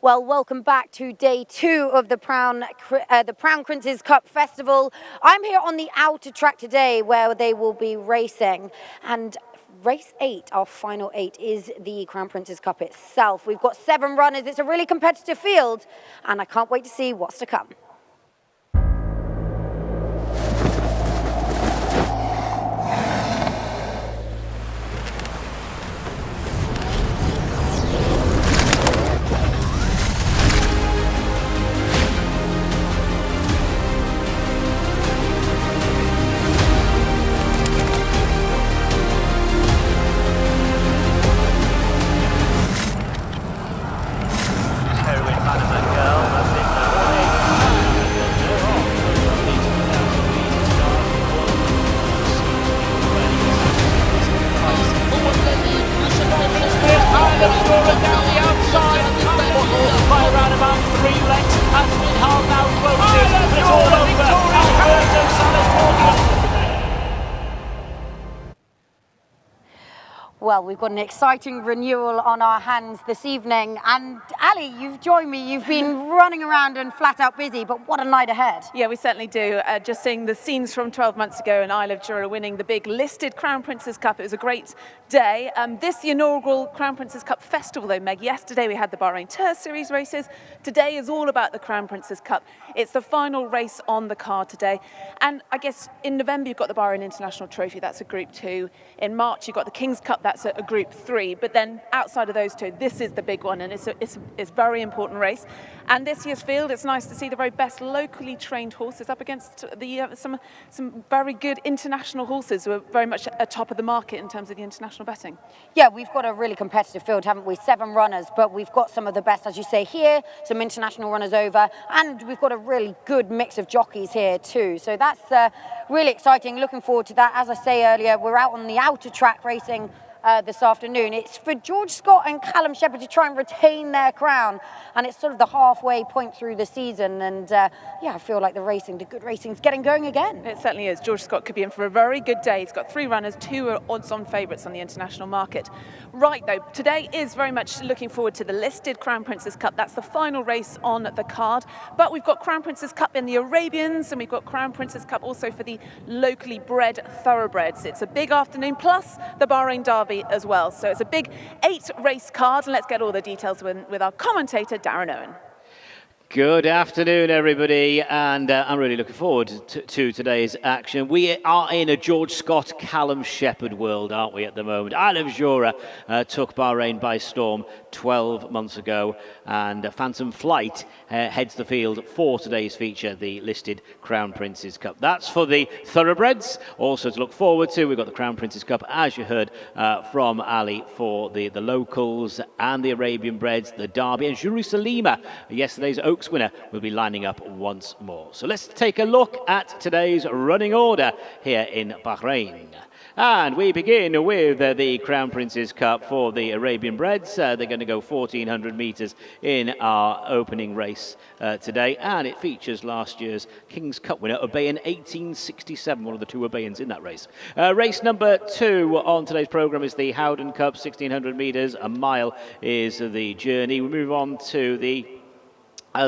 Well, welcome back to day 2 of the Crown Prince's Cup Festival. I'm here on the outer track today where they will be racing. And race 8, our final 8, is the Crown Prince's Cup itself. We've got 7 runners. It's a really competitive field, and I can't wait to see what's to come. Well, we've got an exciting renewal on our hands this evening. And Ali, you've joined me. You've been running around and flat out busy, but what a night ahead. Yeah, we certainly do. Just seeing the scenes from 12 months ago and Isle of Jura winning the big listed Crown Prince's Cup. It was a great day. This the inaugural Crown Prince's Cup festival though, Meg. Yesterday we had the Bahrain Tour Series races. Today is all about the Crown Prince's Cup. It's the final race on the card today. And I guess in November you've got the Bahrain International Trophy. That's a Group 2. In March you've got the King's Cup. That's a Group 3. But then outside of those two, this is the big one, and it's a very important race. And this year's field, it's nice to see the very best locally trained horses up against the some very good international horses who are very much at top of the market in terms of the international betting. Yeah, we've got a really competitive field, haven't we? 7 runners, but we've got some of the best, as you say, here, some international runners over, and we've got a really good mix of jockeys here too. So that's really exciting. Looking forward to that. As I say earlier, we're out on the outer track racing this afternoon. It's for George Scott and Callum Shepherd to try and retain their crown, and it's sort of the halfway point through the season, and yeah, I feel like the good racing's getting going again. It certainly is. George Scott could be in for a very good day. He's got 3 runners, 2 are odds-on favourites on the international market. Right though, today is very much looking forward to the listed Crown Prince's Cup. That's the final race on the card, but we've got Crown Prince's Cup in the Arabians, and we've got Crown Prince's Cup also for the locally bred thoroughbreds. It's a big afternoon, plus the Bahrain Derby as well. So it's a big 8 race card, and let's get all the details with our commentator Darren Owen. Good afternoon, everybody, and I'm really looking forward to today's action. We are in a George Scott, Callum Shepherd world, aren't we, at the moment? Isle of Jura took Bahrain by storm 12 months ago, and Phantom Flight heads the field for today's feature, the listed Crown Prince's Cup. That's for the thoroughbreds. Also to look forward to, we've got the Crown Prince's Cup, as you heard from Ali, for the locals and the Arabian breds, the Derby, and Jerusalem, yesterday's Oaks winner, will be lining up once more. So let's take a look at today's running order here in Bahrain. And we begin with the Crown Prince's Cup for the Arabian breds. They're going to go 1,400 metres in our opening race today, and it features last year's King's Cup winner, Obayan 1867, one of the 2 Obayans in that race. Race number 2 on today's programme is the Howden Cup, 1,600 metres, a mile is the journey. We move on to the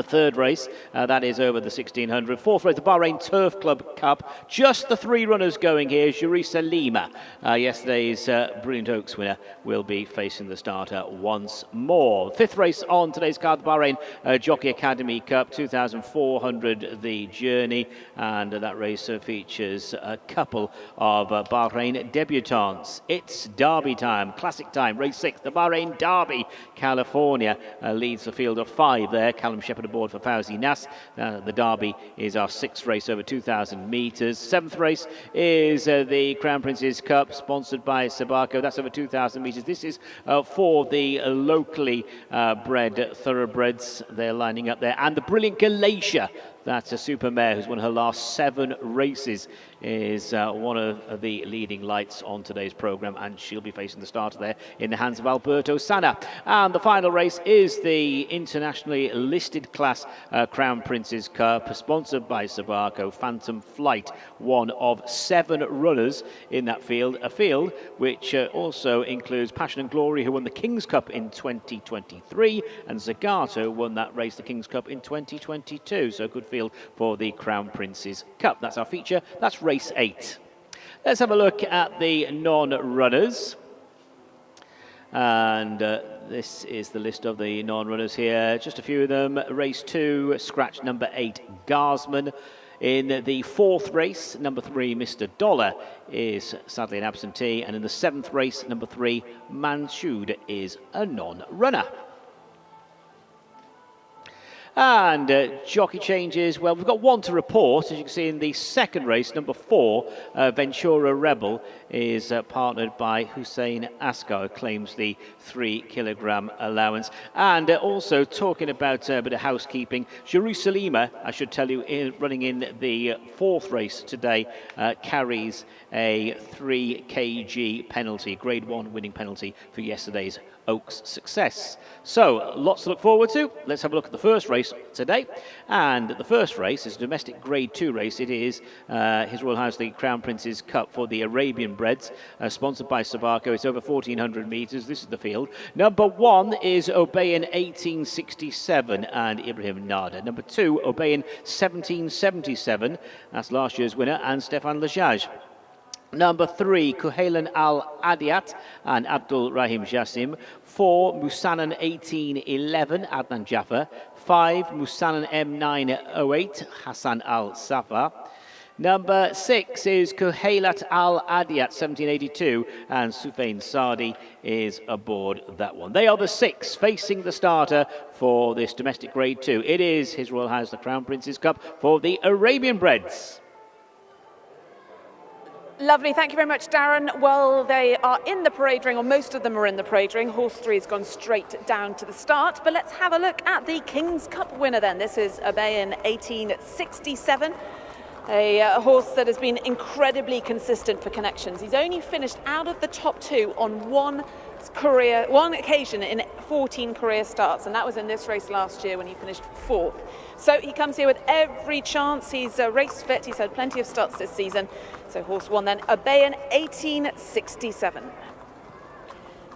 third race, that is over the 1,600. Fourth race, the Bahrain Turf Club Cup. Just the 3 runners going here. Jerusalem, yesterday's Brilliant Oaks winner, will be facing the starter once more. Fifth race on today's card, the Bahrain Jockey Academy Cup, 2,400 the journey, and that race features a couple of Bahrain debutants. It's Derby time, classic time, race 6, the Bahrain Derby. California leads the field of 5 there. Callum Shepherd aboard for Fauzi Nas. The Derby is our 6th race over 2,000 metres. 7th race is the Crown Prince's Cup, sponsored by Sabaco. That's over 2,000 metres. This is for the locally bred thoroughbreds. They're lining up there. And the Brilliant Galatia That's a super mare who's won her last 7 races, is one of the leading lights on today's programme, and she'll be facing the starter there in the hands of Alberto Sanna. And the final race is the internationally listed class Crown Prince's Cup, sponsored by Sabaco Phantom Flight, one of 7 runners in that field, a field which also includes Passion and Glory, who won the King's Cup in 2023, and Zagato won that race, the King's Cup, in 2022. So good field for the Crown Prince's Cup. That's our feature. That's race 8. Let's have a look at the non-runners. And this is the list of the non-runners here. Just a few of them. Race 2, scratch number 8, Garsman. In the 4th race, number 3, Mr. Dollar, is sadly an absentee. And in the 7th race, number 3, Manshood, is a non-runner. And jockey changes, well, we've got one to report. As you can see in the 2nd race, number 4, Ventura Rebel, is partnered by Hussein Askar, claims the 3-kilogram allowance. And also talking about a bit of housekeeping, Jerusalema, I should tell you, running in the 4th race today, carries a 3 kg penalty, grade 1 winning penalty for yesterday's Oaks success. So lots to look forward to. Let's have a look at the first race today. And the first race is a domestic grade 2 race. It is His Royal Highness the Crown Prince's Cup for the Arabian Breds, sponsored by Sabaco. It's over 1,400 metres. This is the field. Number 1 is Obeyan 1867 and Ibrahim Nada. Number 2, Obeyan 1777. That's last year's winner, and Stefan Lajaj. Number 3, Kuhailan Al Adiat and Abdul Rahim Jassim. 4, Musanan 1811, Adnan Jaffa. 5, Musanan M908, Hassan Al Safa. Number 6 is Kuhailat Al Adiat 1782, and Sufain Sadi is aboard that one. They are the 6 facing the starter for this domestic grade 2. It is His Royal Highness the Crown Prince's Cup for the Arabian Breds. Lovely, thank you very much, Darren. Well, they are in the parade ring, or most of them are in the parade ring. Horse 3 has gone straight down to the start, but let's have a look at the King's Cup winner then. This is Obeyan 1867, a horse that has been incredibly consistent for connections. He's only finished out of the top 2 on one occasion in 14 career starts, and that was in this race last year when he finished 4th. So he comes here with every chance. He's race fit. He's had plenty of starts this season. So horse 1 then, Obeyan 1867.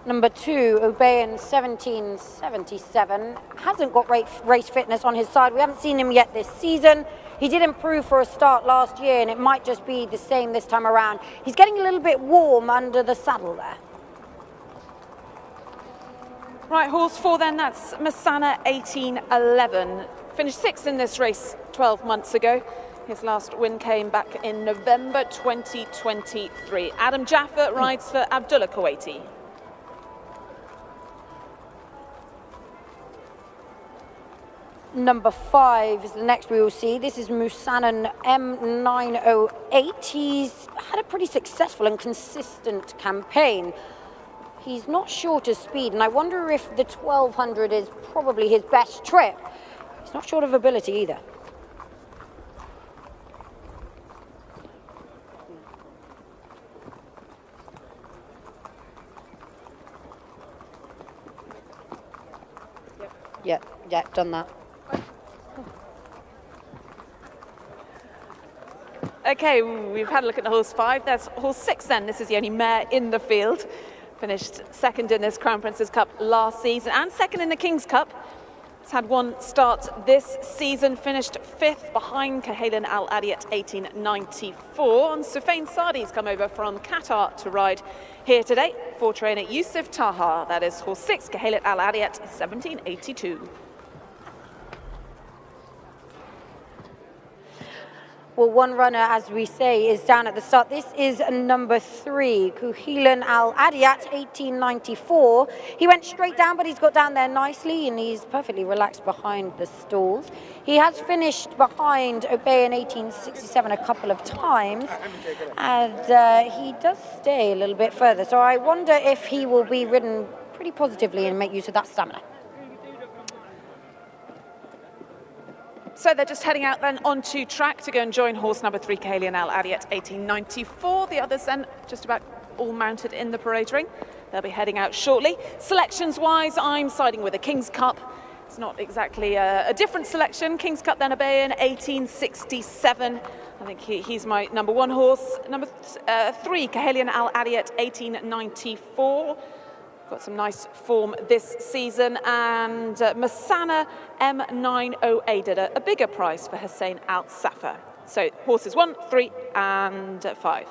Number 2, Obeyan 1777, hasn't got race fitness on his side. We haven't seen him yet this season. He did improve for a start last year, and it might just be the same this time around. He's getting a little bit warm under the saddle there. Right, horse 4 then, that's Masana 1811. Finished 6th in this race 12 months ago. His last win came back in November 2023. Adam Jaffa rides for Abdullah Kuwaiti. Number 5 is the next we will see. This is Musanan M908. He's had a pretty successful and consistent campaign. He's not short of speed, and I wonder if the 1200 is probably his best trip. He's not short of ability either. Yeah, done that. Okay, we've had a look at the horse 5. There's horse 6 then. This is the only mare in the field. Finished 2nd in this Crown Prince's Cup last season and 2nd in the King's Cup. It's had one start this season, finished 5th behind Kuhailan Al Adiat 1894. And Sufain Sadi's come over from Qatar to ride here today for trainer Yusuf Taha. That is horse 6, Kuhailan Al Adiat 1782. Well, one runner, as we say, is down at the start. This is number 3, Kuhailan Al Adiat, 1894. He went straight down, but he's got down there nicely, and he's perfectly relaxed behind the stalls. He has finished behind Obeyan 1867 a couple of times, and he does stay a little bit further. So I wonder if he will be ridden pretty positively and make use of that stamina. So they're just heading out then onto track to go and join horse number 3, Kahalian Al Adiat, 1894. The others then just about all mounted in the parade ring. They'll be heading out shortly. Selections-wise, I'm siding with the King's Cup. It's not exactly a different selection. King's Cup then BAHRAIN, 1867. I think he's my number 1 horse. Number 3, Kahalian Al Adiat, 1894. Got some nice form this season, and Masana M908 at a bigger price for Hussein Al Safa. So horses 1, 3 and 5.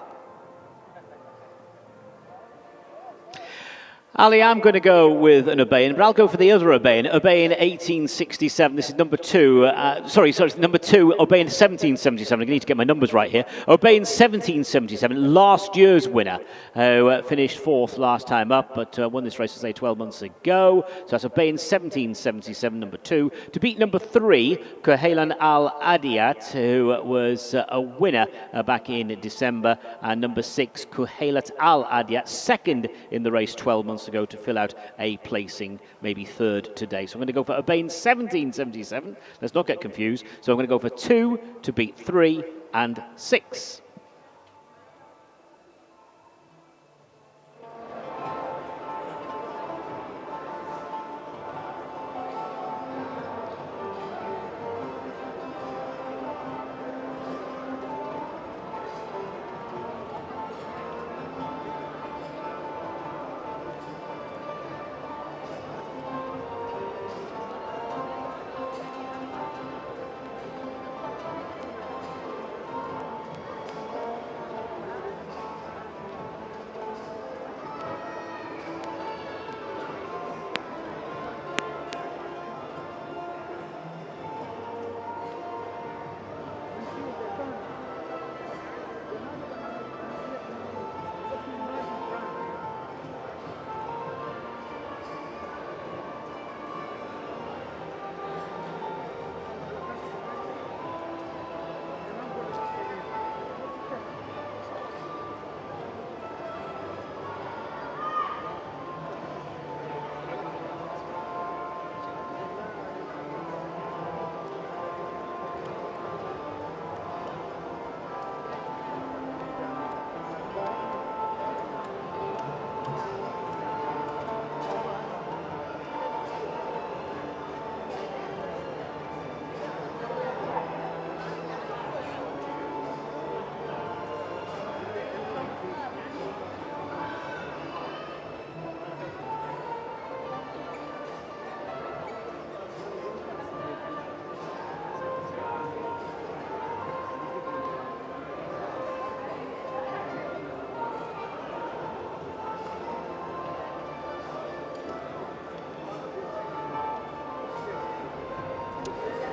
Ali, I'm going to go with an BAHRAIN, but I'll go for the other BAHRAIN. BAHRAIN 1867. This is number 2. Sorry, number 2. BAHRAIN 1777. I need to get my numbers right here. BAHRAIN 1777, last year's winner, who finished 4th last time up, but won this race, 12 months ago. So that's BAHRAIN 1777, number 2. To beat number 3, Kahalian Al Adiat, who was a winner back in December, and number 6, Kahalian Al Adiat, second in the race 12 months ago, to fill out a placing, maybe 3rd today. So I'm going to go for BAHRAIN 1777. Let's not get confused. So I'm going to go for 2 to beat 3 and 6.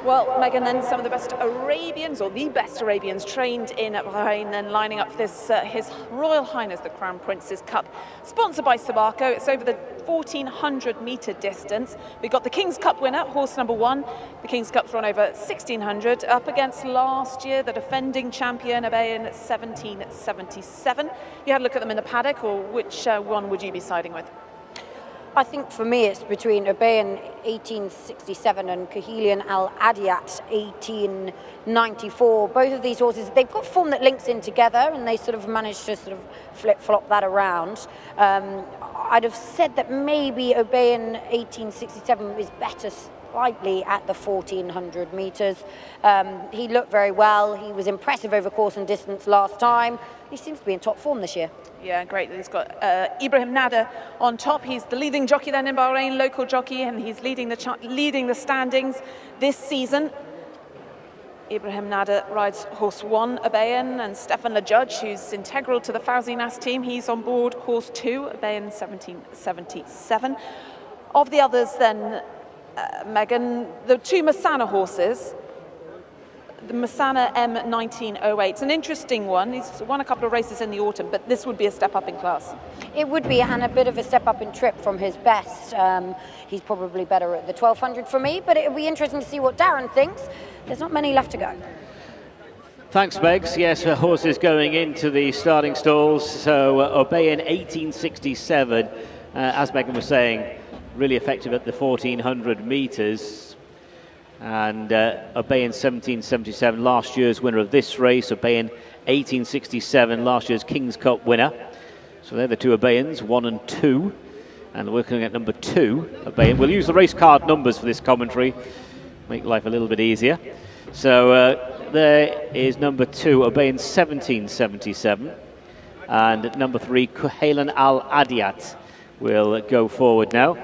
Well, Megan, then some of the best Arabians, or the best Arabians trained in Bahrain, then lining up for this His Royal Highness the Crown Prince's Cup, sponsored by Tobacco. It's over the 1400-metre distance. We've got the King's Cup winner, horse number 1. The King's Cup's run over 1600, up against last year the defending champion, BAHRAIN 1777. You had a look at them in the paddock, or which one would you be siding with? I think for me it's between BAHRAIN 1867 and Kahalian Al Adiat 1894. Both of these horses, they've got form that links in together, and they sort of managed to sort of flip-flop that around. I'd have said that maybe BAHRAIN 1867 is better slightly at the 1400 metres. He looked very well. He was impressive over course and distance last time. He seems to be in top form this year. Yeah, great. He's got Ibrahim Nada on top. He's the leading jockey then in Bahrain, local jockey, and he's leading the standings this season. Ibrahim Nada rides horse 1, BAHRAIN, and Stefan LeJudge, who's integral to the Fauzi Nas team, he's on board horse 2, BAHRAIN 1777. Of the others then, Megan, the 2 Masana horses, the Masana M1908. It's an interesting one. He's won a couple of races in the autumn, but this would be a step up in class. It would be, and a bit of a step up in trip from his best. He's probably better at the 1200 for me, but it'll be interesting to see what Darren thinks. There's not many left to go. Thanks, Megs. Yes, horses going into the starting stalls. So BAHRAIN 1867, as Megan was saying, really effective at the 1400 metres. And Obeyan 1777, last year's winner of this race. Obeyan 1867, last year's King's Cup winner. So they're the two Obeyans, 1 and 2. And we're looking at number 2, Obeyan. We'll use the race card numbers for this commentary, make life a little bit easier. So there is number 2, Obeyan 1777. And number 3, Kuhailan Al Adiat will go forward now.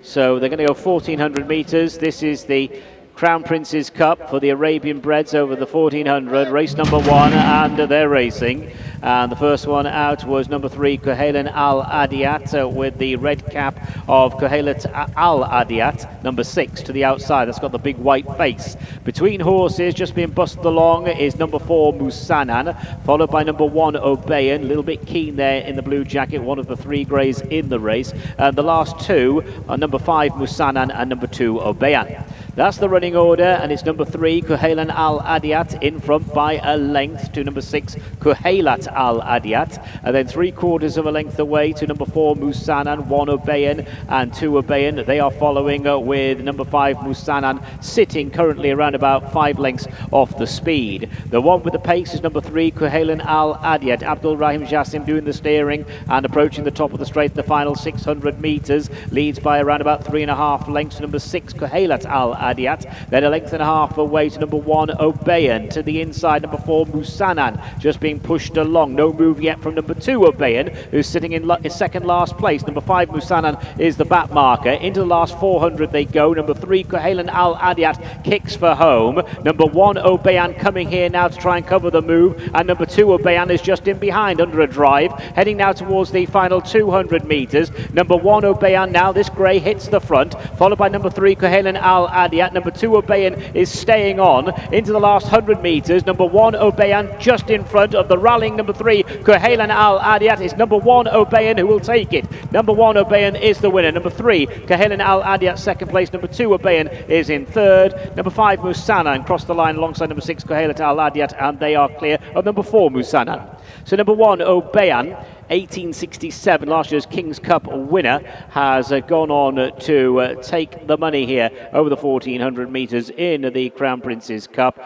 So they're going to go 1,400 metres. This is the Crown Prince's Cup for the Arabian Breds over the 1,400. Race number 1, and they're racing. And the first one out was number 3, Kuhailan Al Adiat, with the red cap of Kuhailat Al Adiat, number 6, to the outside. That's got the big white face. Between horses, just being busted along, is number 4, Musanan, followed by number 1, Obeyan. A little bit keen there in the blue jacket, one of the 3 greys in the race. And the last 2 are number 5, Musanan, and number 2, Obeyan. That's the running order, and it's number 3, Kuhailan Al Adiat, in front by a length to number 6, Kuhailat Al Adiat, and then 3/4 of a length away to number 4, Musanan, 1 Obeyan and 2 Obeyan. They are following with number 5, Musanan, sitting currently around about 5 lengths off the speed. The one with the pace is number 3, Kuhailan Al Adiat. Abdul Rahim Jassim doing the steering and approaching the top of the straight in the final 600 metres. Leads by around about 3.5 lengths to number 6, Kuhailat Al Adiat. Then a length and a half away to number 1, Obeyan. To the inside, number 4, Musanan, just being pushed along. No move yet from number 2, Obeyan, who's sitting in second last place. Number 5, Musanan, is the back marker. Into the last 400 they go. Number 3, Kuhailan Al Adiat, kicks for home. Number 1, Obeyan, coming here now to try and cover the move. And number 2, Obeyan, is just in behind under a drive, heading now towards the final 200 metres. Number 1, Obeyan, now this grey hits the front, followed by number 3, Kuhailan Al Adiat. Number 2, Obeyan, is staying on into the last 100 metres. Number 1, Obeyan, just in front of the rallying number 3, Kuhailan Al Adiat. Is number 1, Obeyan, who will take it. Number 1, Obeyan, is the winner. Number 3, Kuhailan Al Adiat, second place. Number 2, Obeyan, is in third. Number 5, Musanan, crossed the line alongside number 6, Kuhailan Al Adiat, and they are clear of number 4, Musanan. So number 1, Obeyan, 1867, last year's King's Cup winner, has gone on to take the money here over the 1,400 metres in the Crown Prince's Cup.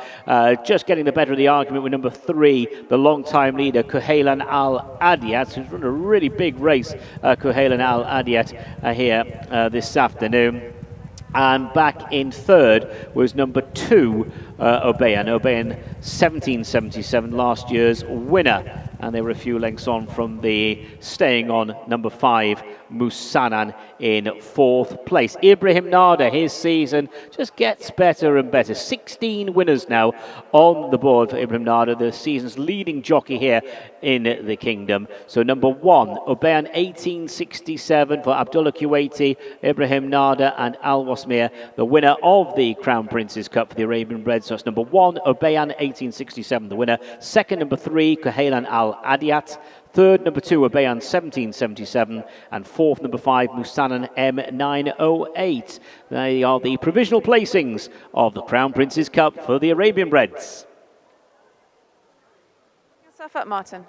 Just getting the better of the argument with number 3, the long-time leader, Kuhailan Al Adiat, who's run a really big race, Kuhailan Al Adiat, here this afternoon. And back in third was number 2, Obeyan. Obeyan 1777, last year's winner. And they were a few lengths on from the staying on number 5, Musanan, in 4th place. Ibrahim Nada, his season just gets better and better. 16 winners now on the board for Ibrahim Nada, the season's leading jockey here in the kingdom. So number 1, Obeyan 1867 for Abdullah Kuwaiti, Ibrahim Nada and Al Wasmir, the winner of the Crown Prince's Cup for the Arabian Breds. So that's number 1, Obeyan 1867, the winner. Second, number 3, Kuhailan Al Adiat. Third, number 2, Obeyan 1777. And fourth, number 5, Musanan M908. They are the provisional placings of the Crown Prince's Cup for the Arabian Breds. Yourself up, Martin.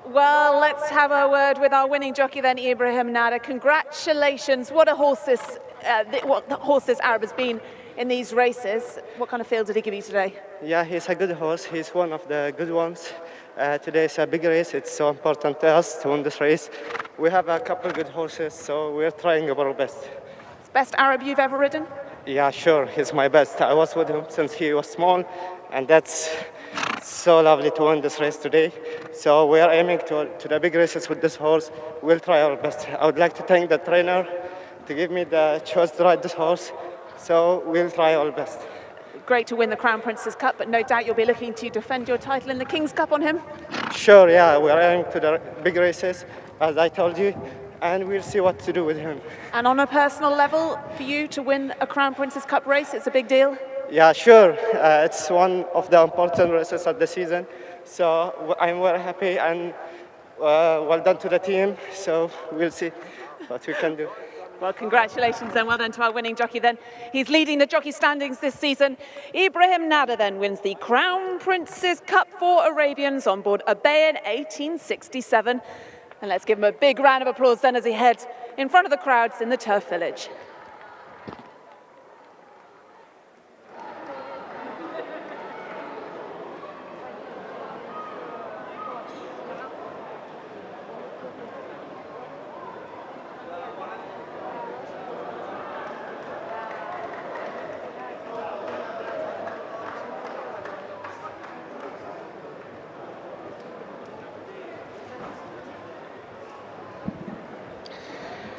Well, let's have a word with our winning jockey then, Ibrahim Nada. Congratulations. What a horse this Arab has been in these races. What kind of feel did he give you today? Yeah, he's a good horse. He's one of the good ones. Today is a big race. It's so important to us to win this race. We have a couple good horses, so we're trying our best. It's best Arab you've ever ridden? Yeah, sure. He's my best. I was with him since he was small, and that's so lovely to win this race today. So we are aiming to the big races with this horse. We'll try our best. I would like to thank the trainer to give me the choice to ride this horse. So we'll try our best. Great to win the Crown Prince's Cup, but no doubt you'll be looking to defend your title in the King's Cup on him? Sure, yeah. We are aiming to the big races, as I told you, and we'll see what to do with him. And on a personal level, for you to win a Crown Prince's Cup race, it's a big deal? Yeah, sure. It's one of the important races of the season. So I'm very happy, and well done to the team. So we'll see what we can do. Well, congratulations and well done to our winning jockey then. He's leading the jockey standings this season. Ibrahim Nada then wins the Crown Prince's Cup for Arabians on board Obeyan 1867. And let's give him a big round of applause then as he heads in front of the crowds in the turf village.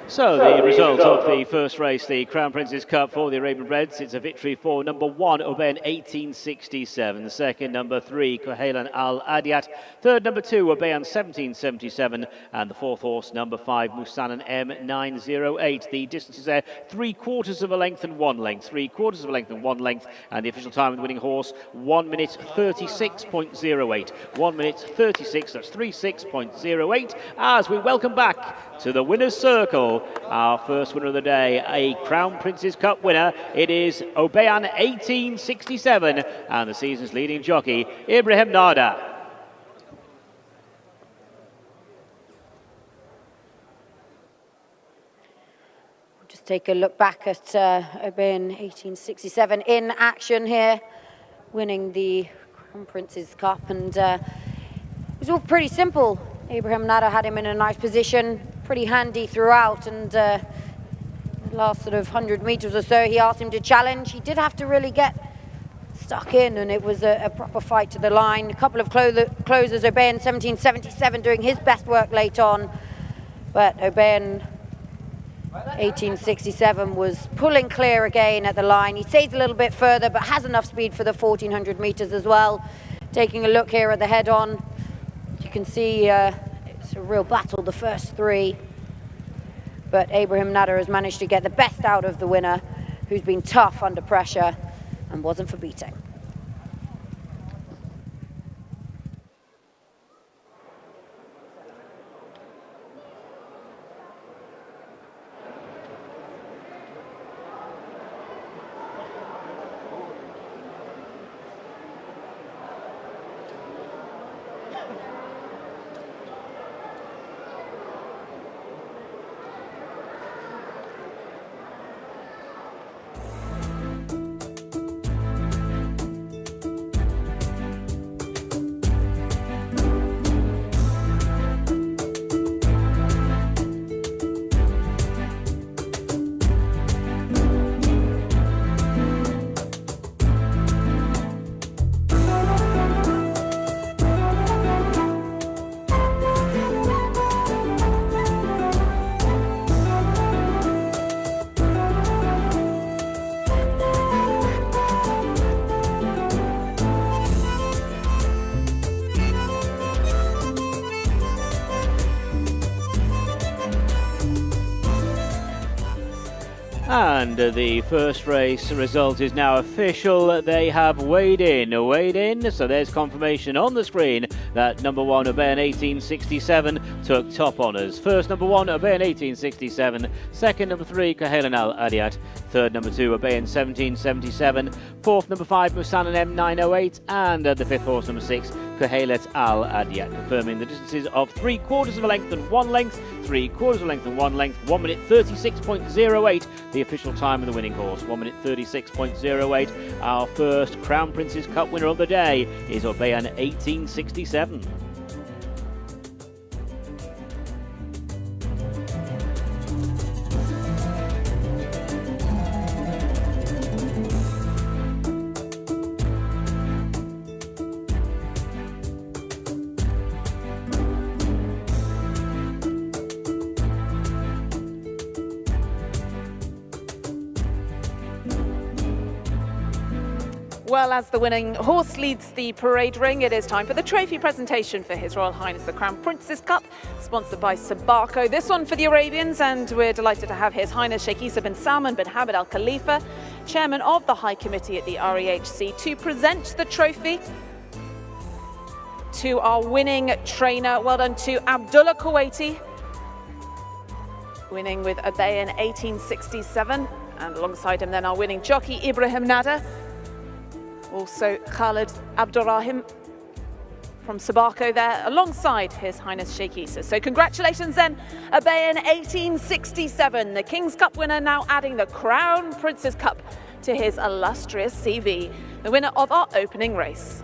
So the result of the first race, the Crown Prince's Cup for the Arabian Breds, it's a victory for number 1, Oben 1867. Second, number 3, Koheilan Al Adiat. Third, number 2, Obeyan 1777. And the fourth horse, number 5, Musanan M908. The distances there, 3/4 of a length and 1 length. 3/4 of a length and 1 length. And the official time of the winning horse, 1 minute 36.08. 1 minute 36, that's 36.08. As we welcome back to the winner's circle, our first winner of the day, a Crown Prince's Cup winner. It is Obeyan 1867 and the season's leading jockey, Ibrahim Nada. Just take a look back at Obeyan 1867 in action here, winning the Crown Prince's Cup, and it was all pretty simple. Ibrahim Nada had him in a nice position, pretty handy throughout, and the last sort of 100 meters or so he asked him to challenge. He did have to really get stuck in, and it was a proper fight to the line. A couple of closers, Obeyan 1777 doing his best work late on, but Obeyan 1867 was pulling clear again at the line. He stays a little bit further but has enough speed for the 1400 meters as well. Taking a look here at the head-on, you can see it's a real battle, the first three. But Ibrahim Nada has managed to get the best out of the winner, who's been tough under pressure and wasn't for beating. And the first race result is now official. They have weighed in. So there's confirmation on the screen that number 1, Obeyan 1867, took top honours. First, number 1, Obeyan 1867. Second, number 3, Koheilan Al Adiat. Third, number 2, Obeyan 1777. Fourth, number 5, Musanan M908. And the fifth horse, number 6, Koheilan Al Adiat, confirming the distances of 3/4 of a length and 1 length. 3/4 of a length and 1 length. 1 minute 36.08. The official time of the winning horse, 1 minute 36.08. Our first Crown Prince's Cup winner of the day is Obeyan 1867. Well, as the winning horse leads the parade ring, it is time for the trophy presentation for His Royal Highness the Crown Prince's Cup, sponsored by Sabaco. This one for the Arabians, and we're delighted to have His Highness Sheikh Isa bin Salman bin Hamad Al Khalifa, Chairman of the High Committee at the REHC, to present the trophy to our winning trainer. Well done to Abdullah Kuwaiti, winning with Obeyan 1867, and alongside him then our winning jockey Ibrahim Nada. Also Khalid Abdurrahim from from Sabako there, alongside His Highness Sheikh Issa. So congratulations then, BAHRAIN 1867, the King's Cup winner, now adding the Crown Prince's Cup to his illustrious CV, the winner of our opening race.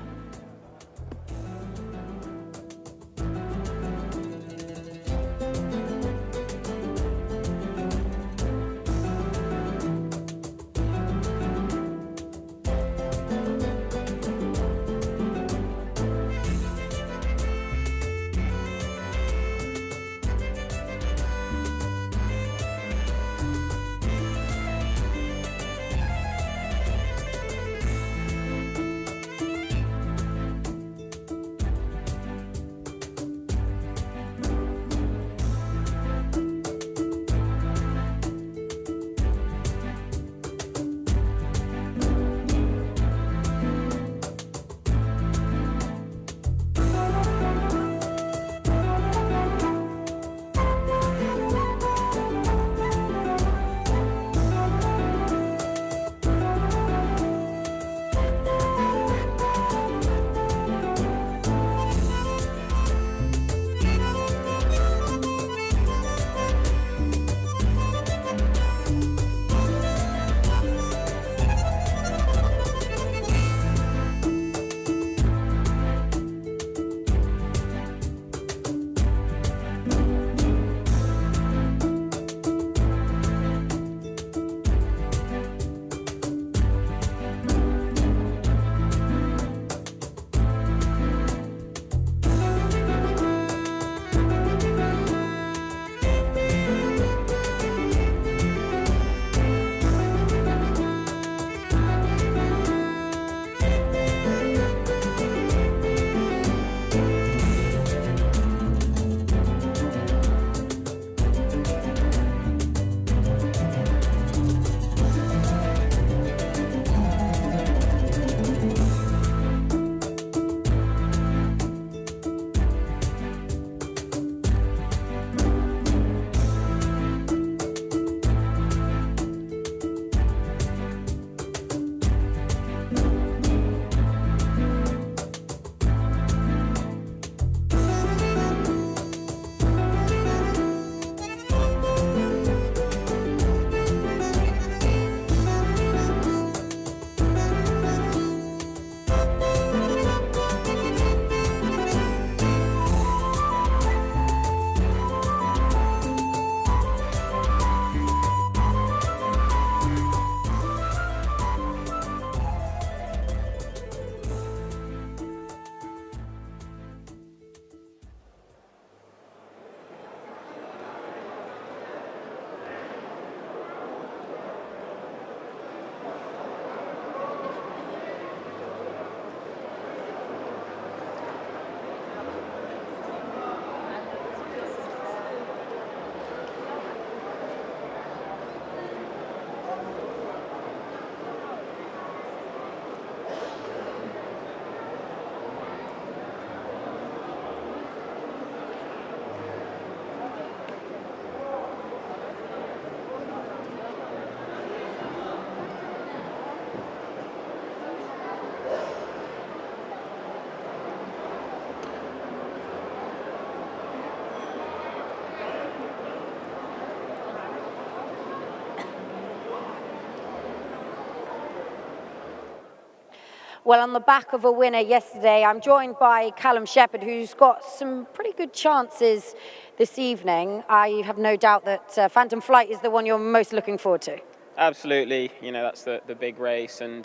Well, on the back of a winner yesterday, I'm joined by Callum Shepherd, who's got some pretty good chances this evening. I have no doubt that Phantom Flight is the one you're most looking forward to. Absolutely, you know, that's the big race, and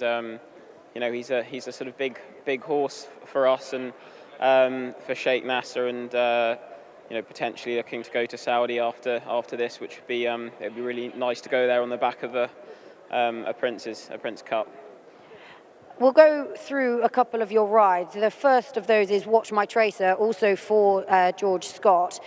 you know, he's a sort of big horse for us and for Sheikh Nasser, and you know, potentially looking to go to Saudi after this, which would be it'd be really nice to go there on the back of a Prince Cup. We'll go through a couple of your rides. The first of those is Watch My Tracer, also for George Scott.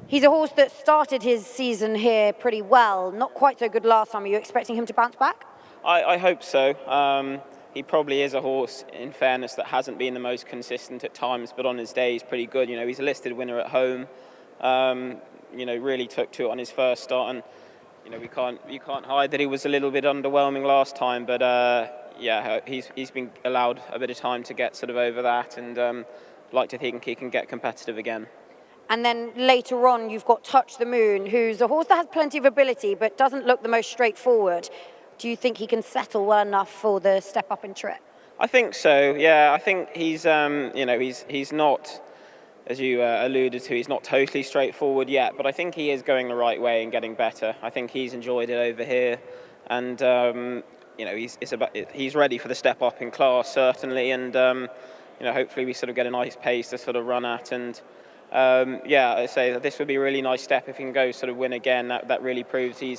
He's a horse that started his season here pretty well, not quite so good last time. Are you expecting him to bounce back? I hope so. He probably is a horse, in fairness, that hasn't been the most consistent at times, but on his day he's pretty good. You know, he's a listed winner at home. You know, really took to it on his first start, and you know, you can't hide that he was a little bit underwhelming last time, but yeah, he's been allowed a bit of time to get sort of over that, and like to think he can get competitive again. And then later on, you've got Touch the Moon, who's a horse that has plenty of ability, but doesn't look the most straightforward. Do you think he can settle well enough for the step up in trip? I think so. Yeah, I think he's he's not, as you alluded to, he's not totally straightforward yet, but I think he is going the right way and getting better. I think he's enjoyed it over here, and he's ready for the step up in class certainly, and hopefully we sort of get a nice pace to sort of run at, and I say that this would be a really nice step if he can go sort of win again. That really proves he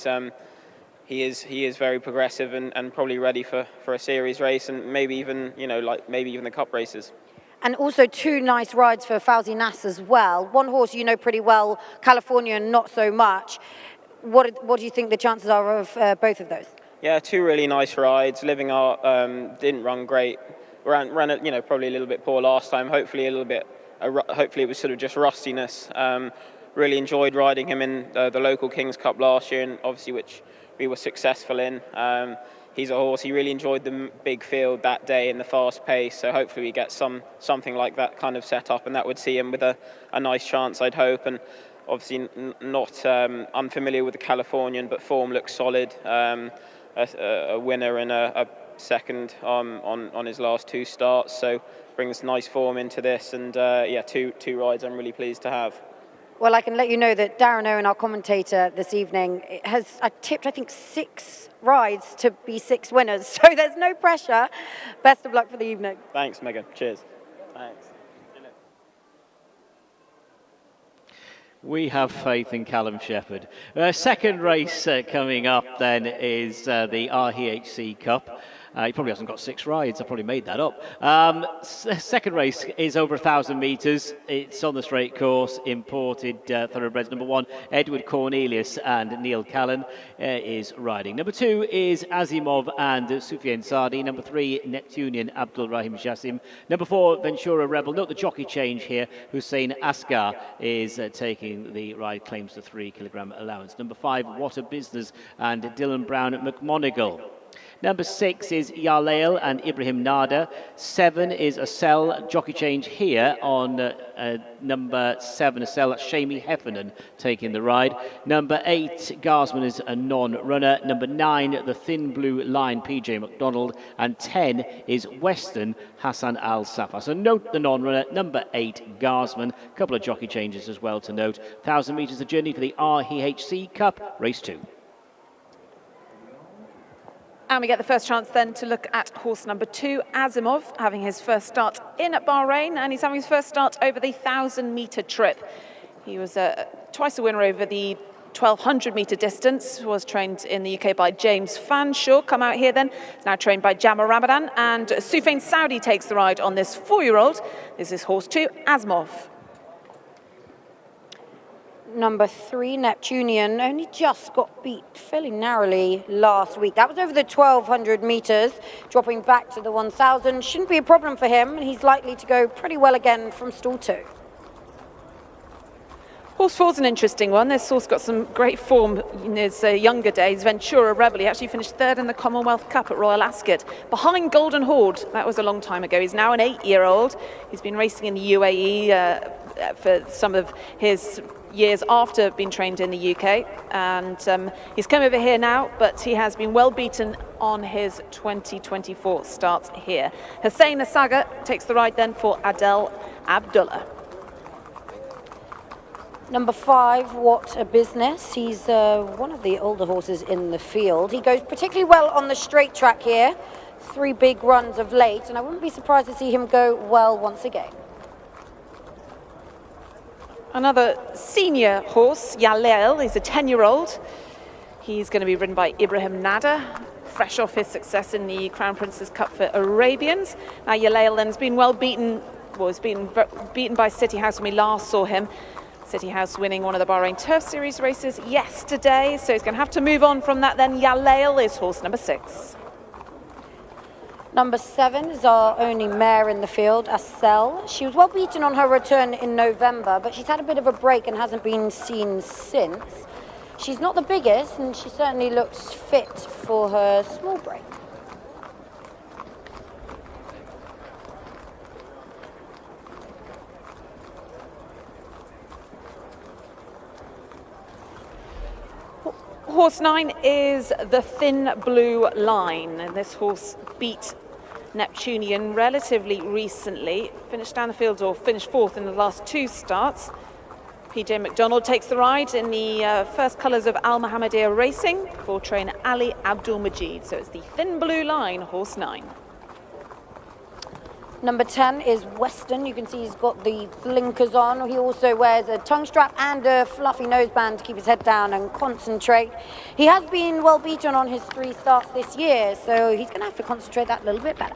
is very progressive and probably ready for a series race, and maybe even maybe even the cup races. And also 2 nice rides for Fawzi Nass as well. One horse you know pretty well, California, not so much. What do you think the chances are of both of those? Yeah, 2 really nice rides. Living Art didn't run great. Ran probably a little bit poor last time. Hopefully it was sort of just rustiness. Really enjoyed riding him in the local King's Cup last year, and obviously which we were successful in. He's a horse, he really enjoyed the big field that day in the fast pace, so hopefully we get something like that kind of set up, and that would see him with a nice chance, I'd hope. And obviously not unfamiliar with the Californian, but form looks solid. A winner and a second on his last 2 starts, so brings nice form into this, and 2 rides I'm really pleased to have. Well, I can let you know that Darren Owen, our commentator this evening, has tipped, I think, 6 rides to be 6 winners. So there's no pressure. Best of luck for the evening. Thanks, Megan. Cheers. Thanks. We have faith in Callum Shepherd. Second race coming up then is the REHC Cup. He probably hasn't got 6 rides. I probably made that up. Second race is over 1,000 metres. It's on the straight course. Imported thoroughbreds. Number 1, Edward Cornelius and Neil Callan is riding. Number 2 is Asimov and Soufiane Sardi. Number 3, Neptunian Abdul Rahim Jassim. Number 4, Ventura Rebel. Note the jockey change here. Hussein Asghar is taking the ride, claims the 3 kilogram allowance. Number 5, What a Business and Dylan Brown at McMonigal. Number 6 is Yalail and Ibrahim Nada. 7 is Acel, jockey change here on number 7, Acel, that's Shamie Heffernan taking the ride. Number 8, Garsman is a non-runner. Number 9, the Thin Blue Line, PJ McDonald. And 10 is Western, Hassan Al Safa. So note the non-runner, number 8, Garsman. A couple of jockey changes as well to note. 1,000 metres of journey for the REHC Cup, race 2. And we get the first chance then to look at horse number 2, Asimov, having his first start in at Bahrain, and he's having his first start over the 1,000-metre trip. He was twice a winner over the 1,200-metre distance, was trained in the UK by James Fanshawe. Come out here then, now trained by Jama Ramadan, and Soufiane Saudi takes the ride on this 4-year-old. This is horse 2, Asimov. Number 3, Neptunian, only just got beat fairly narrowly last week. That was over the 1,200 metres, dropping back to the 1,000. Shouldn't be a problem for him. He's likely to go pretty well again from stall 2. Horse 4's an interesting one. This horse got some great form in his younger days. Ventura Rebel, he actually finished 3rd in the Commonwealth Cup at Royal Ascot, behind Golden Horde. That was a long time ago. He's now an 8-year-old. He's been racing in the UAE for some of his years after being trained in the UK, and he's come over here now, but he has been well beaten on his 2024 starts here. Hussein Asghar takes the ride then for Adel Abdullah. Number 5, What a Business. He's one of the older horses in the field. He goes particularly well on the straight track here. 3 big runs of late, and I wouldn't be surprised to see him go well once again. Another senior horse, Yalail, he's a 10-year-old. He's going to be ridden by Ibrahim Nada, fresh off his success in the Crown Prince's Cup for Arabians. Now Yalail then has been well beaten, was beaten by City House when we last saw him. City House winning one of the Bahrain Turf Series races yesterday, so he's going to have to move on from that then. Yalail is horse number 6. Number 7 is our only mare in the field, Acel. She was well beaten on her return in November, but she's had a bit of a break and hasn't been seen since. She's not the biggest, and she certainly looks fit for her small break. Horse 9 is the Thin Blue Line, and this horse beat Neptunian relatively recently, finished down the field or finished fourth in the last 2 starts. PJ McDonald takes the ride in the first colours of Al Mohammedia Racing for trainer Ali Abdul Majid. So it's the Thin Blue Line, horse 9. Number 10 is Weston. You can see he's got the blinkers on. He also wears a tongue strap and a fluffy noseband to keep his head down and concentrate. He has been well beaten on his 3 starts this year, so he's going to have to concentrate that a little bit better.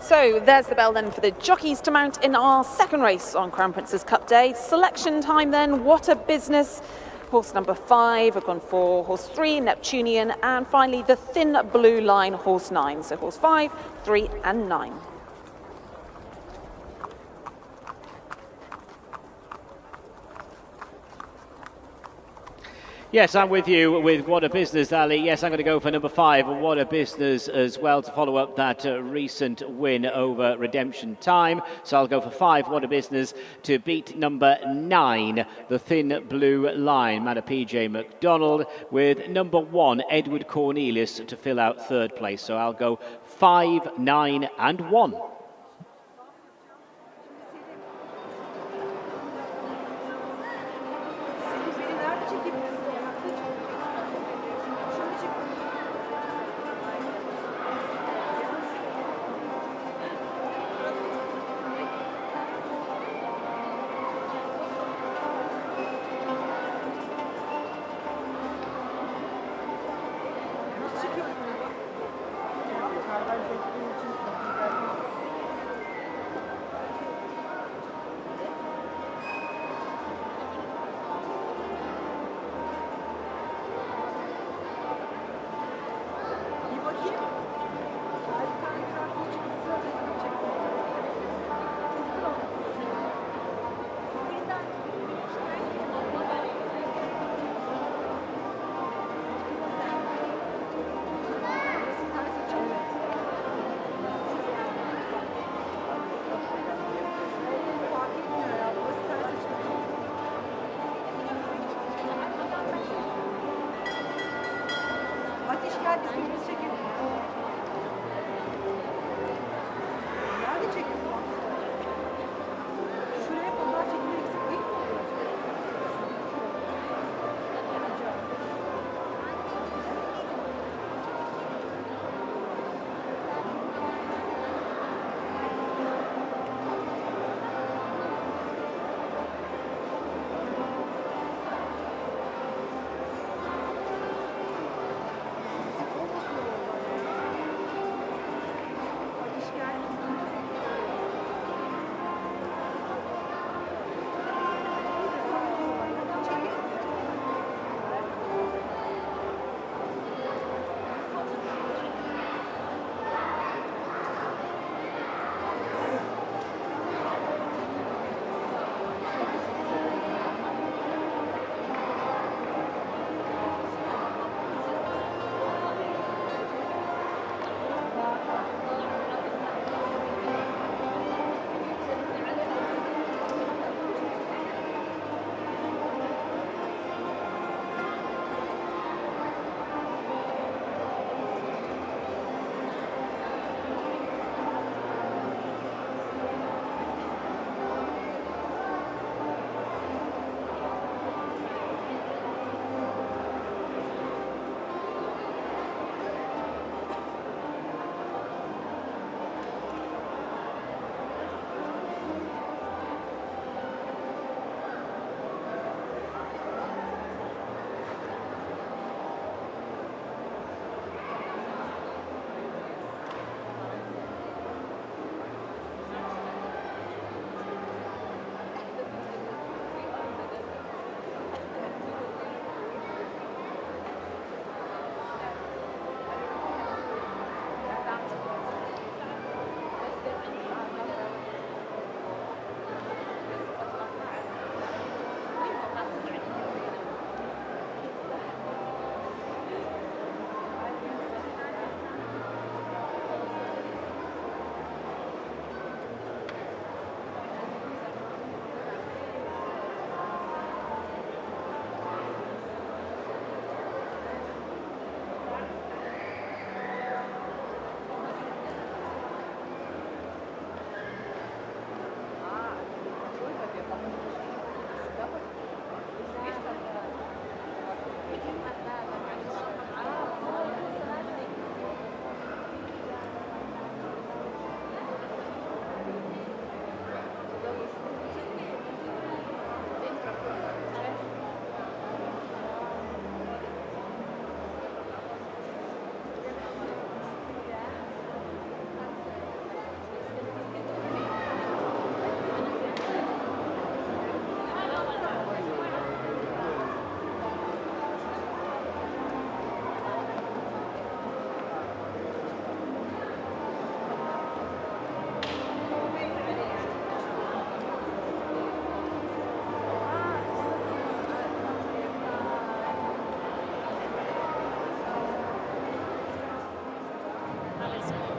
So there's the bell then for the jockeys to mount in our second race on Crown Princess Cup Day. Selection time then, What a Business. Horse number 5 have gone for horse 3, Neptunian, and finally the Thin Blue Line, horse 9. So horse 5, 3 and 9. Yes, I'm with you with What a Business, Ali. Yes, I'm going to go for number 5, What a Business as well, to follow up that recent win over Redemption Time. So I'll go for 5, What a Business, to beat number 9, the Thin Blue Line, man of PJ McDonald, with number 1, Edward Cornelius, to fill out 3rd place. So I'll go 5, 9 and 1.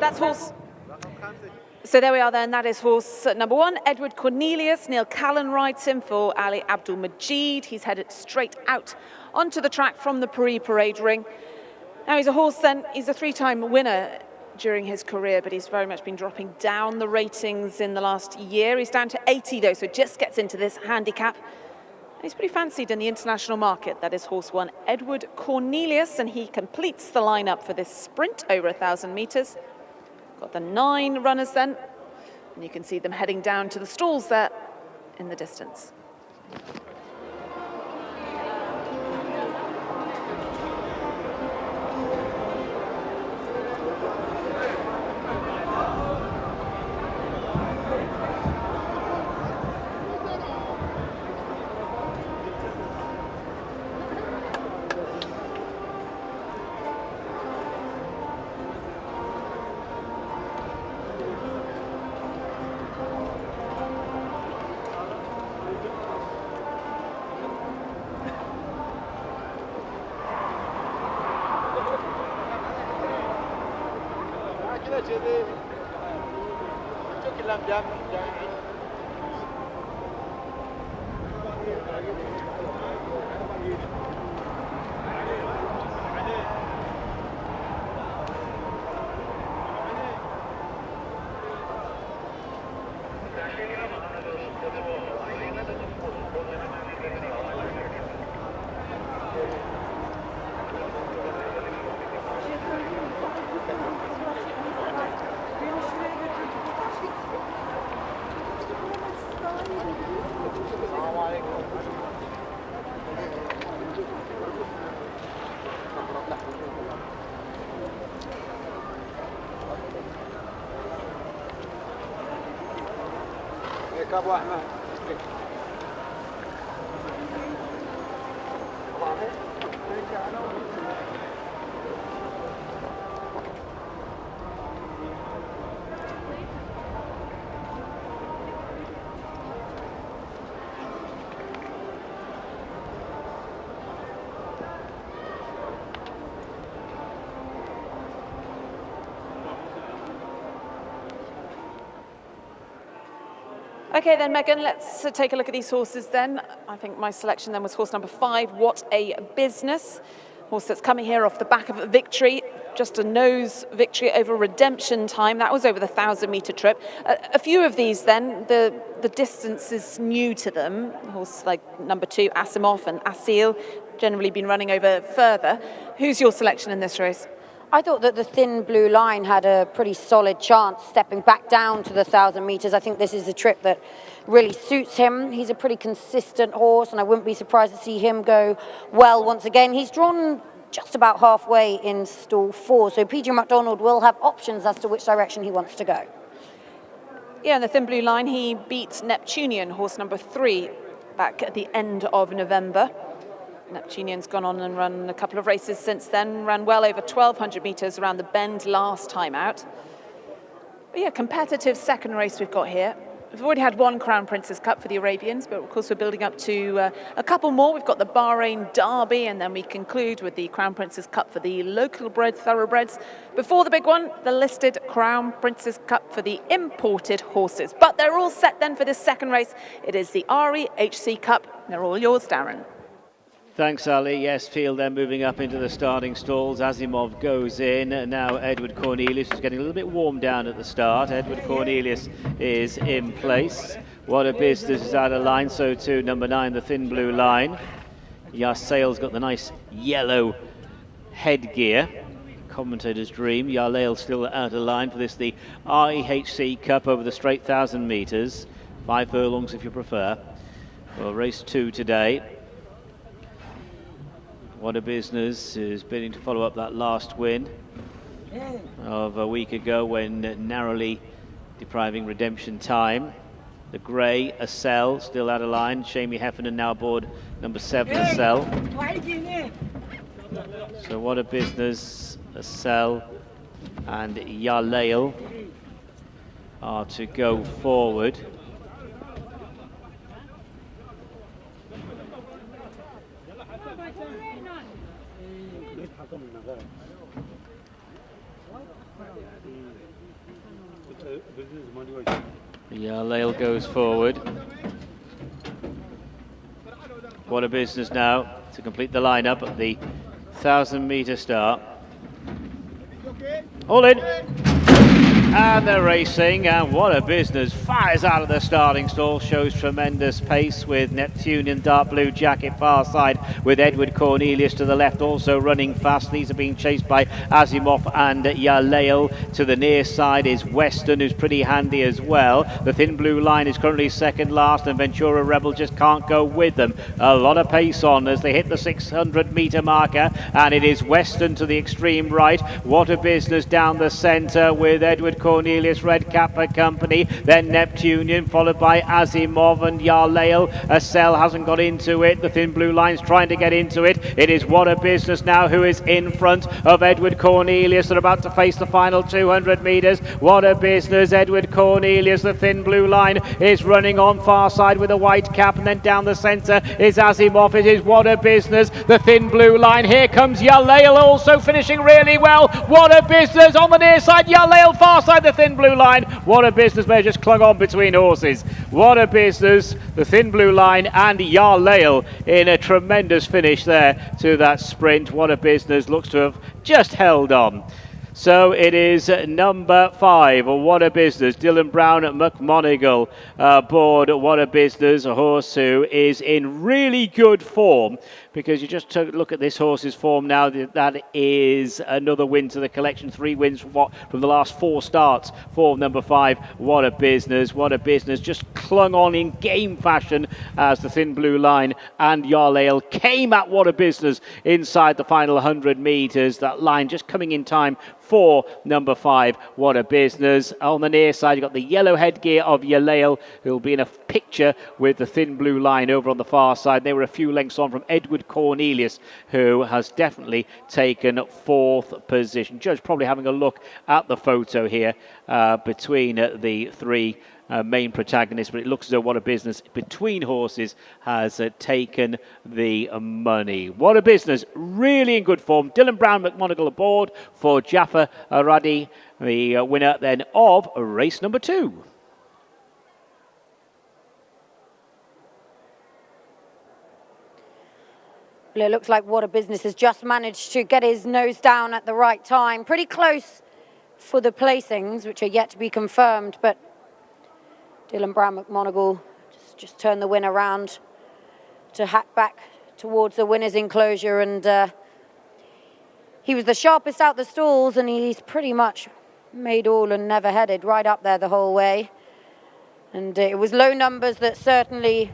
That's horse. So there we are then, that is horse number 1, Edward Cornelius. Neil Callan rides him for Ali Abdul Majid. He's headed straight out onto the track from the Paris Parade Ring. Now he's a horse then, he's a 3-time winner during his career, but he's very much been dropping down the ratings in the last year. He's down to 80 though, so just gets into this handicap. And he's pretty fancied in the international market. That is horse 1, Edward Cornelius, and he completes the lineup for this sprint over 1,000 metres. Got the 9 runners then, and you can see them heading down to the stalls there in the distance. Okay then, Megan, let's take a look at these horses then. I think my selection then was horse number 5, What a Business. Horse that's coming here off the back of a victory, just a nose victory over Redemption Time. That was over the 1,000-metre trip. A few of these then, the distance is new to them. Horse like number 2, Asimov and Asil, generally been running over further. Who's your selection in this race? I thought that the Thin Blue Line had a pretty solid chance stepping back down to the 1,000 metres. I think this is a trip that really suits him. He's a pretty consistent horse, and I wouldn't be surprised to see him go well once again. He's drawn just about halfway in stall 4, so PJ MacDonald will have options as to which direction he wants to go. Yeah, in the Thin Blue Line, he beat Neptunian, horse number 3, back at the end of November. Neptunian's gone on and run a couple of races since then, ran well over 1,200 metres around the bend last time out. But yeah, competitive second race we've got here. We've already had 1 Crown Prince's Cup for the Arabians, but of course we're building up to a couple more. We've got the Bahrain Derby, and then we conclude with the Crown Prince's Cup for the local bred thoroughbreds. Before the big one, the listed Crown Prince's Cup for the imported horses. But they're all set then for this second race. It is the REHC Cup. They're all yours, Darren. Thanks, Ali. Yes, field then moving up into the starting stalls. Asimov goes in. Now Edward Cornelius is getting a little bit warmed down at the start. Edward Cornelius is in place. What a Business is out of line. So too number 9, the Thin Blue Line. Yarsail's got the nice yellow headgear. Commentator's dream. Yarlail still out of line for this, the REHC Cup over the straight 1,000 metres. 5 furlongs if you prefer. Well, race 2 today. What a Business is bidding to follow up that last win of a week ago when narrowly depriving Redemption Time. The grey, Acel, still out of line. Shamie Heffernan now aboard number 7, Acel. So What a Business, Acel and Yarlail are to go forward. Yalail goes forward. What a business now to complete the lineup at the 1,000-meter start. All in. And they're racing, and what a business. Fires out of the starting stall, shows tremendous pace with Neptunian dark blue jacket far side, with Edward Cornelius to the left also running fast. These are being chased by Asimov and Yalail. To the near side is Western, who's pretty handy as well. The thin blue line is currently second last, and Ventura Rebel just can't go with them. A lot of pace on as they hit the 600-meter marker, and it is Western to the extreme right. What a business down the centre with Edward Cornelius, red cap for company, then Neptunian, followed by Asimov and Yalail. Cell hasn't got into it. The thin blue line's trying to get into it. It is What a Business now who is in front of Edward Cornelius. They're about to face the final 200 metres. What a Business. Edward Cornelius, the thin blue line, is running on far side with a white cap, and then down the centre is Asimov. It is What a Business. The thin blue line. Here comes Yalail also finishing really well. What a Business on the near side. Yalail far side. The thin blue line. What a Business. They just clung on between horses. What a Business. The thin blue line and Yalail in a tremendous finish there to that sprint. What a Business looks to have just held on. So it is number 5, What a Business. Dylan Brown at McMonigal aboard What a Business, a horse who is in really good form, because you just took a look at this horse's form now. That is another win to the collection. 3 wins from the last 4 starts for number 5, What a Business. What a Business just clung on in game fashion as the thin blue line and Yalail came at What a Business inside the final 100 metres. That line just coming in time for number 5, What a Business. On the near side, you've got the yellow headgear of Yalail, who'll be in a picture with the thin blue line over on the far side. They were a few lengths on from Edward Cornelius, who has definitely taken 4th position. Judge probably having a look at the photo here between the 3 main protagonists, but it looks as though What a Business between horses has taken the money. What a Business, really in good form. Dylan Brown McMonigal aboard for Jaffa Aradi, the winner then of race number 2. Well, it looks like What a Business has just managed to get his nose down at the right time. Pretty close for the placings, which are yet to be confirmed, but Dylan Brown McMonigal just turned the win around to hack back towards the winner's enclosure, and he was the sharpest out the stalls, and he's pretty much made all and never headed right up there the whole way. And it was low numbers that certainly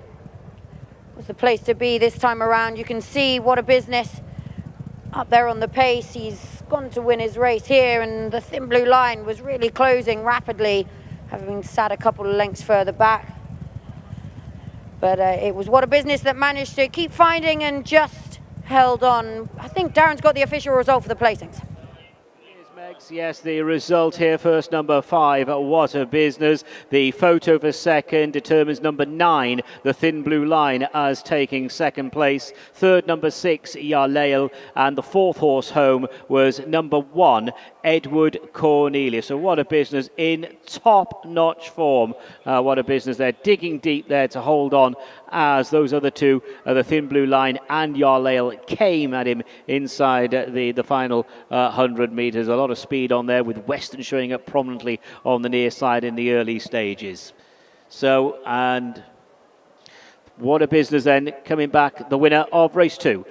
was the place to be this time around. You can see What a Business up there on the pace. He's gone to win his race here, and the thin blue line was really closing rapidly, having sat a couple of lengths further back. But it was What a Business that managed to keep fighting and just held on. I think Darren's got the official result for the placings. Yes, the result here, first number 5, What a Business. The photo for second determines number 9, the thin blue line, as taking second place. Third, number 6, Yalail. And the 4th horse home was number 1, Edward Cornelius. So What a Business in top-notch form. What a Business. They're digging deep there to hold on as those other 2, the thin blue line and Yalail, came at him inside the final 100 metres. A lot of speed on there, with Western showing up prominently on the near side in the early stages. So, and What a Business then coming back, the winner of race 2.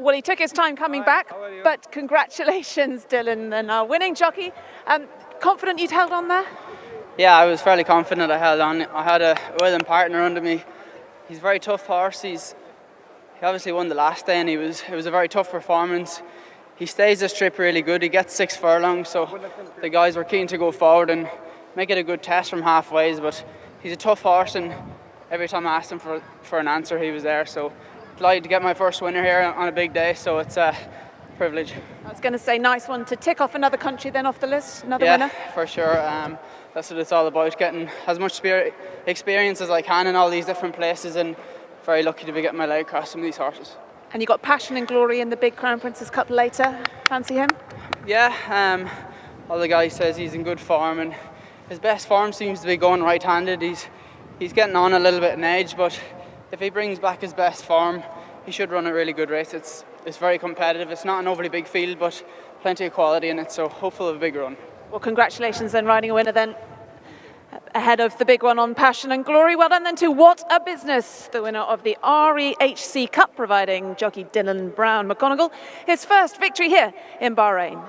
Well, he took his time coming back, but congratulations, Dylan, and our winning jockey. Confident you'd held on there? Yeah, I was fairly confident I held on. I had a willing partner under me. He's a very tough horse. He obviously won the last day, and it was a very tough performance. He stays this trip really good. He gets 6 furlongs, so the guys were keen to go forward and make it a good test from halfways. But he's a tough horse, and every time I asked him for an answer, he was there. So delighted to get my first winner here on a big day. So it's a privilege. I was going to say, nice one to tick off another country then off the list, another yeah, winner. For sure. That's what it's all about, getting as much experience as I can in all these different places, and very lucky to be getting my leg across some of these horses. And you got Passion and Glory in the big Crown Princess Cup later. Fancy him? Yeah, all the guy says he's in good form, and his best form seems to be going right-handed. He's getting on a little bit in age, but if he brings back his best form, he should run a really good race. It's very competitive. It's not an overly big field, but plenty of quality in it, so hopeful of a big run. Well, congratulations then, riding a winner then ahead of the big one on Passion and Glory. Well done then to What a Business, the winner of the REHC Cup, providing jockey Dylan Brown McGonigal his first victory here in Bahrain.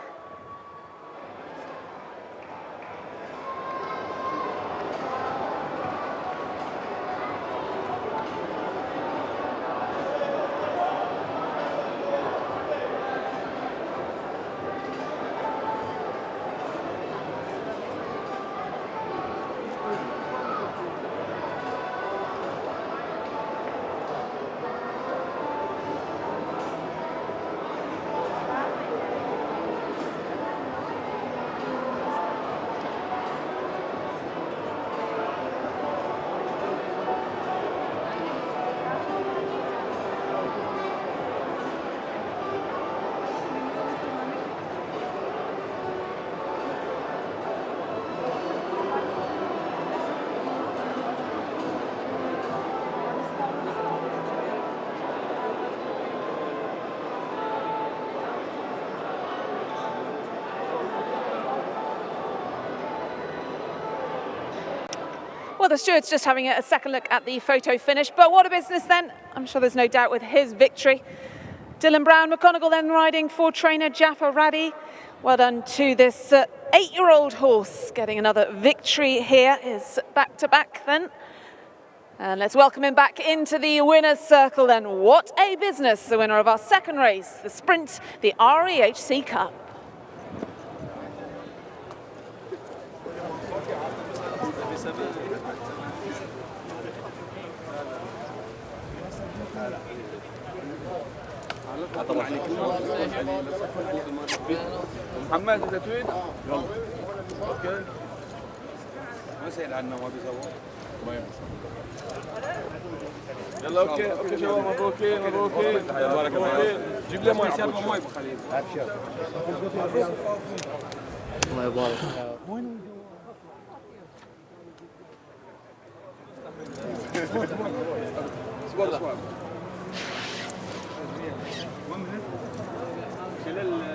Well, the steward's just having a second look at the photo finish, but What a Business then. I'm sure there's no doubt with his victory. Dylan Brown McGonigal then riding for trainer Jaffa Raddy. Well done to this 8-year-old horse, getting another victory here. Is back-to-back then. And let's welcome him back into the winner's circle then. What a Business, the winner of our second race, the sprint, the REHC Cup. محمد انت توين يلا اوكي ما سأل عنه ما بيسووا يلا اوكي اوكي شباب مبروكين مبروكين بارك الله جيب لي مي شرب مي ابو خليل الله يبارك.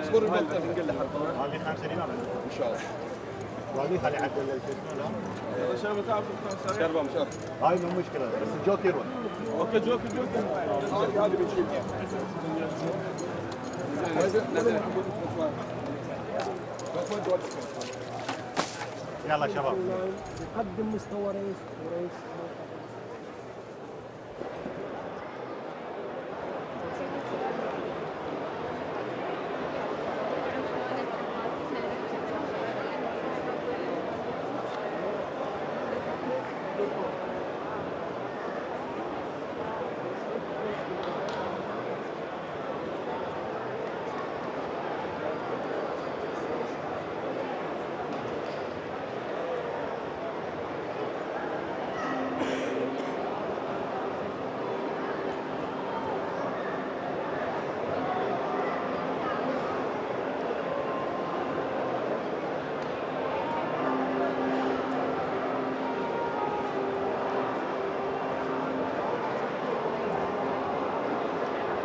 اصبر البلطة تنقل لحد هذه 5 ريال ان شاء الله وهذه خلي عدل الجسم هذا شربة تعرف شربة مشرب هاي مو مشكله بس الجوكي يروح اوكي جوكي جوكي هذه بنشيل نزل يلا شباب يقدم مستوى رئيس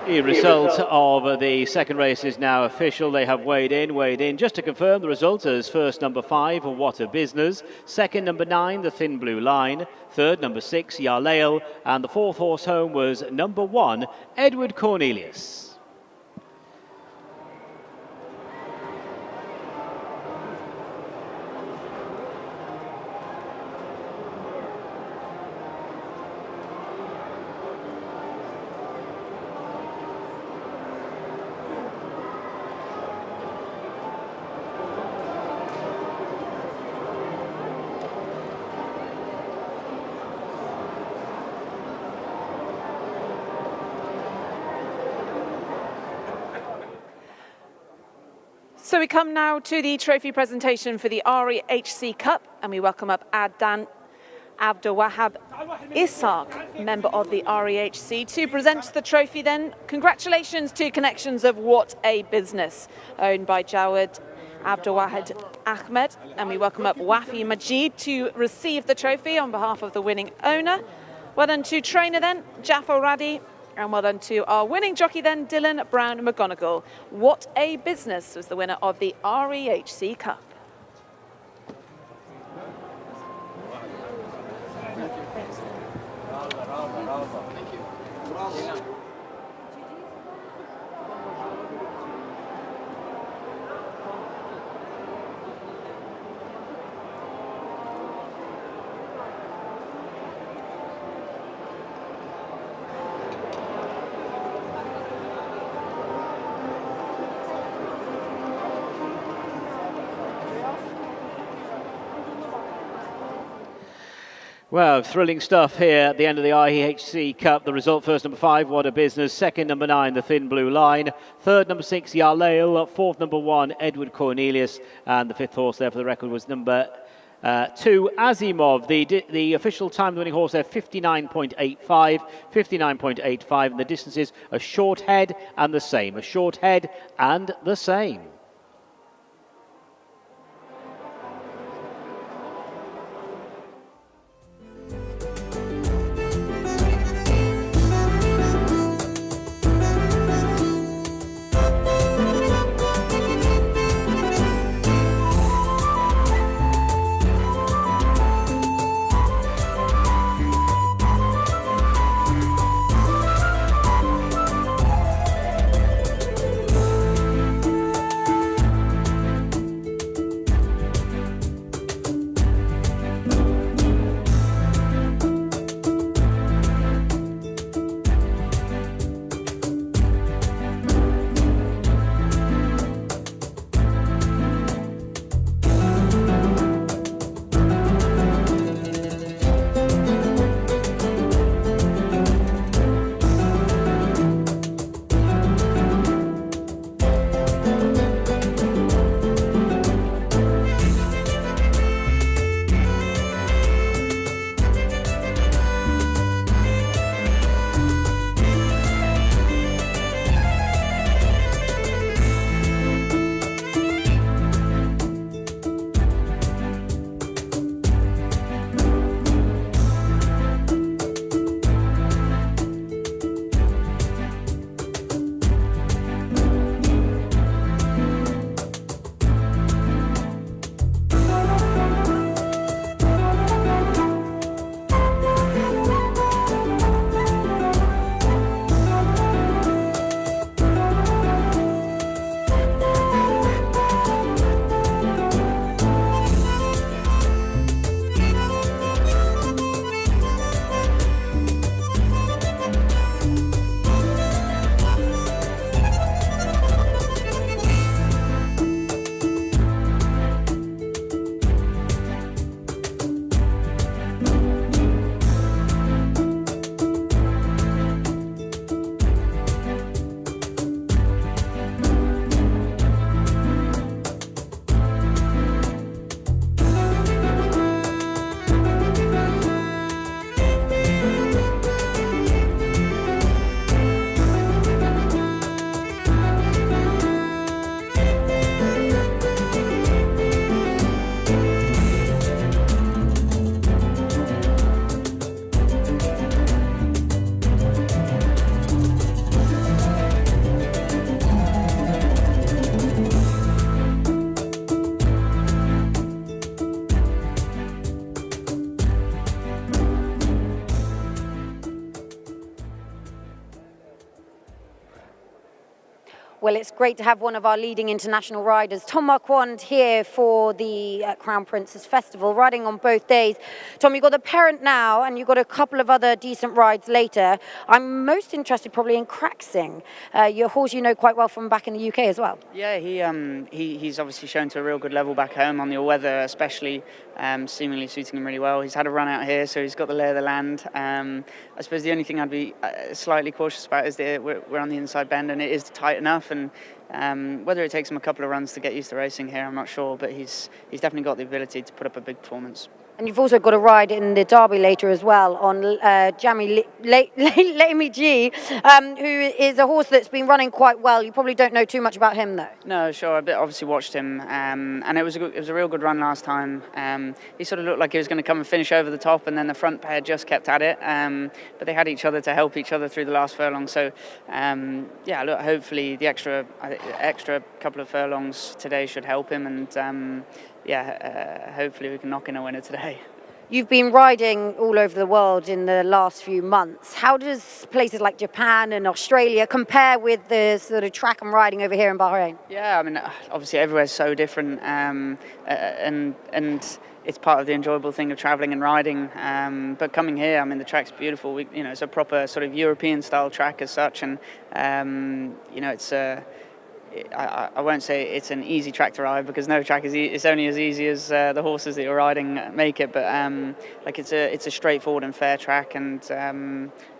The result of the second race is now official. They have weighed in. Just to confirm the result as first number 5, What a Business. Second number 9, The Thin Blue Line. Third number 6, Yarlail. And the fourth horse home was number 1, Edward Cornelius. So we come now to the trophy presentation for the REHC Cup, and we welcome up Adnan Abdulwahab Ishaq, member of the REHC, to present the trophy then. Congratulations to Connections of What a Business, owned by Jawad Abdulwahid Ahmed, and we welcome up Wafi Majid to receive the trophy on behalf of the winning owner. Well done to trainer then, Jaffa Radi, and well done to our winning jockey then, Dylan Brown McGonigal. What a Business was the winner of the REHC Cup. Well, thrilling stuff here at the end of the REHC Cup. The result, first number 5, What a Business. Second, number 9, The Thin Blue Line. Third, number 6, Yarlail. Fourth, number 1, Edward Cornelius. And the fifth horse there for the record was number 2, Asimov. The official time winning horse there, 59.85. 59.85. And the distances, a short head and the same. A short head and the same. Well, it's great to have one of our leading international riders, Tom Marquand, here for the Crown Prince's Festival, riding on both days. Tom, you've got the Parent now, and you've got a couple of other decent rides later. I'm most interested probably in Cracksing, your horse you know quite well from back in the UK as well. Yeah, he's obviously shown to a real good level back home on the all-weather, especially seemingly suiting him really well. He's had a run out here, so he's got the lay of the land. I suppose the only thing I'd be slightly cautious about is we're on the inside bend and it is tight enough, and whether it takes him a couple of runs to get used to racing here, I'm not sure, but he's definitely got the ability to put up a big performance. And you've also got a ride in the Derby later as well on Jamie Lamy G, who is a horse that's been running quite well. You probably don't know too much about him, though. No, sure. I obviously watched him, and it was a real good run last time. He sort of looked like he was going to come and finish over the top, and then the front pair just kept at it. But they had each other to help each other through the last furlong. So, yeah, look, hopefully the extra couple of furlongs today should help him, and hopefully we can knock in a winner today. You've been riding all over the world in the last few months. How does places like Japan and Australia compare with the sort of track and riding over here in Bahrain? Yeah, I mean, obviously everywhere's so different, and it's part of the enjoyable thing of travelling and riding. But coming here, I mean, the track's beautiful. It's a proper sort of European-style track as such, and it's I won't say it's an easy track to ride, because no track is it's only as easy as the horses that you're riding make it. But it's a straightforward and fair track, and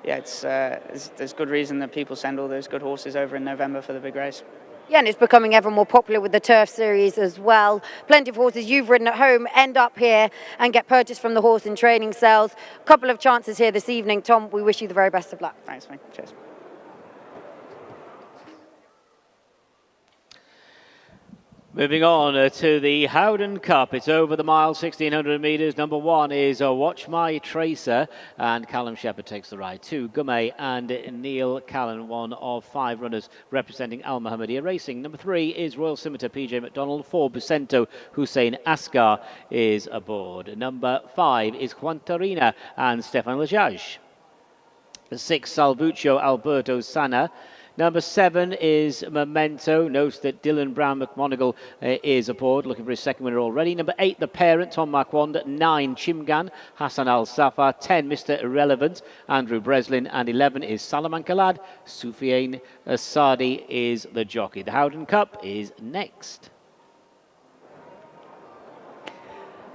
there's good reason that people send all those good horses over in November for the big race. Yeah, and it's becoming ever more popular with the Turf Series as well. Plenty of horses you've ridden at home end up here and get purchased from the horse and training sales. A couple of chances here this evening. Tom, we wish you the very best of luck. Thanks, mate. Cheers. Moving on to the Howden Cup. It's over the mile, 1,600 metres. Number 1 is Watch My Tracer, and Callum Shepherd takes the ride. 2, Gumay and Neil Callan, one of 5 runners representing Al Mohammedia Racing. Number 3 is Royal Scimitar, PJ McDonald. 4, Bucento Hussein Asghar is aboard. Number 5 is Quantarina and Stefan Lajaj. 6, Salvuccio Alberto Sana. Number 7 is Memento. Note that Dylan Brown McMonigal is aboard, looking for his second winner already. Number 8, The Parent, Tom Marquand. 9, Chimgan, Hassan Al Safar. 10, Mr. Irrelevant, Andrew Breslin. And 11 is Salamanca Lad. Soufiane Sadi is the jockey. The Howden Cup is next.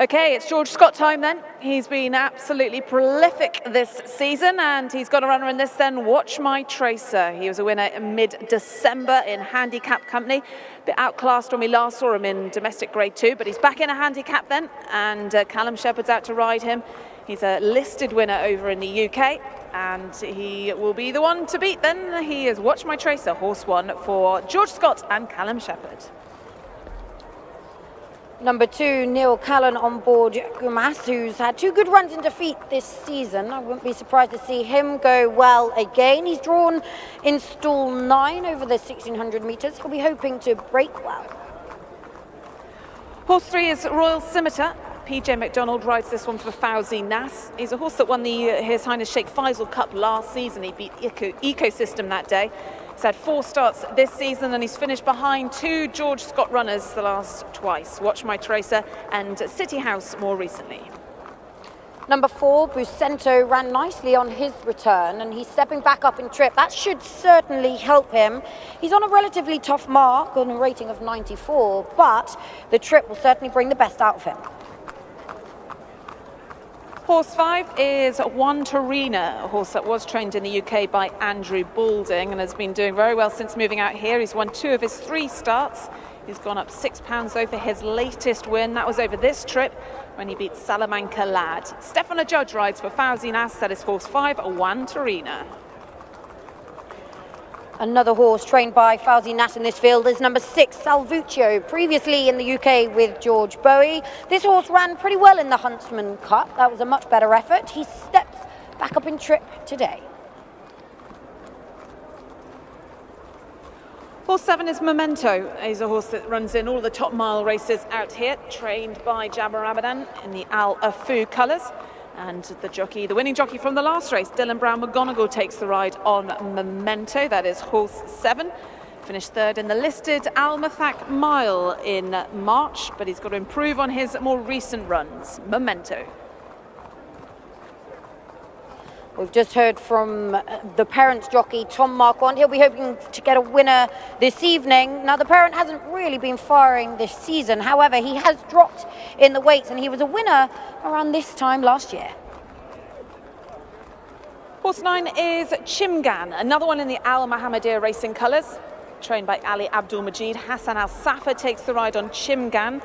Okay, it's George Scott time then. He's been absolutely prolific this season, and he's got a runner in this then, Watch My Tracer. He was a winner in mid-December in handicap company. Bit outclassed when we last saw him in domestic grade 2, but he's back in a handicap then, and Callum Shepherd's out to ride him. He's a listed winner over in the UK, and he will be the one to beat then. He is Watch My Tracer, horse 1 for George Scott and Callum Shepherd. Number 2, Neil Callan on board Gumas, who's had 2 good runs in defeat this season. I wouldn't be surprised to see him go well again. He's drawn in stall 9 over the 1,600 metres. He'll be hoping to break well. Horse 3 is Royal Scimitar. PJ McDonald rides this one for Fauzi Nas. He's a horse that won the His Highness Sheikh Faisal Cup last season. He beat Ecosystem that day. He's had 4 starts this season, and he's finished behind 2 George Scott runners the last twice, Watch My Tracer and City House more recently. Number 4, Bucento, ran nicely on his return, and he's stepping back up in trip. That should certainly help him. He's on a relatively tough mark on a rating of 94, but the trip will certainly bring the best out of him. Horse 5 is Wantarina, a horse that was trained in the UK by Andrew Balding and has been doing very well since moving out here. He's won 2 of his 3 starts. He's gone up £6 over his latest win. That was over this trip when he beat Salamanca Lad. Stefan Judge rides for Fauzi Nas. That is horse 5, Wantarina. Another horse trained by Fauzi Nas in this field is number 6, Salvuccio, previously in the UK with George Bowie. This horse ran pretty well in the Huntsman Cup. That was a much better effort. He steps back up in trip today. Horse 7 is Memento. He's a horse that runs in all the top mile races out here, trained by Jabbar Ramadan in the Al Afu colours. And the winning jockey from the last race, Dylan Brown McGonigal, takes the ride on Memento. That is horse 7. Finished 3rd in the listed Al Mathak Mile in March, but he's got to improve on his more recent runs. Memento. We've just heard from the Parent's jockey, Tom Marquand. He'll be hoping to get a winner this evening. Now, the Parent hasn't really been firing this season. However, he has dropped in the weights, and he was a winner around this time last year. Horse 9 is Chimgan, another one in the Al Mohammedia racing colours, trained by Ali Abdul Majid. Hassan Al Safa takes the ride on Chimgan.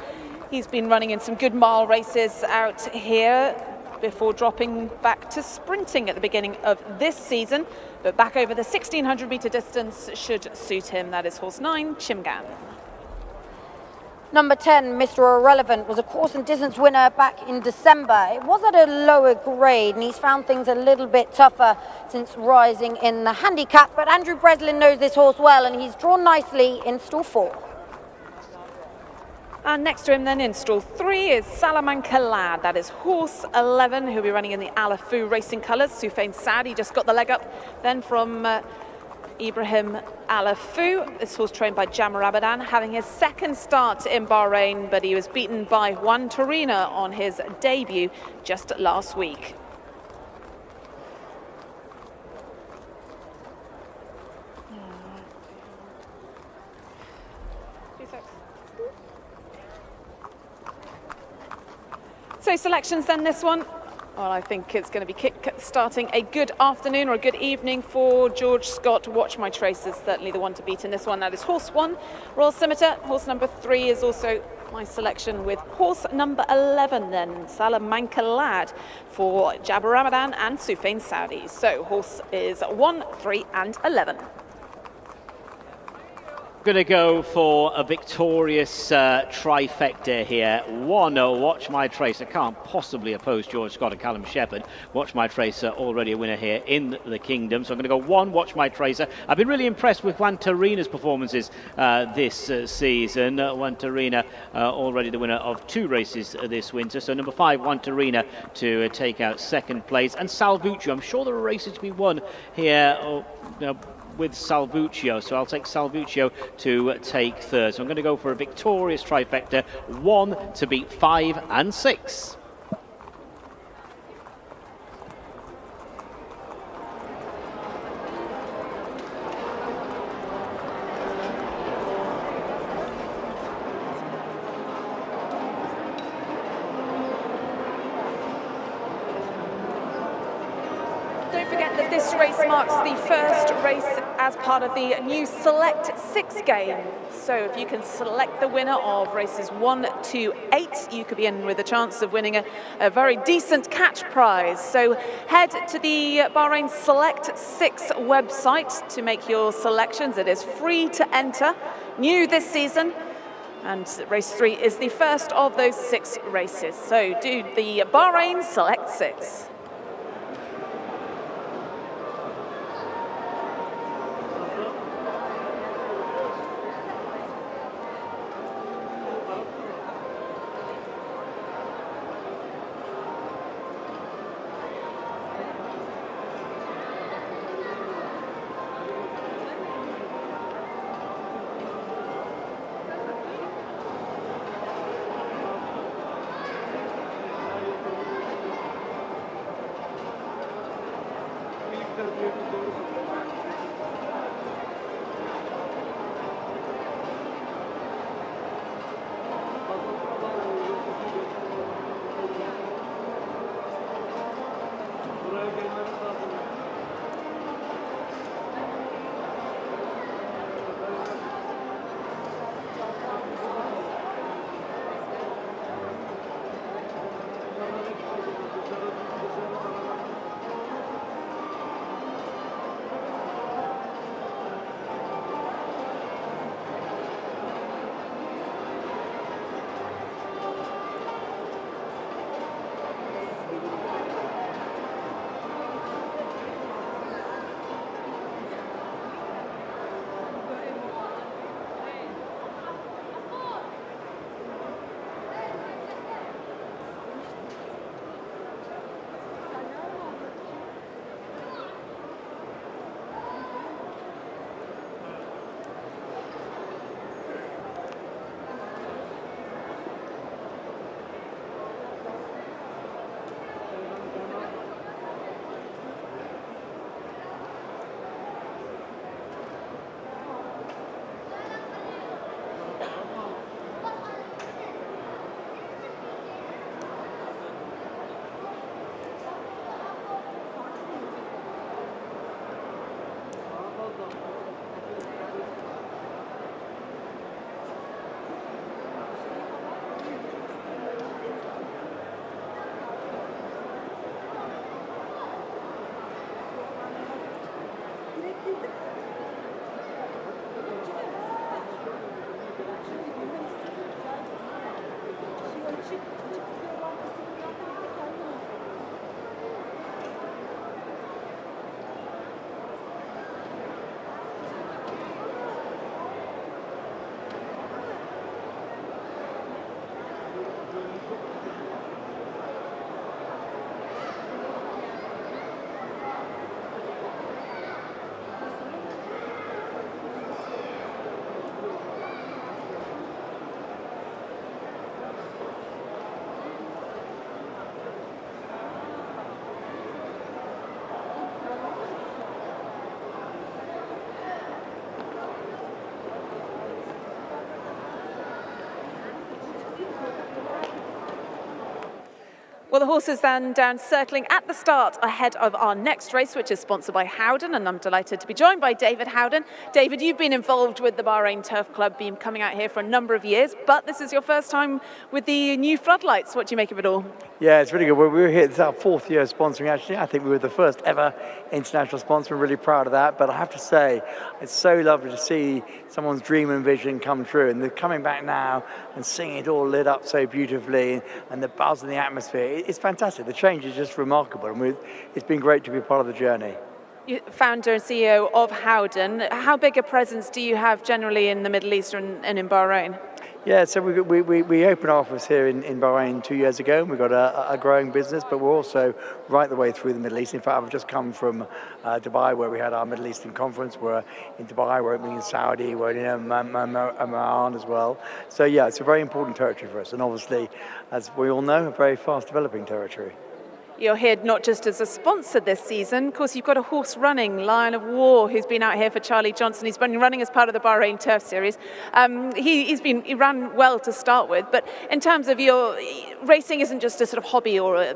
He's been running in some good mile races out here before dropping back to sprinting at the beginning of this season. But back over the 1600 metre distance should suit him. That is horse 9, Chimgan. Number 10, Mr. Irrelevant, was a course and distance winner back in December. It was at a lower grade, and he's found things a little bit tougher since rising in the handicap. But Andrew Breslin knows this horse well, and he's drawn nicely in stall 4. And next to him then in stall 3 is Salamanca Lad. That is horse 11, who'll be running in the Alafu racing colours. Soufain Saadi just got the leg up then from Ibrahim Alafu. This horse trained by Jamar Abadan, having his second start in Bahrain, but he was beaten by Juan Torina on his debut just last week. So selections then this one. Well, I think it's going to be starting a good afternoon or a good evening for George Scott. Watch My Trace is certainly the one to beat in this one. That is horse 1, Royal Scimitar. Horse number 3 is also my selection, with horse number 11 then, Salamanca Lad, for Jabbar Ramadan and Soufain Saudi. So horse is 1, 3 and 11. Going to go for a victorious trifecta here. 1, Watch My Trace. I can't possibly oppose George Scott and Callum Shepherd. Watch My Trace already a winner here in the Kingdom. So I'm going to go 1, Watch My Tracer. I've been really impressed with Juan Torina's performances this season. Juan Torina already the winner of 2 races this winter. So number 5, Juan Torina, to take out second place. And Salvuccio. I'm sure there are races to be won here. With Salvuccio, so I'll take Salvuccio to take third. So I'm going to go for a victorious trifecta, 1 to beat 5 and 6. Don't forget that this race marks the first race as part of the new Select 6 game. So if you can select the winner of races 1 to 8, you could be in with a chance of winning a very decent catch prize. So head to the Bahrain Select 6 website to make your selections. It is free to enter, new this season. And race 3 is the first of those 6 races. So do the Bahrain Select 6. Well, the horses then down circling at the start ahead of our next race, which is sponsored by Howden, and I'm delighted to be joined by David Howden. David, you've been involved with the Bahrain Turf Club, been coming out here for a number of years, but this is your first time with the new floodlights. What do you make of it all? Yeah, it's really good. We were here, it's our 4th year sponsoring actually. I think we were the first ever international sponsor. We're really proud of that. But I have to say, it's so lovely to see someone's dream and vision come true. And they're coming back now and seeing it all lit up so beautifully and the buzz in the atmosphere. It's fantastic. The change is just remarkable. And it's been great to be part of the journey. Founder and CEO of Howden. How big a presence do you have generally in the Middle East and in Bahrain? Yeah, so we opened our office here in Bahrain 2 years ago, and we've got a growing business, but we're also right the way through the Middle East. In fact, I've just come from Dubai, where we had our Middle Eastern conference. We're in Dubai, we're opening in Saudi, we're in Oman as well. So yeah, it's a very important territory for us, and obviously, as we all know, a very fast developing territory. You're here not just as a sponsor this season. Of course, you've got a horse running, Lion of War, who's been out here for Charlie Johnson. He's been running as part of the Bahrain Turf Series. He ran well to start with, but in terms of your racing, isn't just a sort of hobby or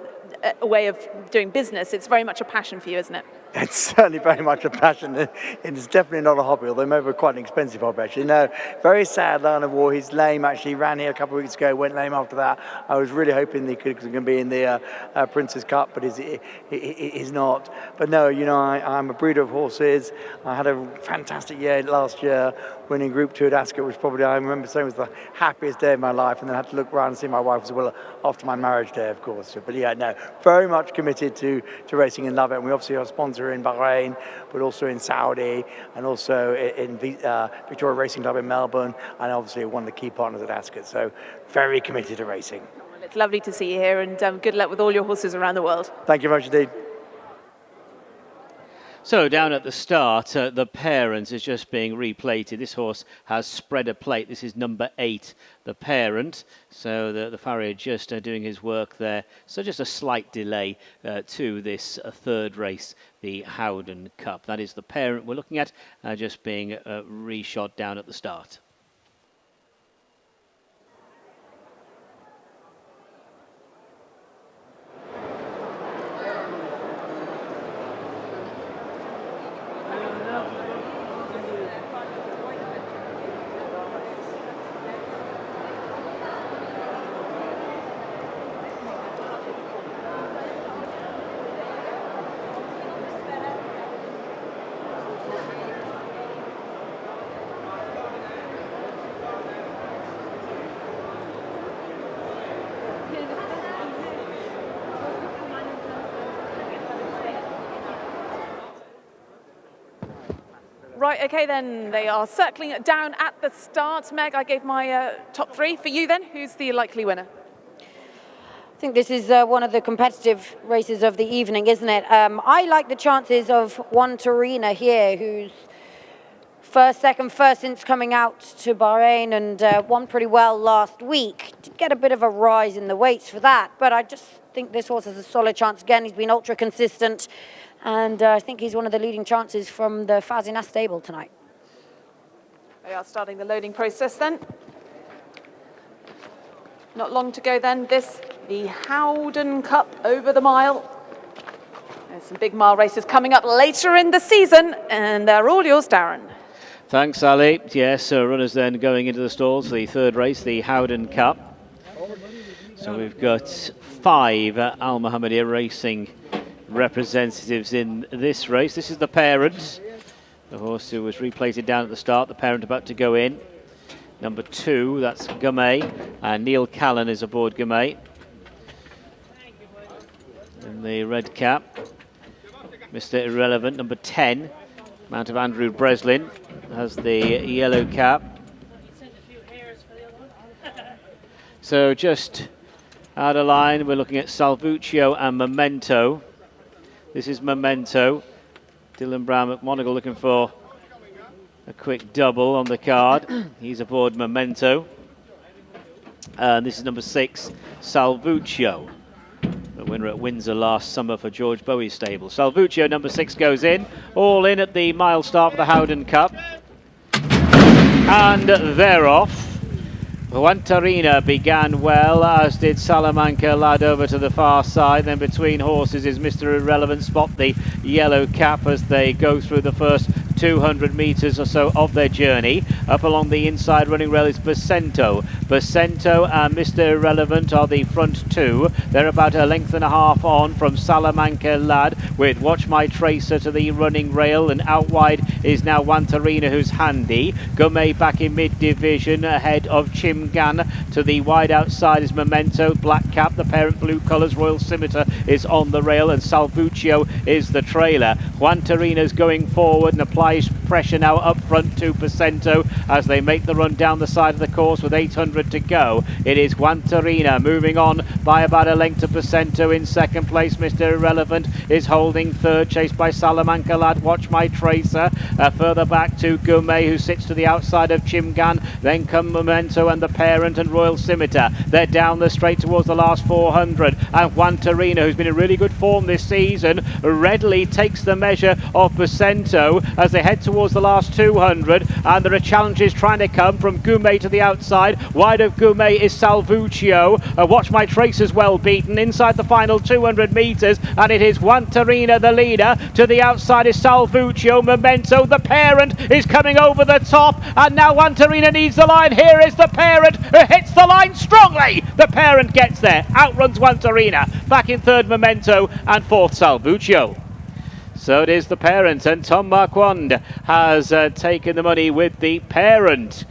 a way of doing business. It's very much a passion for you, isn't it? It's certainly very much a passion. It's definitely not a hobby, although maybe quite an expensive hobby, actually. No, very sad, Lion of War. He's lame, actually. Ran here a couple of weeks ago, went lame after that. I was really hoping he was going to be in the Prince's Cup, but he's not. But no, you know, I'm a breeder of horses. I had a fantastic year last year, winning Group 2 at Ascot, which probably, I remember saying, was the happiest day of my life, and then I had to look around and see my wife as well after my marriage day, of course. But yeah, no, very much committed to racing and love it. And we obviously are a sponsor in Bahrain, but also in Saudi, and also in Victoria Racing Club in Melbourne, and obviously one of the key partners at Ascot. So very committed to racing. Well, it's lovely to see you here, and good luck with all your horses around the world. Thank you very much indeed. So down at the start, the parent is just being replated. This horse has spread a plate. This is number 8, the parent. So the farrier just doing his work there. So just a slight delay to this third race, the Howden Cup. That is the parent we're looking at, just being reshot down at the start. Right, okay then, they are circling it down at the start. Meg, I gave my top 3. For you then, who's the likely winner? I think this is one of the competitive races of the evening, isn't it? I like the chances of one Torina here, who's first since coming out to Bahrain and won pretty well last week. Did get a bit of a rise in the weights for that, but I just think this horse has a solid chance again. He's been ultra consistent, and I think he's one of the leading chances from the Fazinah stable tonight. They are starting the loading process then. Not long to go then. The Howden Cup over the mile. There's some big mile races coming up later in the season, and they're all yours, Darren. Thanks, Ali. Yes, runners then going into the stalls for the third race, the Howden Cup. So we've got 5 Al Muhammadiyah Racing representatives in this race. This is the parent. The horse who was replated down at the start, the parent about to go in. Number 2, that's Gumay, and Neil Callan is aboard Gumay. In the red cap, Mr. Irrelevant, number 10, Mount of Andrew Breslin, has the yellow cap. So just out of line, we're looking at Salvuccio and Memento. This is Memento. Dylan Brown McMonagle looking for a quick double on the card. He's aboard Memento. And this is number 6, Salvuccio, the winner at Windsor last summer for George Bowie's stable. Salvuccio, number 6, goes in. All in at the mile start for the Howden Cup. And they're off. Juantarina began well, as did Salamanca Lad over to the far side. Then between horses is Mr. Irrelevant. Spot the yellow cap as they go through the first 200 metres or so of their journey. Up along the inside running rail is Bacento. Bacento and Mr. Irrelevant are the front 2. They're about a length and a half on from Salamanca Lad, with Watch My Tracer to the running rail, and out wide is now Juantarina, who's handy. Gumay back in mid-division ahead of Chimgan. To the wide outside is Memento, black cap, the parent blue colours. Royal Scimitar is on the rail, and Salvuccio is the trailer. Juantarina's going forward and applies pressure now up front to Bacento as they make the run down the side of the course with 800 to go. It is Juantarina moving on by about a length to Bacento in second place. Mr. Irrelevant is holding third, chased by Salamanca Lad, Watch My Tracer. Further back to Gumay, who sits to the outside of Chimgan. Then come Memento and the parent and Royal Scimitar. They're down the straight towards the last 400. And Juantarina, who's been in really good form this season, readily takes the measure of Bacento as they head towards the last 200. And there are challenges trying to come from Gumay to the outside. Wide of Gumay is Salvuccio. Watch My Tracer's well beaten inside the final 200 metres, and it is Juantarina the leader. To the outside is Salvuccio. Memento, the parent, is coming over the top, and now Juantarina needs the line. Here is the parent, who hits the line strongly. The parent gets there, outruns Juantarina. Back in third, Memento, and fourth, Salvuccio. So it is the parent, and Tom Marquand has taken the money with the parent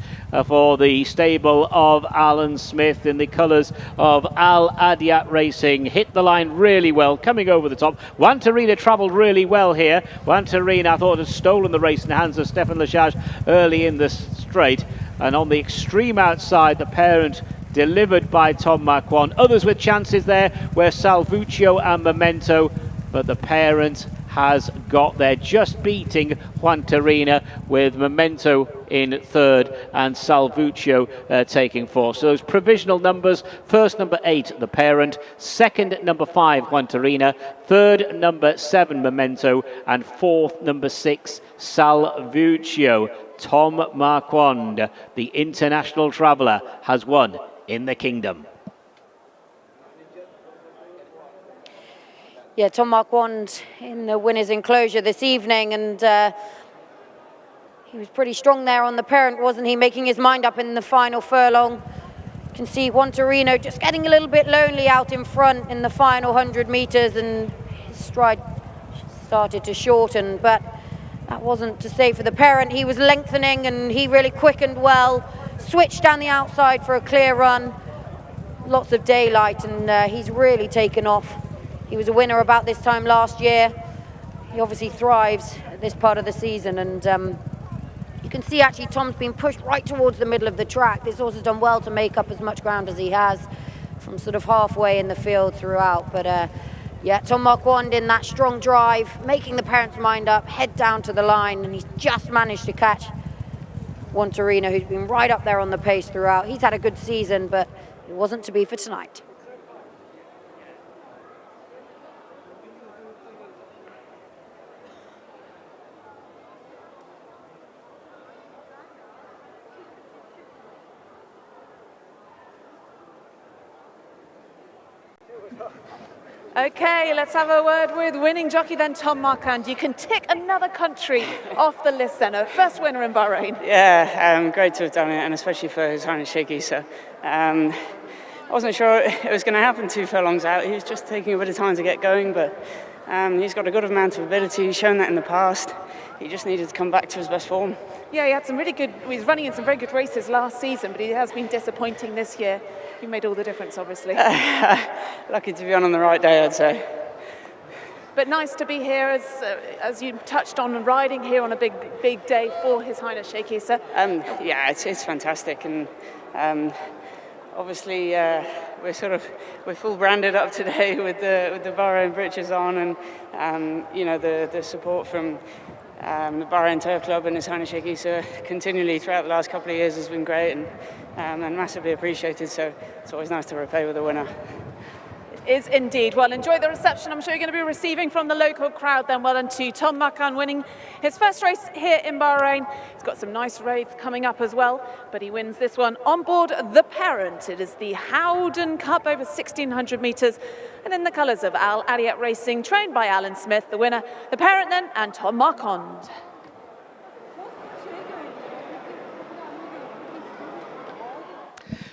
for the stable of Alan Smith in the colours of Al Adyat Racing. Hit the line really well, coming over the top. Juantarina travelled really well here. Juantarina, I thought, had stolen the race in the hands of Stefan Lechage early in the straight. And on the extreme outside, the parent delivered by Tom Marquand. Others with chances there were Salvuccio and Memento, but the parent has got there, just beating Juantarina, with Memento in third and Salvuccio taking fourth. So those provisional numbers: first number 8, the parent; second number 5, Juantarina; third number 7, Memento; and fourth number 6, Salvuccio. Tom Marquand, the international traveller, has won in the kingdom. Yeah, Tom Marquand in the winner's enclosure this evening, and he was pretty strong there on the parent, wasn't he? Making his mind up in the final furlong. You can see Juantarina just getting a little bit lonely out in front in the final 100 metres, and his stride started to shorten, but that wasn't to say for the parent. He was lengthening, and he really quickened well, switched down the outside for a clear run. Lots of daylight, and he's really taken off. He was a winner about this time last year. He obviously thrives at this part of the season, and you can see actually Tom's been pushed right towards the middle of the track. This horse has done well to make up as much ground as he has from sort of halfway in the field throughout. But yeah, Tom Marquand in that strong drive, making the parent's mind up, head down to the line, and he's just managed to catch Juantarina, who's been right up there on the pace throughout. He's had a good season, but it wasn't to be for tonight. Okay, let's have a word with winning jockey then, Tom Marquand. You can tick another country off the list then. First winner in Bahrain. Yeah, great to have done it, and especially for His Highness Shaky. So I wasn't sure it was going to happen 2 furlongs out. He was just taking a bit of time to get going, but he's got a good amount of ability. He's shown that in the past. he just needed to come back to his best form. Yeah, he had some really good, he was running in some very good races last season, but he has been disappointing this year. You made all the difference, obviously. Lucky to be on the right day, I'd say. But nice to be here, as you touched on, riding here on a big day for His Highness Sheikh Issa. Yeah, it's fantastic, and obviously we're full branded up today with the Bahrain breeches on, and you know, the support from the Bahrain Turf Club and His Highness Sheikh Issa continually throughout the last couple of years has been great, and massively appreciated. So it's always nice to repay with a winner. Is indeed. Well, enjoy the reception I'm sure you're going to be receiving from the local crowd then. Well done to Tom Makan, winning his first race here in Bahrain. He's got some nice raids coming up as well, but he wins this one on board the Parent. It is the HOWDEN Cup over 1,600 metres, and in the colours of Al Ariat Racing, trained by Alan Smith. The winner, the Parent then, and Tom Marquand.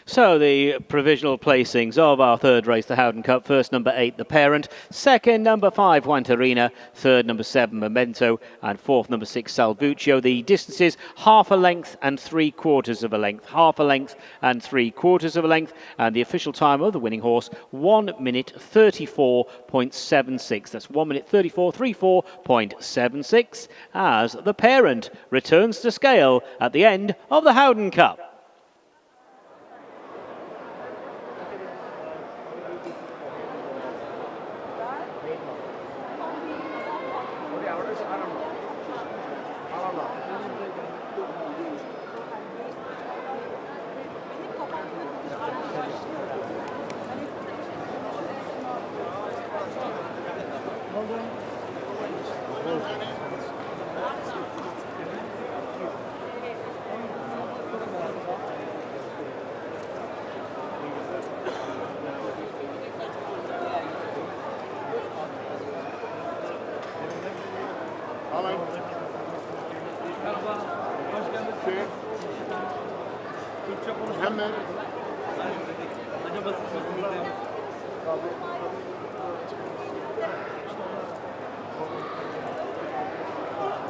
So the provisional placings of our third race, the Howden Cup. First, number 8, the Parent. Second, number 5, Juantarina. Third, number 7, Memento. And fourth, number 6, Salvuccio. The distances, half a length and 3/4 of a length. Half a length and 3/4 of a length. And the official time of the winning horse, 1 minute 34.76. That's 1 minute 34.76 as the Parent returns to scale at the end of the Howden Cup.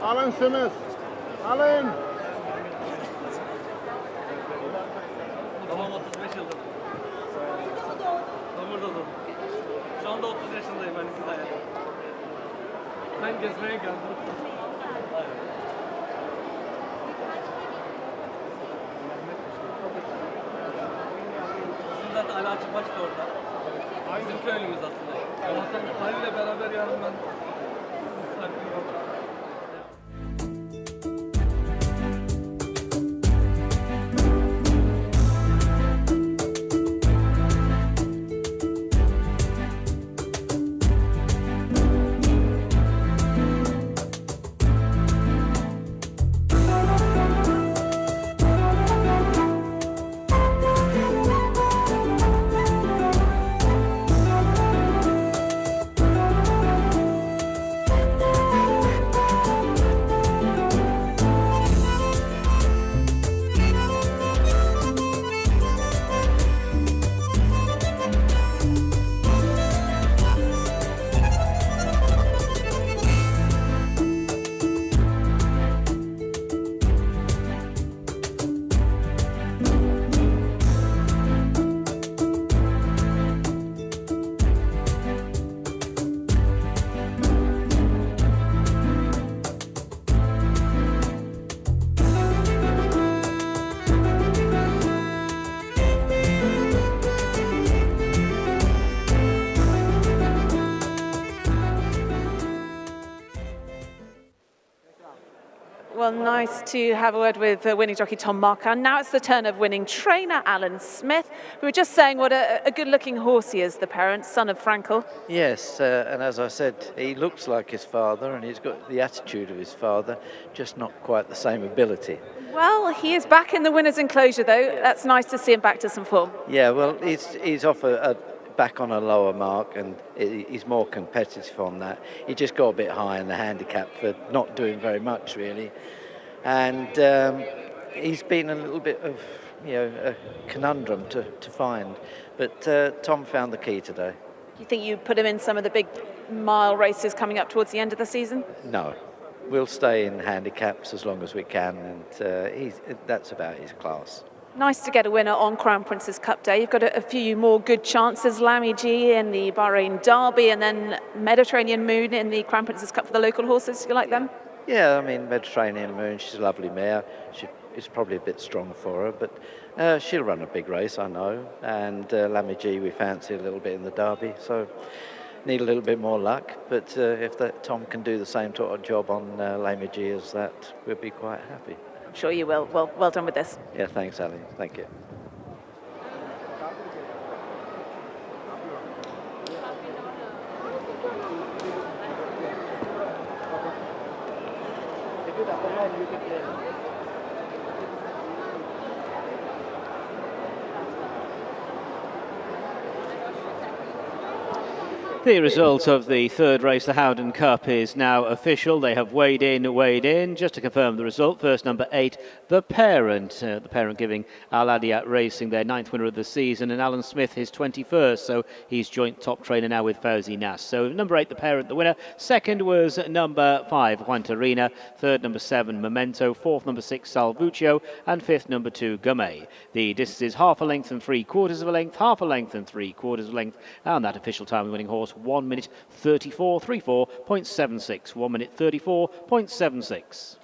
Alan Smith. Alan. Tamam 35 yıldır. Ben burada durdum. Şu anda 30 yaşındayım ben siz hayatım. Ben gezmeye geldim. Bizim zaten Ali Açıkbaş da orada. Bizim köylümüz aslında. Halil'le beraber yarın ben Well, nice to have a word with winning jockey Tom Marquand. Now it's the turn of winning trainer Alan Smith. We were just saying what a good-looking horse he is, the Parent, son of Frankel. Yes, and as I said, he looks like his father and he's got the attitude of his father, just not quite the same ability. Well, he is back in the winner's enclosure, though. That's nice to see him back to some form. Yeah, well, he's off back on a lower mark and he's more competitive on that. He just got a bit high in the handicap for not doing very much, really. And he's been a little bit of, a conundrum to find. But Tom found the key today. Do you think you put him in some of the big mile races coming up towards the end of the season? No, we'll stay in handicaps as long as we can, and that's about his class. Nice to get a winner on Crown Princess Cup Day. You've got a few more good chances. Lammy G in the Bahrain Derby, and then Mediterranean Moon in the Crown Princess Cup for the local horses. You like them? Yeah, I mean, Mediterranean Moon, she's a lovely mare. It's probably a bit strong for her, but she'll run a big race, I know. And Lammy G, we fancy a little bit in the Derby, so need a little bit more luck. But if Tom can do the same sort of job on Lammy G as that, we'll be quite happy. I'm sure you will. Well done with this. Yeah, thanks, Ali. Thank you. The result of the third race, the Howden Cup, is now official. They have weighed in. Just to confirm the result, first number 8, The Parent giving Al Adiat Racing their 9th winner of the season, and Alan Smith his 21st, so he's joint top trainer now with Fauzi Nas. So number 8, The Parent, the winner. Second was number 5, Juantarina. Third, number 7, Memento. Fourth, number 6, Salvuccio. And fifth, number 2, Gamay. The distance is half a length and 3/4 of a length, half a length and 3/4 of a length, and that official time of the winning horse, 1 minute 34.76. 1 minute 34.76.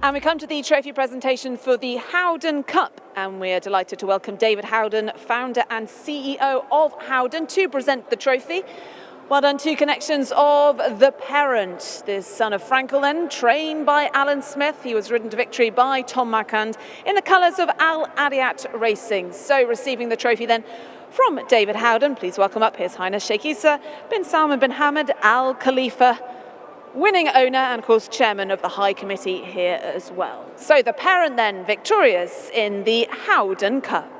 And we come to the trophy presentation for the Howden Cup, and we're delighted to welcome David Howden, founder and CEO of Howden, to present the trophy. Well done to connections of The Parent, the son of Franklin, trained by Alan Smith. He was ridden to victory by Tom Marquand in the colours of Al Adiat Racing. So receiving the trophy then from David Howden, please welcome up His Highness Sheikh Issa bin Salman bin Hamad Al Khalifa, winning owner and, of course, chairman of the High Committee here as well. So The Parent then victorious in the Howden Cup.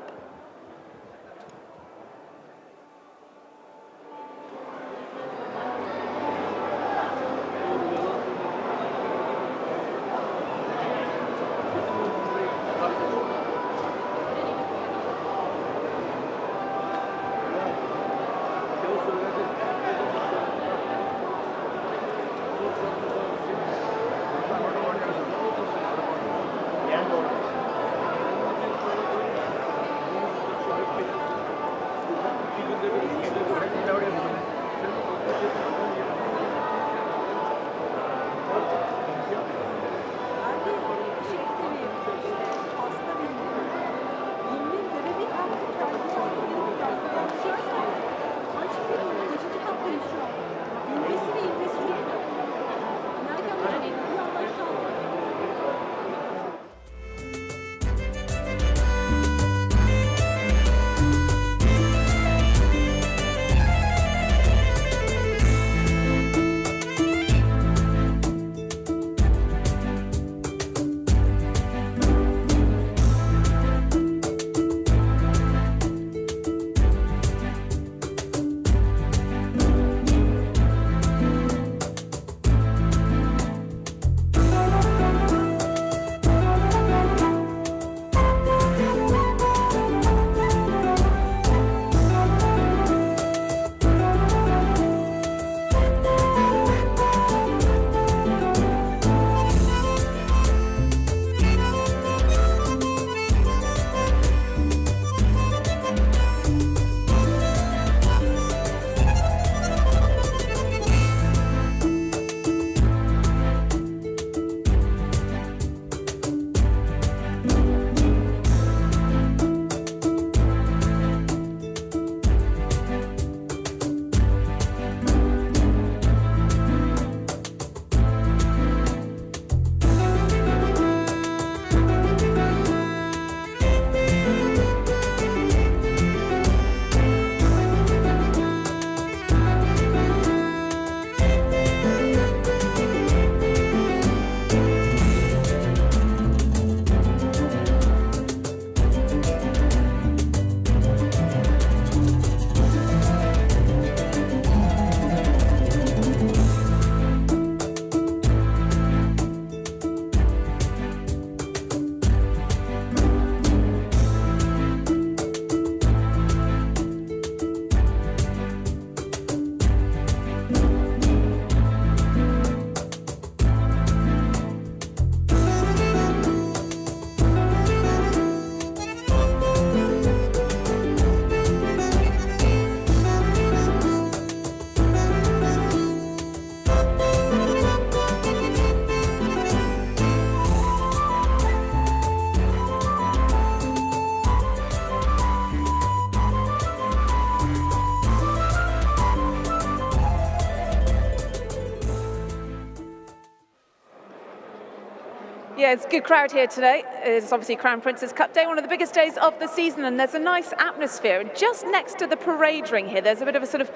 Yeah, it's a good crowd here today. It's obviously Crown Prince's Cup Day, one of the biggest days of the season, and there's a nice atmosphere. And just next to the parade ring here, there's a bit of a sort of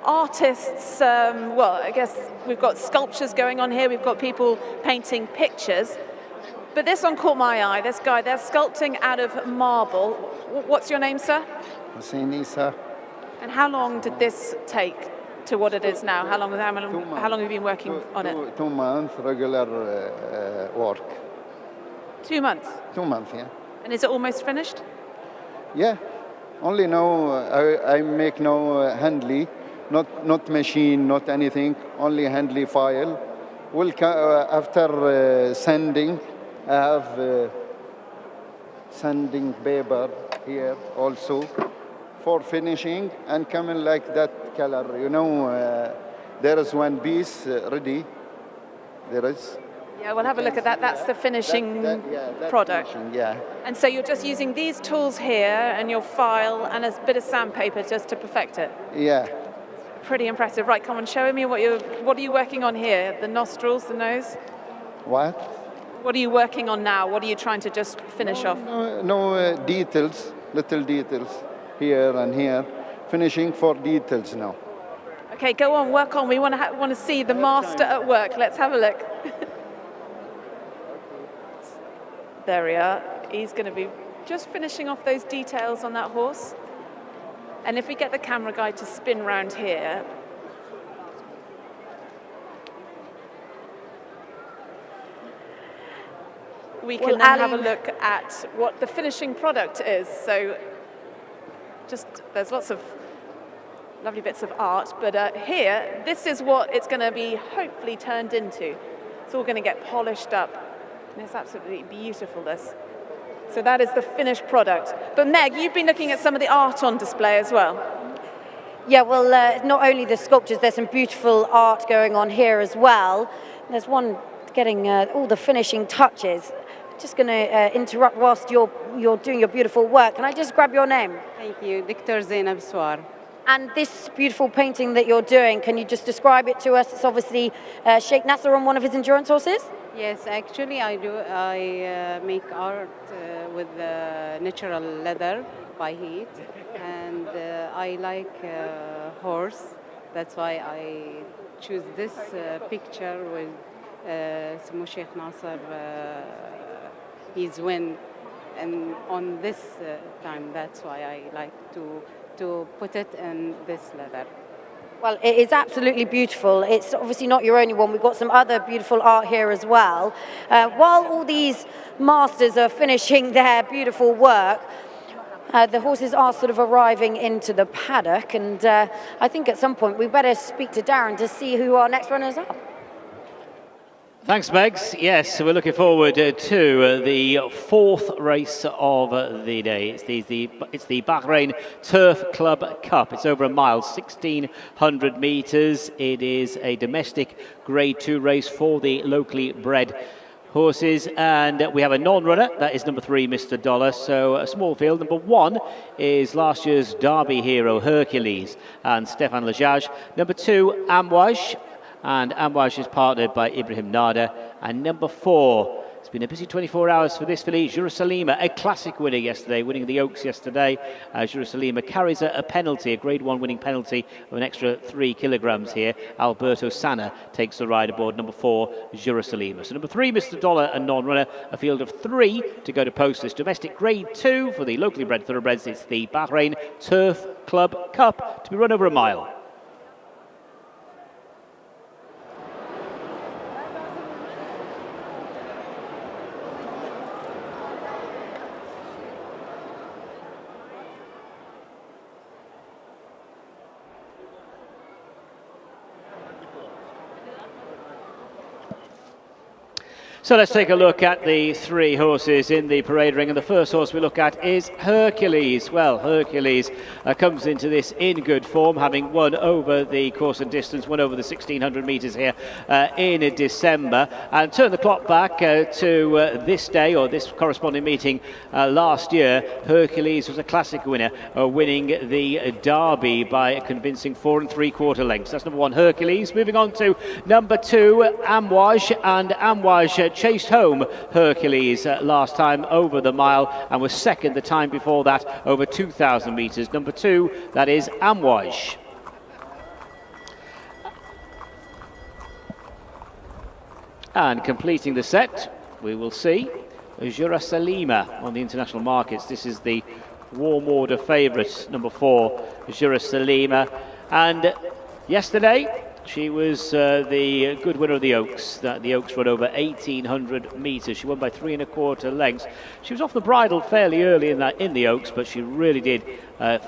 artists, well, I guess we've got sculptures going on here, we've got people painting pictures. But this one caught my eye, this guy, they're sculpting out of marble. What's your name, sir? Hussein Isa. And how long did this take to what it is now? How long have you been working on it? 2 months regular work. 2 months? 2 months, yeah. And is it almost finished? Yeah. Only now I make no handly, not machine, not anything. Only handly file. Will after sanding, I have sanding paper here also for finishing and coming like that color. You know, there is one piece ready. There is. Yeah, we'll have a look at that. That's the finishing product. Finishing, yeah. And so you're just using these tools here and your file and a bit of sandpaper just to perfect it. Yeah. Pretty impressive. Right, come on, show me what are you working on here? The nostrils, the nose? What? What are you working on now? What are you trying to just finish off? No details, little details here and here. Finishing for details now. Okay, go on, work on. We want to see the master at work. Let's have a look. There we are. He's going to be just finishing off those details on that horse. And if we get the camera guy to spin round here, we can then have a look at what the finishing product is. So there's lots of lovely bits of art, but here, this is what it's going to be hopefully turned into. It's all going to get polished up. And it's absolutely beautiful, this. So that is the finished product. But Meg, you've been looking at some of the art on display as well. Yeah, well, not only the sculptures, there's some beautiful art going on here as well. There's one getting all the finishing touches. Just going to interrupt whilst you're doing your beautiful work. Can I just grab your name? Thank you, Dr. Zainab Swar. And this beautiful painting that you're doing, can you just describe it to us? It's obviously Sheikh Nasser on one of his endurance horses? Yes, actually I make art with natural leather by heat, and I like horse. That's why I choose this picture with Samo Sheikh Nasser. He's win, and on this time, that's why I like to put it in this leather. Well, it is absolutely beautiful. It's obviously not your only one. We've got some other beautiful art here as well. While all these masters are finishing their beautiful work, the horses are sort of arriving into the paddock, and I think at some point we better speak to Darren to see who our next runners are. Thanks, Megs. Yes, we're looking forward to the fourth race of the day. It's the BAHRAIN Turf Club Cup. It's over a mile, 1,600 metres. It is a domestic Grade 2 race for the locally bred horses, and we have a non-runner. That is number 3, Mr. Dollar. So a small field. Number 1 is last year's Derby hero Hercules and Stefan Lajaj. Number 2, Amouage. And Amouage is partnered by Ibrahim Nada. And number 4, it's been a busy 24 hours for this filly, Jerusalema, a classic winner yesterday, winning the Oaks yesterday. Jerusalema carries a penalty, a Grade 1 winning penalty of an extra 3 kilograms here. Alberto Sanna takes the ride aboard number 4, Jerusalema. So number 3, Mr. Dollar, and non-runner, a field of 3 to go to post this domestic Grade 2 for the locally bred thoroughbreds. It's the BAHRAIN Turf Club Cup to be run over a mile. So let's take a look at the 3 horses in the parade ring, and the first horse we look at is Hercules. Well, Hercules comes into this in good form, having won over the course and distance, won over the 1,600 metres here in December, and turn the clock back to this day, or this corresponding meeting last year. Hercules was a classic winner, winning the Derby by a convincing 4 3/4 lengths. That's number 1, Hercules. Moving on to number 2, Amouage, and Amouage chased home Hercules last time over the mile and was second the time before that over 2,000 metres. Number 2, that is Amouage. And completing the set, we will see Jerusalema on the international markets. This is the warm order favourite, number 4, Jerusalema. And yesterday, she was the good winner of the Oaks. The Oaks run over 1,800 metres. She won by 3 1/4 lengths. She was off the bridle fairly early in the Oaks, but she really did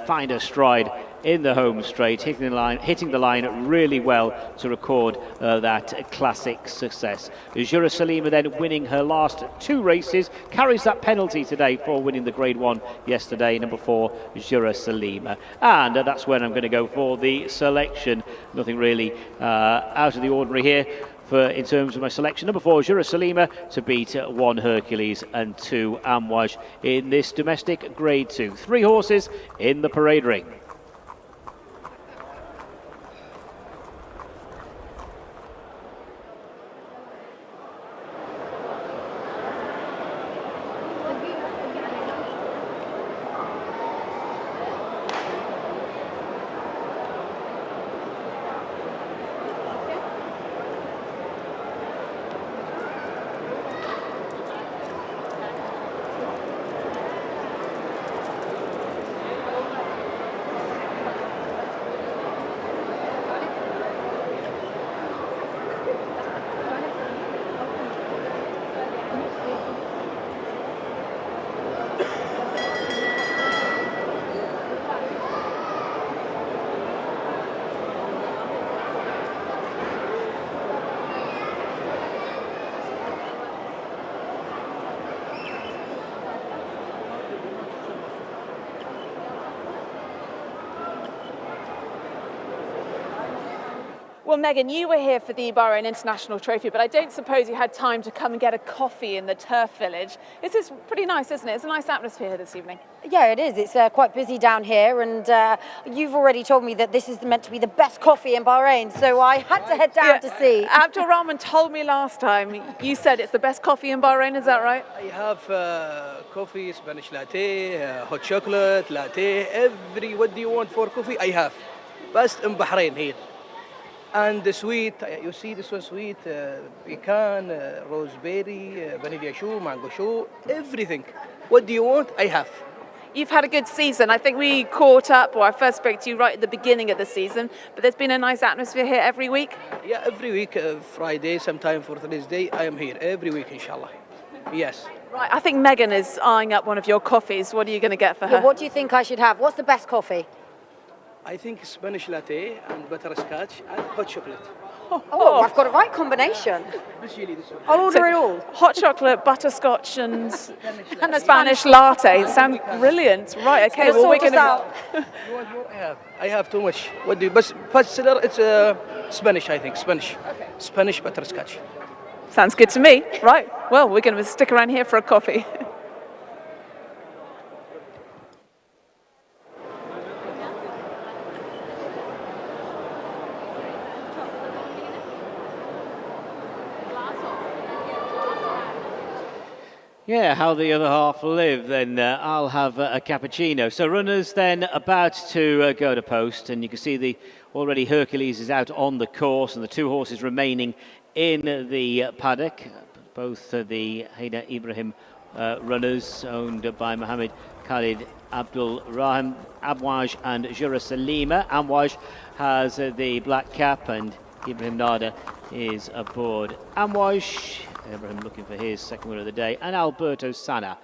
find her stride in the home straight, hitting the line really well to record that classic success. Jerusalema then winning her last 2 races, carries that penalty today for winning the Grade 1 yesterday, number 4, Jerusalema. And that's when I'm going to go for the selection. Nothing really out of the ordinary here in terms of my selection. Number 4, Jerusalema to beat 1 Hercules and 2 Amouage in this domestic Grade 2. 3 horses in the parade ring. Well, Megan, you were here for the BAHRAIN International Trophy, but I don't suppose you had time to come and get a coffee in the Turf Village. This is pretty nice, isn't it? It's a nice atmosphere here this evening. Yeah, it is. It's quite busy down here, and you've already told me that this is meant to be the best coffee in Bahrain, so I had to head down to see. Abdul Rahman told me last time, you said it's the best coffee in Bahrain, is that right? I have coffee, Spanish latte, hot chocolate, latte, what do you want for coffee? I have. Best in Bahrain here. And the sweet, you see this one sweet, pecan, roseberry, vanilla shoe, mango shoe, everything. What do you want? I have. You've had a good season. I think we caught up, or I first spoke to you right at the beginning of the season, but there's been a nice atmosphere here every week? Yeah, every week, Friday, sometime for Thursday, I am here every week, inshallah. Yes. Right, I think Megan is eyeing up one of your coffees. What are you going to get for her? Yeah, what do you think I should have? What's the best coffee? I think Spanish latte and butterscotch and hot chocolate. Oh, I've got a right combination. I'll order it all. Hot chocolate, butterscotch, and a Spanish latte. Sounds brilliant. Right, okay. Well, we're going to. You want more? I have too much. What do you? But first seller, it's Spanish, I think. Spanish. Okay. Spanish butterscotch. Sounds good to me. Right. Well, we're going to stick around here for a coffee. Yeah, how the other half live, then I'll have a cappuccino. So runners then about to go to post, and you can see already Hercules is out on the course, and the 2 horses remaining in the paddock. Both the Rashid Equestrian runners owned by Mohammed Khalid Abdul Rahim, Amouage and Jerusalema. Amouage has the black cap, and Ibrahim Nada is aboard Amouage. Ibrahim looking for his second winner of the day, and Alberto Sana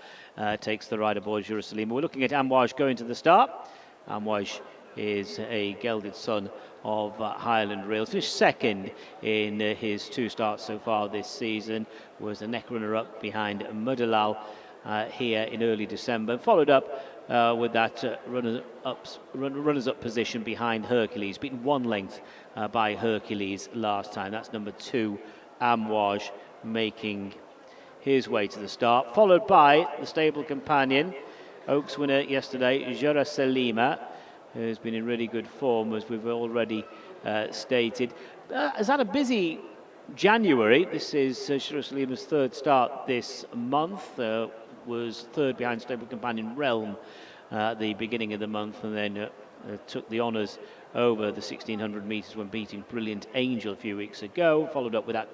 takes the ride aboard Jerusalema. We're looking at Amouage going to the start. Amouage is a gelded son of Highland Rails. Finished second in his 2 starts so far this season. Was a neck runner-up behind Mudalal here in early December. Followed up with that runners-up position behind Hercules. Beaten 1 length by Hercules last time. That's number 2, Amouage, making his way to the start, followed by the stable companion, Oaks winner yesterday, Jerusalema, who's been in really good form, as we've already stated. Has had a busy January. This is Shura Salima's third start this month. Was third behind stable companion Realm at the beginning of the month, and then took the honours over the 1600 metres when beating Brilliant Angel a few weeks ago. Followed up with that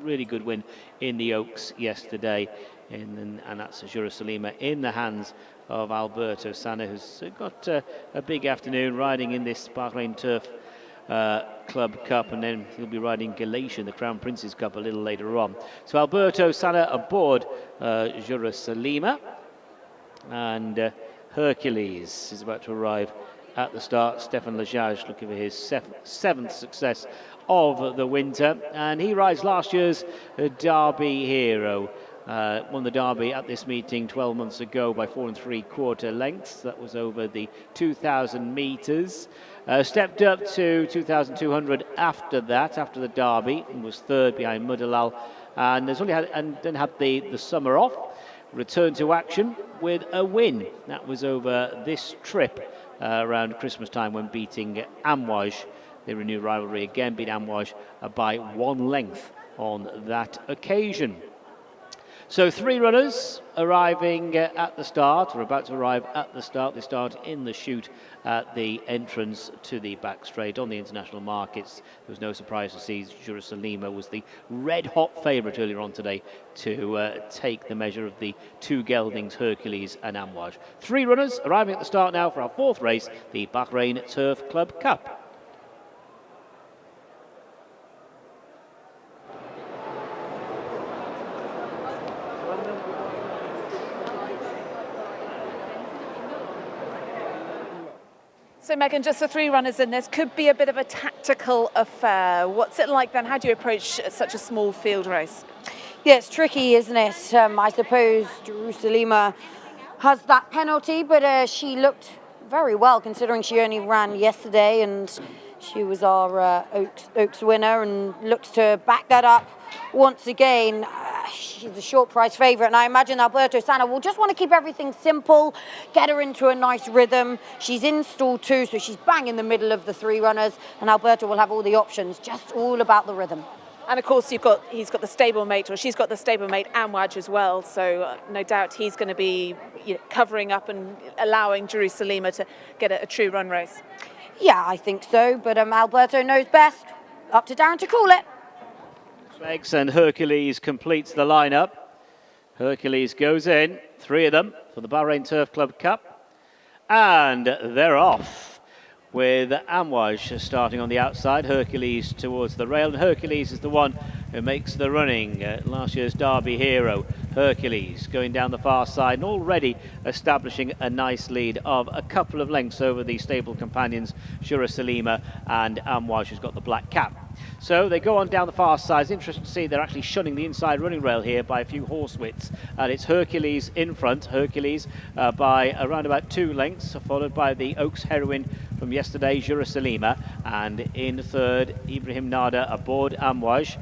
really good win in the Oaks yesterday, and that's Shura Salima in the hands of Alberto Sana, who's got a big afternoon riding in this Bahrain Turf Club Cup, and then he'll be riding Galatian, the Crown Prince's Cup, a little later on. So Alberto Sana aboard Shura Salima, and Hercules is about to arrive at the start. Stefan Lajaj looking for his seventh success of the winter, and he rides last year's Derby Hero. Won the Derby at this meeting 12 months ago by 4 3/4 lengths. That was over the 2,000 metres. Stepped up to 2,200 after that, after the Derby, and was third behind Mudalal, and then had the summer off. Returned to action with a win. That was over this trip around Christmas time when beating Amouage. They renewed rivalry again, beat Amouage by 1 length on that occasion. So 3 runners arriving at the start, or about to arrive at the start. They start in the chute at the entrance to the back straight on the international markets. There was no surprise to see Shura Salima was the red-hot favourite earlier on today to take the measure of the 2 geldings, Hercules and Amouage. 3 runners arriving at the start now for our 4th race, the Bahrain Turf Club Cup. So Megan, just the 3 runners in this, could be a bit of a tactical affair. What's it like then? How do you approach such a small field race? Yeah, it's tricky, isn't it? I suppose Shura Salima has that penalty, but she looked very well considering she only ran yesterday, and she was our Oaks winner and looks to back that up once again. She's a short price favourite, and I imagine Alberto Sana will just want to keep everything simple, get her into a nice rhythm. She's in stall 2, so she's bang in the middle of the 3 runners, and Alberto will have all the options, just all about the rhythm. And of course, he's got the stablemate, or she's got the stablemate Amouage as well, so no doubt he's going to be covering up and allowing Shura Salima to get a true run race. Yeah, I think so, but Alberto knows best. Up to Darren to call it. Megs, and Hercules completes the lineup. Hercules goes in, 3 of them for the Bahrain Turf Club Cup, and they're off with Amouage starting on the outside, Hercules towards the rail, and Hercules is the one who makes the running. Last year's Derby hero, Hercules, going down the far side and already establishing a nice lead of a couple of lengths over the stable companions, Shura Salima and Amouage, who's got the black cap. So they go on down the far side. It's interesting to see they're actually shunning the inside running rail here by a few horse widths. And it's Hercules in front. Hercules by around about 2 lengths, followed by the Oaks heroine from yesterday, Shura Salima. And in third, Ibrahim Nada aboard Amouage.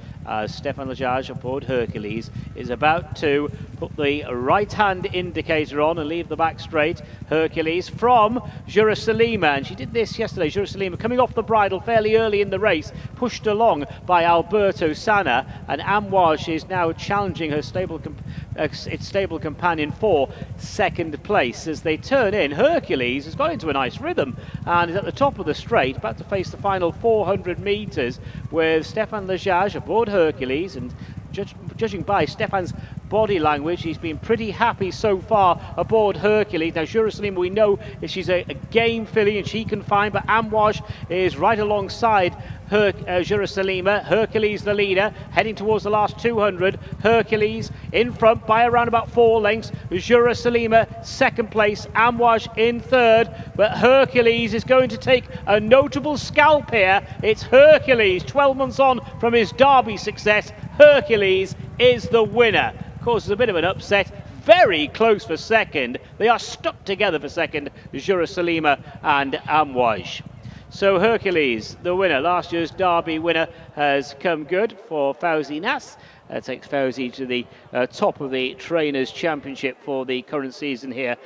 Stefan Lajaj aboard Hercules is about to put the right-hand indicator on and leave the back straight. Hercules from Shura Salima, and she did this yesterday. Shura Salima coming off the bridle fairly early in the race, pushed along by Alberto Sana, and Amouage is now challenging her its stable companion for 2nd place. As they turn in, Hercules has got into a nice rhythm and is at the top of the straight, about to face the final 400 metres with Stefan Lajaj aboard Hercules, and judging by Stefan's body language, he's been pretty happy so far aboard Hercules. Now Shura Salima, we know she's a game filly and she can find, but Amouage is right alongside Shura Salima. Hercules the leader, heading towards the last 200. Hercules in front by around about 4 lengths. Shura Salima 2nd place, Amouage in 3rd, but Hercules is going to take a notable scalp here. It's Hercules, 12 months on from his Derby success. Hercules is the winner. Causes a bit of an upset. Very close for 2nd. They are stuck together for 2nd, Shura Salima and Amouage. So Hercules, the winner, last year's Derby winner, has come good for Fauzi Nas. Takes Fauzi to the top of the Trainers' Championship for the current season here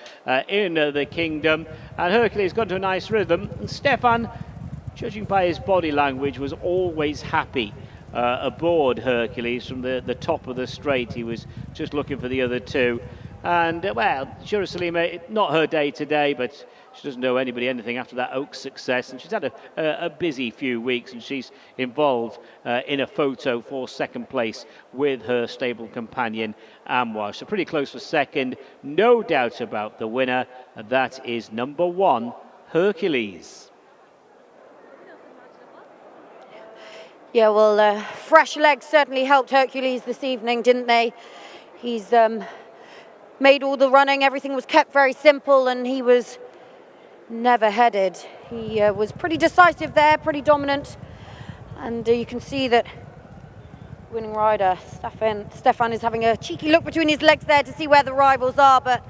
in the Kingdom. And Hercules got into a nice rhythm. And Stefan, judging by his body language, was always happy aboard Hercules from the top of the straight. He was just looking for the other two. And, well, Jura Salima, not her day today, but she doesn't owe anybody anything after that Oaks success. And she's had a busy few weeks, and she's involved in a photo for second place with her stable companion, Amouage. So pretty close for second. No doubt about the winner. And that is number 1, Hercules. Yeah, well, fresh legs certainly helped Hercules this evening, didn't they? He's made all the running, everything was kept very simple, and he was never headed. He was pretty decisive there, pretty dominant, and you can see that winning rider Stefan is having a cheeky look between his legs there to see where the rivals are, but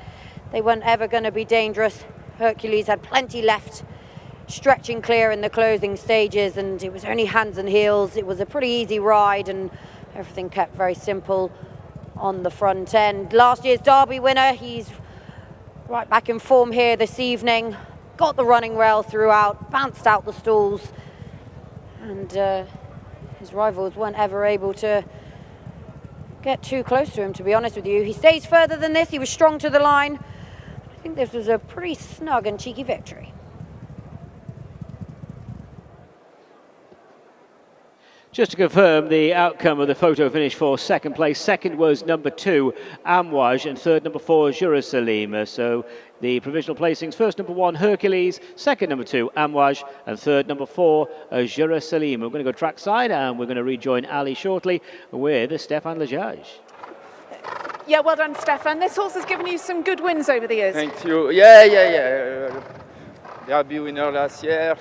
they weren't ever going to be dangerous. Hercules had plenty left, stretching clear in the closing stages, and it was only hands and heels. It was a pretty easy ride, and everything kept very simple on the front end. Last year's Derby winner, he's right back in form here this evening. Got the running rail throughout, bounced out the stalls, and his rivals weren't ever able to get too close to him, to be honest with you. He stays further than this. He was strong to the line. I think this was a pretty snug and cheeky victory. Just to confirm the outcome of the photo finish for second place. Second was number 2, Amouage, and third, number 4, Jura Salima. So the provisional placings: first, number 1, Hercules; second, number 2, Amouage; and third, number 4, Jura Salima. We're going to go trackside, and we're going to rejoin Ali shortly with Stefan Lejage. Yeah, well done, Stefan. This horse has given you some good wins over the years. Thank you. Yeah. Derby winner last year.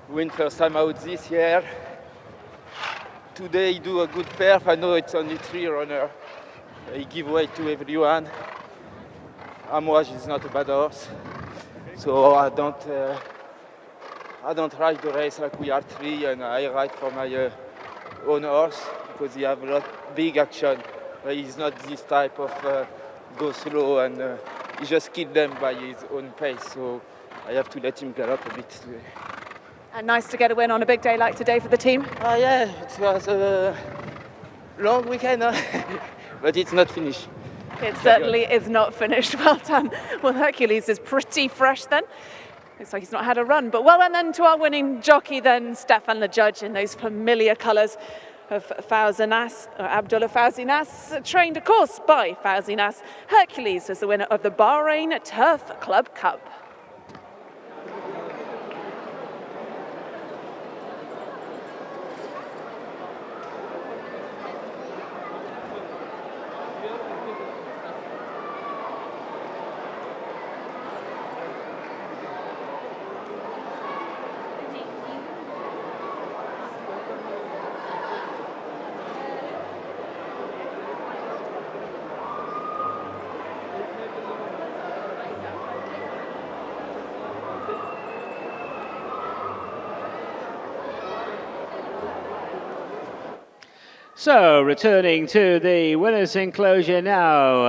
Win first time out this year. Today he do a good perf. I know it's only 3 runners. He give way to everyone. Amouage is not a bad horse, so I don't ride the race like we are 3, and I ride for my own horse because he have a lot big action. He's not this type of go slow, and he just kill them by his own pace. So I have to let him gallop a bit today. And nice to get a win on a big day like today for the team. Yeah, it was a long weekend, but it's not finished. It certainly is not finished. Well done. Well, Hercules is pretty fresh then. Looks like he's not had a run. But well done then to our winning jockey then, Stefan Lejage, in those familiar colours of Abdullah Fawzi Nas, trained, of course, by Fawzi Nas. Hercules was the winner of the Bahrain Turf Club Cup. So, returning to the winners' enclosure now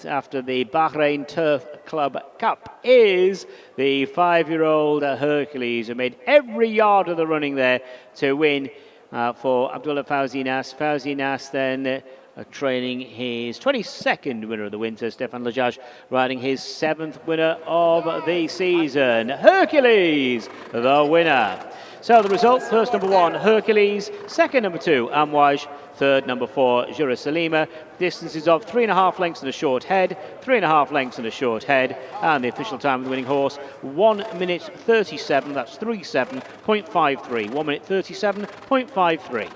after the Bahrain Turf Club Cup is the 5-year-old Hercules, who made every yard of the running there to win for Abdullah Fawzi Nas. Fawzi Nas then training his 22nd winner of the winter, Stefan Lejage, riding his 7th winner of the season. Hercules, the winner. So the results: first, number 1, Hercules; second, number 2, Amouage; third, number 4, Jura Salima. Distances of 3.5 lengths and a short head, 3.5 lengths and a short head, and the official time of the winning horse, 1 minute 37. That's 37.53. 1 minute 37.53.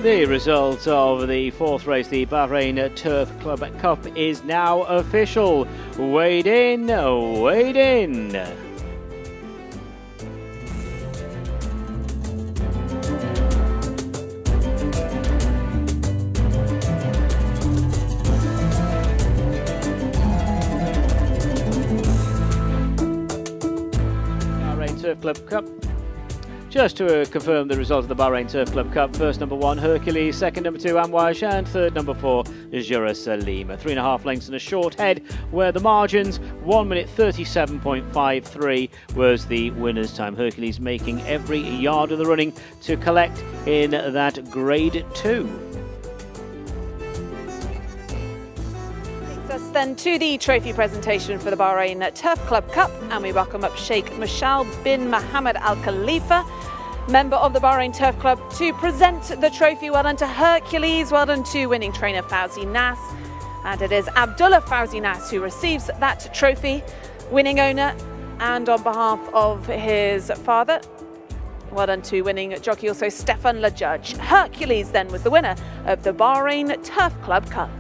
The result of the fourth race, the Bahrain Turf Club Cup, is now official. Weighed in, weighed in. Bahrain Turf Club Cup. Just to confirm the result of the Bahrain Turf Club Cup, first number 1 Hercules, second number 2 Amwash, and third number 4 Jura Salima. 3.5 lengths and a short head, where the margins 1 minute 37.53 was the winner's time. Hercules making every yard of the running to collect in that grade 2. Takes us then to the trophy presentation for the Bahrain Turf Club Cup, and we welcome up Sheikh Mashal bin Mohammed Al Khalifa, member of the Bahrain Turf Club, to present the trophy. Well done to Hercules, well done to winning trainer Fawzi Nas, and it is Abdullah Fawzi Nas who receives that trophy, winning owner, and on behalf of his father, well done to winning jockey also Stefan LaJudge. Hercules then was the winner of the Bahrain Turf Club Cup.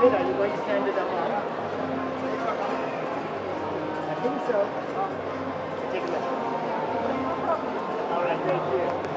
David, are you going to stand it up on? I think so. Take a look. All right, thank you.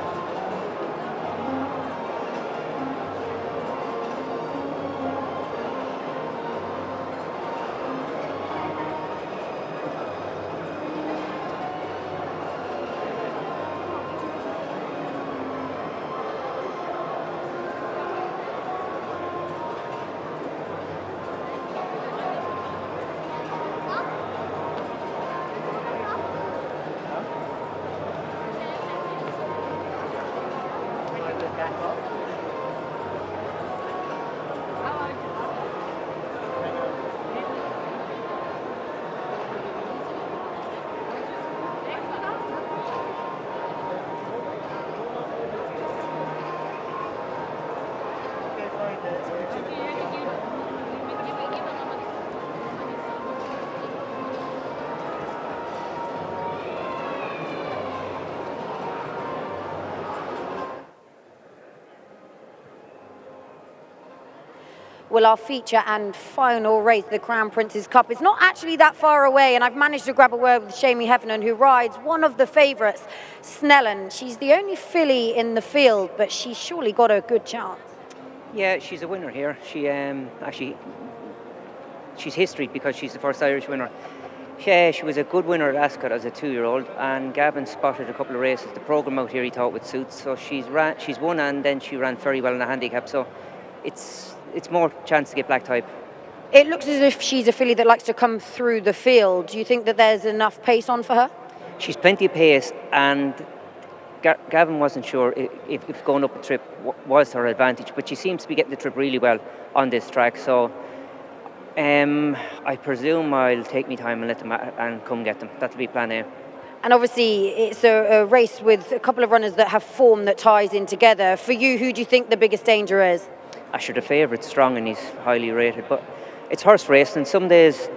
Well, our feature and final race, the Crown Prince's Cup, is not actually that far away, and I've managed to grab a word with Shamie Heffernan, who rides one of the favourites, Snellen. She's the only filly in the field, but she's surely got a good chance. Yeah, she's a winner here. She she's history because she's the first Irish winner. Yeah, she was a good winner at Ascot as a 2-year-old, and Gavin spotted a couple of races. The programme out here he thought would suit, so she's won, and then she ran very well in the handicap. So it's more chance to get black type. It looks as if she's a filly that likes to come through the field. Do you think that there's enough pace on for her? She's plenty of pace, and Gavin wasn't sure if going up the trip was her advantage, but she seems to be getting the trip really well on this track. So I presume I'll take me time and let them and come get them. That'll be plan A. And obviously it's a race with a couple of runners that have form that ties in together. For you, who do you think the biggest danger is? Asher, the favourite's strong and he's highly rated, but it's horse racing. Some days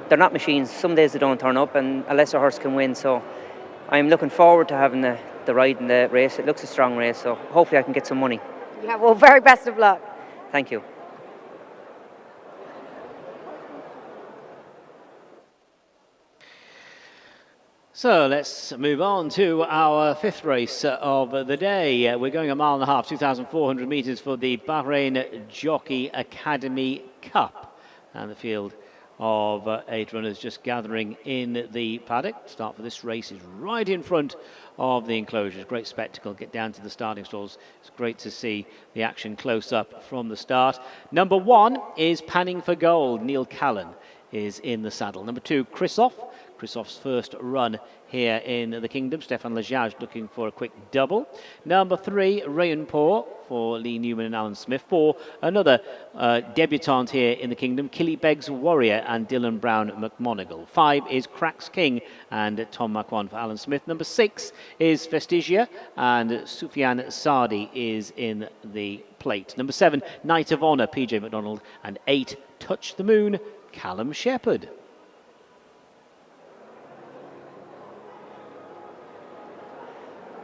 they're not machines, some days they don't turn up, and unless a horse can win. So I'm looking forward to having the ride in the race. It looks a strong race, so hopefully I can get some money. Yeah, well, very best of luck. Thank you. So let's move on to our fifth race of the day. We're going a mile and a half, 2,400 metres for the Bahrain Jockey Academy Cup. And the field of 8 runners just gathering in the paddock. Start for this race is right in front of the enclosures. Great spectacle. Get down to the starting stalls. It's great to see the action close up from the start. Number 1 is Panning for Gold. Neil Callan is in the saddle. Number 2, Christoph's first run here in the Kingdom. Stefan Lajage looking for a quick double. Number 3, Rayanpur for Lee Newman and Alan Smith. 4, another debutant here in the Kingdom, Killy Beggs Warrior and Dylan Brown McMonigal. 5 is Cracks King and Tom Makwan for Alan Smith. Number 6 is Vestigia and Sufyan Sadi is in the plate. Number 7, Knight of Honour, PJ McDonald. And 8, Touch the Moon, Callum Shepherd.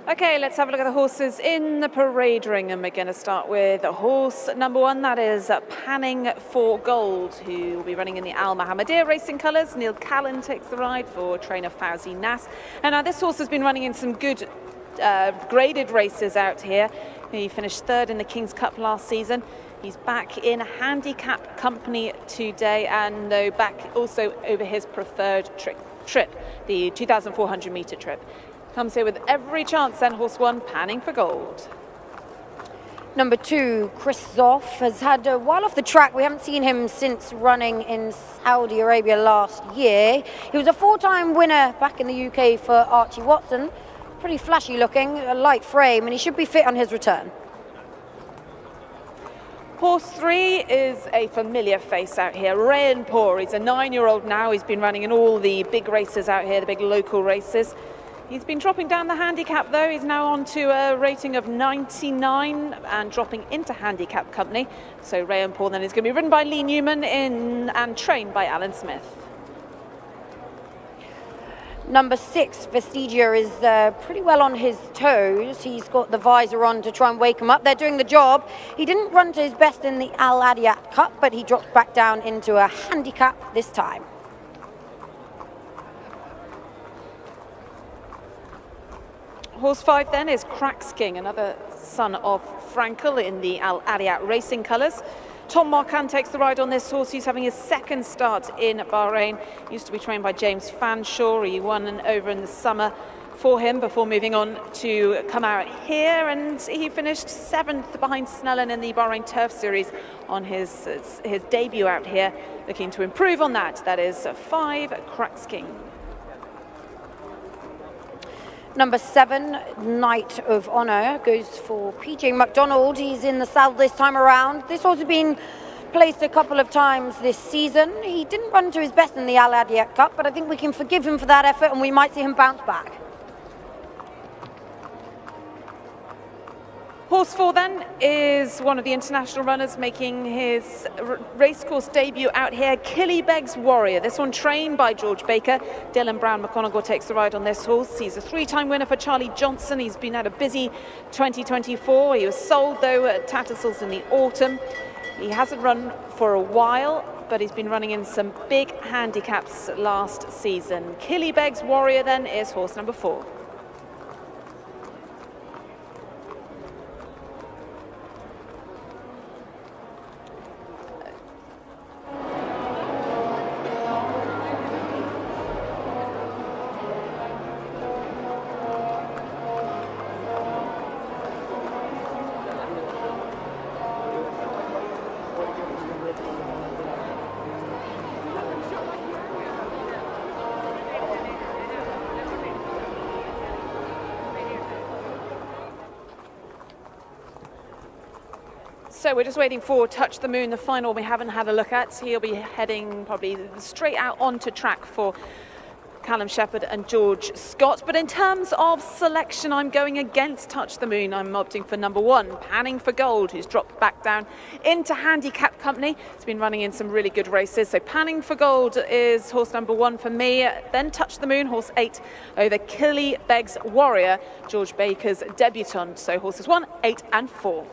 Okay, let's have a look at the horses in the parade ring, and we're going to start with horse number 1, that is Panning for Gold, who will be running in the Al Mohammedia racing colours. Neil Callan takes the ride for trainer Fauzi Nas. And now this horse has been running in some good graded races out here. He finished 3rd in the King's Cup last season. He's back in handicap company today, and back also over his preferred trip, the 2,400 metre trip. Comes here with every chance then, horse 1, Panning for Gold. Number 2, Christoph, has had a while off the track. We haven't seen him since running in Saudi Arabia last year. He was a 4-time winner back in the UK for Archie Watson. Pretty flashy looking, a light frame, and he should be fit on his return. Horse 3 is a familiar face out here, Rayanpur. He's a 9-year-old now. He's been running in all the big races out here, the big local races. He's been dropping down the handicap though. He's now on to a rating of 99 and dropping into handicap company. So Rayanpur then is going to be ridden by Lee Newman and trained by Alan Smith. Number 6, Vestigia, is pretty well on his toes. He's got the visor on to try and wake him up. They're doing the job. He didn't run to his best in the Al Adiyat Cup, but he dropped back down into a handicap this time. Horse 5 then is Cracks King, another son of Frankel in the Al Adiyat racing colours. Tom Marquand takes the ride on this horse. He's having his second start in Bahrain. Used to be trained by James Fanshawe. He won an over in the summer for him before moving on to come out here, and he finished 7th behind Snellen in the Bahrain Turf Series on his debut out here. Looking to improve on that. That is 5, Cracks King. Number 7, Knight of Honor, goes for PJ McDonald. He's in the saddle this time around. This horse has been placed a couple of times this season. He didn't run to his best in the Al Adiyat Cup, but I think we can forgive him for that effort and we might see him bounce back. Horse 4 then is one of the international runners making his racecourse debut out here, Killybegs Warrior. This one trained by George Baker. Dylan Brown McConaughey takes the ride on this horse. He's a 3-time winner for Charlie Johnson. He's been at a busy 2024. He was sold though at Tattersalls in the autumn. He hasn't run for a while, but he's been running in some big handicaps last season. Killybegs Warrior then is horse number 4. So we're just waiting for Touch the Moon, the final we haven't had a look at. He'll be heading probably straight out onto track for Callum Shepherd and George Scott. But in terms of selection, I'm going against Touch the Moon. I'm opting for number 1, Panning for Gold, who's dropped back down into handicap company. He's been running in some really good races. So Panning for Gold is horse number 1 for me. Then Touch the Moon, horse 8, over Killybegs Warrior, George Baker's debutant. So horses 1, 8 and 4.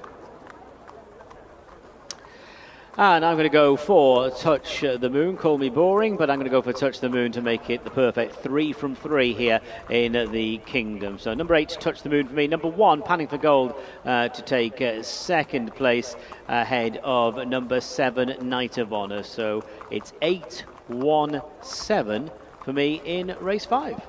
And I'm going to go for Touch the Moon. Call me boring, but I'm going to go for Touch the Moon to make it the perfect 3 from 3 here in the Kingdom. So number 8, Touch the Moon for me. Number 1, Panning for Gold to take second place ahead of number 7, Knight of Honor. So it's 8, 1, 7 for me in race 5.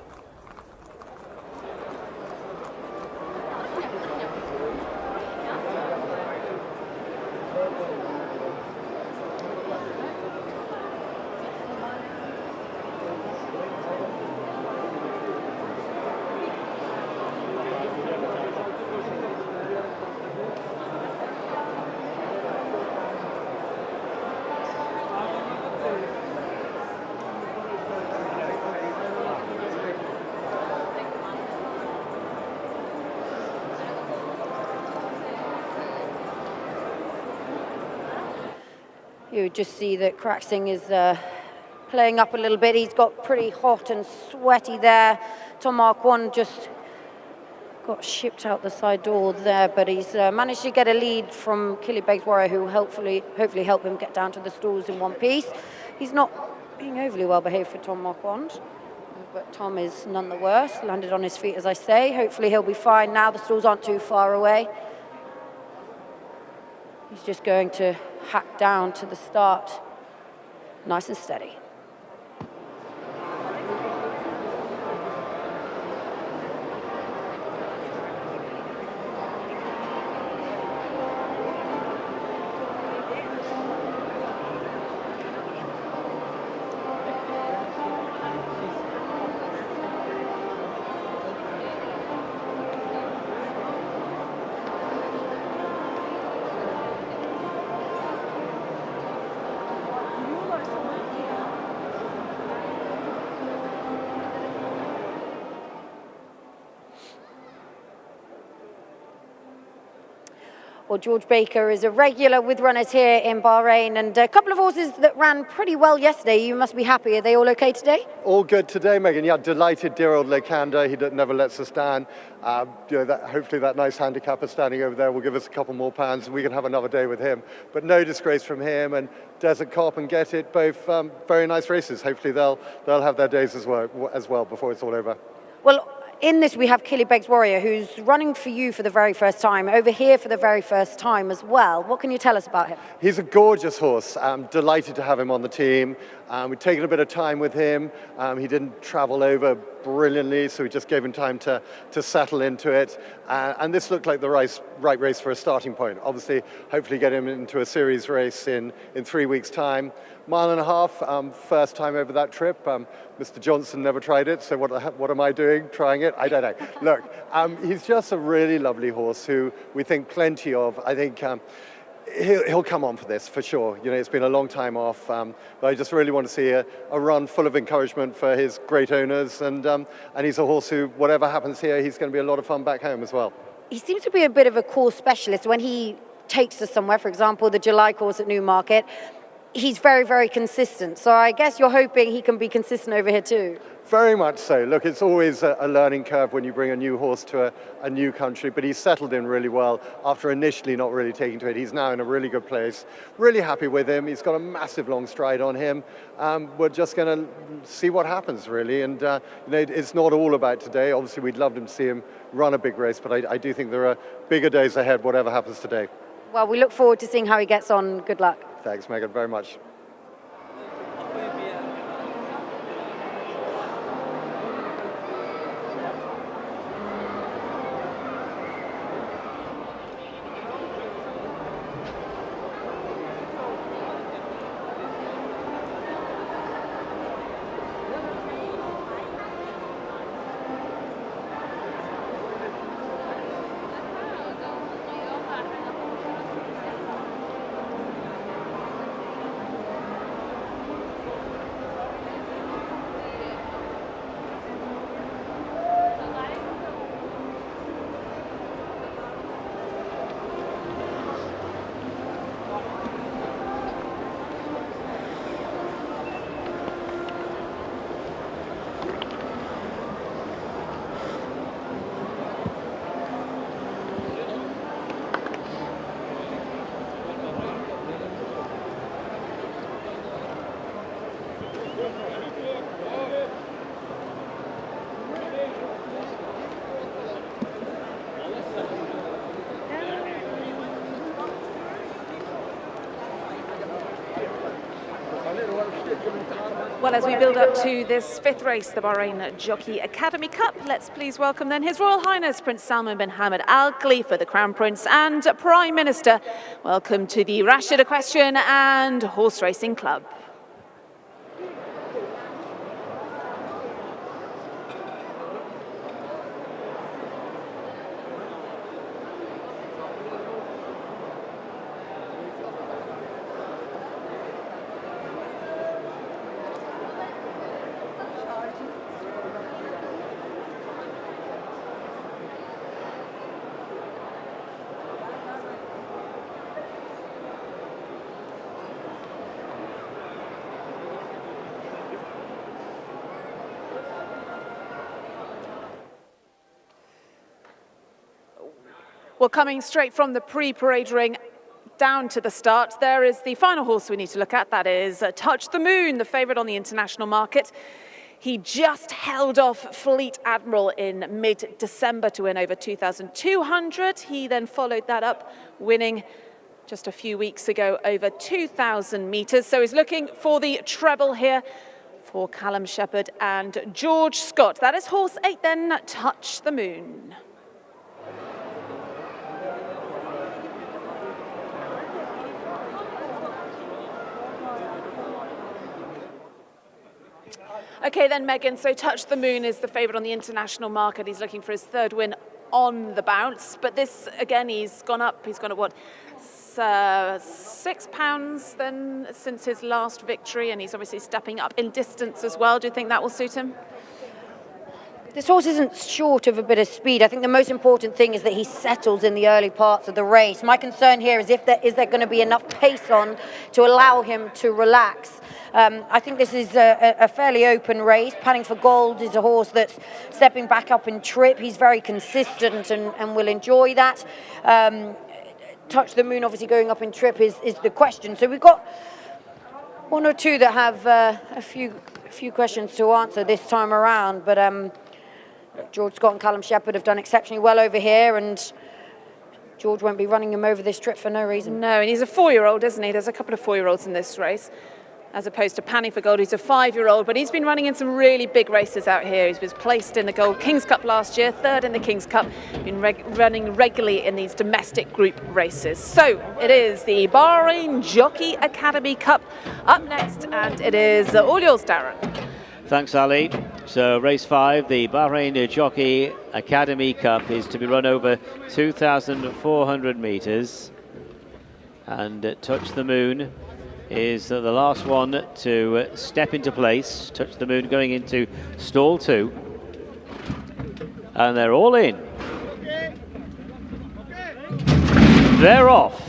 You just see that Cracksing is playing up a little bit. He's got pretty hot and sweaty there. Tom Marquand just got shipped out the side door there, but he's managed to get a lead from Killybegs Warrior, who will hopefully help him get down to the stalls in one piece. He's not being overly well behaved for Tom Marquand, but Tom is none the worse. Landed on his feet, as I say. Hopefully he'll be fine now. The stalls aren't too far away. He's just going to hack down to the start, nice and steady. Well, George Baker is a regular with runners here in Bahrain, and a couple of horses that ran pretty well yesterday. You must be happy. Are they all okay today? All good today, Megan. Yeah, delighted, dear old Lekanda. He never lets us down. Hopefully that nice handicapper standing over there will give us a couple more pounds and we can have another day with him. But no disgrace from him, and Desert Cop and Get It, both very nice races. Hopefully they'll have their days as well before it's all over. Well, in this we have Killybegs Warrior, who's running for you for the very first time, over here for the very first time as well. What can you tell us about him? He's a gorgeous horse. I'm delighted to have him on the team. We've taken a bit of time with him. He didn't travel over brilliantly, so we just gave him time to settle into it. And this looked like the right race for a starting point. Obviously, hopefully get him into a series race in 3 weeks' time. 1.5 miles, first time over that trip. Mr. Johnson never tried it, so what am I doing trying it? I don't know. Look, he's just a really lovely horse who we think plenty of. I think he'll come on for this for sure. You know, it's been a long time off, but I just really want to see a run full of encouragement for his great owners, and he's a horse who, whatever happens here, he's going to be a lot of fun back home as well. He seems to be a bit of a course specialist. When he takes us somewhere, for example, the July course at Newmarket, he's very, very consistent. So I guess you're hoping he can be consistent over here too. Very much so. Look, it's always a learning curve when you bring a new horse to a new country, but he's settled in really well after initially not really taking to it. He's now in a really good place. Really happy with him. He's got a massive long stride on him. We're just going to see what happens, really. And it's not all about today. Obviously, we'd love to see him run a big race, but I do think there are bigger days ahead, whatever happens today. Well, we look forward to seeing how he gets on. Good luck. Thanks, Megan, very much. Well, as we build up to this fifth race, the Bahrain Jockey Academy Cup, let's please welcome then His Royal Highness Prince Salman bin Hamad Al Khalifa, the Crown Prince and Prime Minister. Welcome to the Rashid Equestrian and Horse Racing Club. Well, coming straight from the pre-parade ring down to the start, there is the final horse we need to look at. That is Touch the Moon, the favourite on the international market. He just held off Fleet Admiral in mid-December to win over 2,200. He then followed that up, winning just a few weeks ago over 2,000 metres. So he's looking for the treble here for Callum Shepherd and George Scott. That is horse 8 then, Touch the Moon. Okay then, Megan, so Touch the Moon is the favourite on the international market. He's looking for his third win on the bounce. But this, again, he's gone up. He's gone at what, £6 then since his last victory. And he's obviously stepping up in distance as well. Do you think that will suit him? This horse isn't short of a bit of speed. I think the most important thing is that he settles in the early parts of the race. My concern here is is there going to be enough pace on to allow him to relax. I think this is a fairly open race. Panning for Gold is a horse that's stepping back up in trip. He's very consistent and will enjoy that. Touch the Moon obviously going up in trip is the question. So we've got one or two that have a few questions to answer this time around, but George Scott and Callum Shepherd have done exceptionally well over here, and George won't be running him over this trip for no reason. No, and he's a 4-year-old, isn't he? There's a couple of 4-year-olds in this race, as opposed to Panning for Gold, who's a 5-year-old, but he's been running in some really big races out here. He was placed in the Gold Kings Cup last year, 3rd in the Kings Cup, been running regularly in these domestic group races. So it is the Bahrain Jockey Academy Cup up next, and it is all yours, Darren. Thanks, Ali. So race 5, the Bahrain Jockey Academy Cup, is to be run over 2,400 metres. And Touch the Moon is the last one to step into place. Touch the Moon going into stall 2. And they're all in. They're off.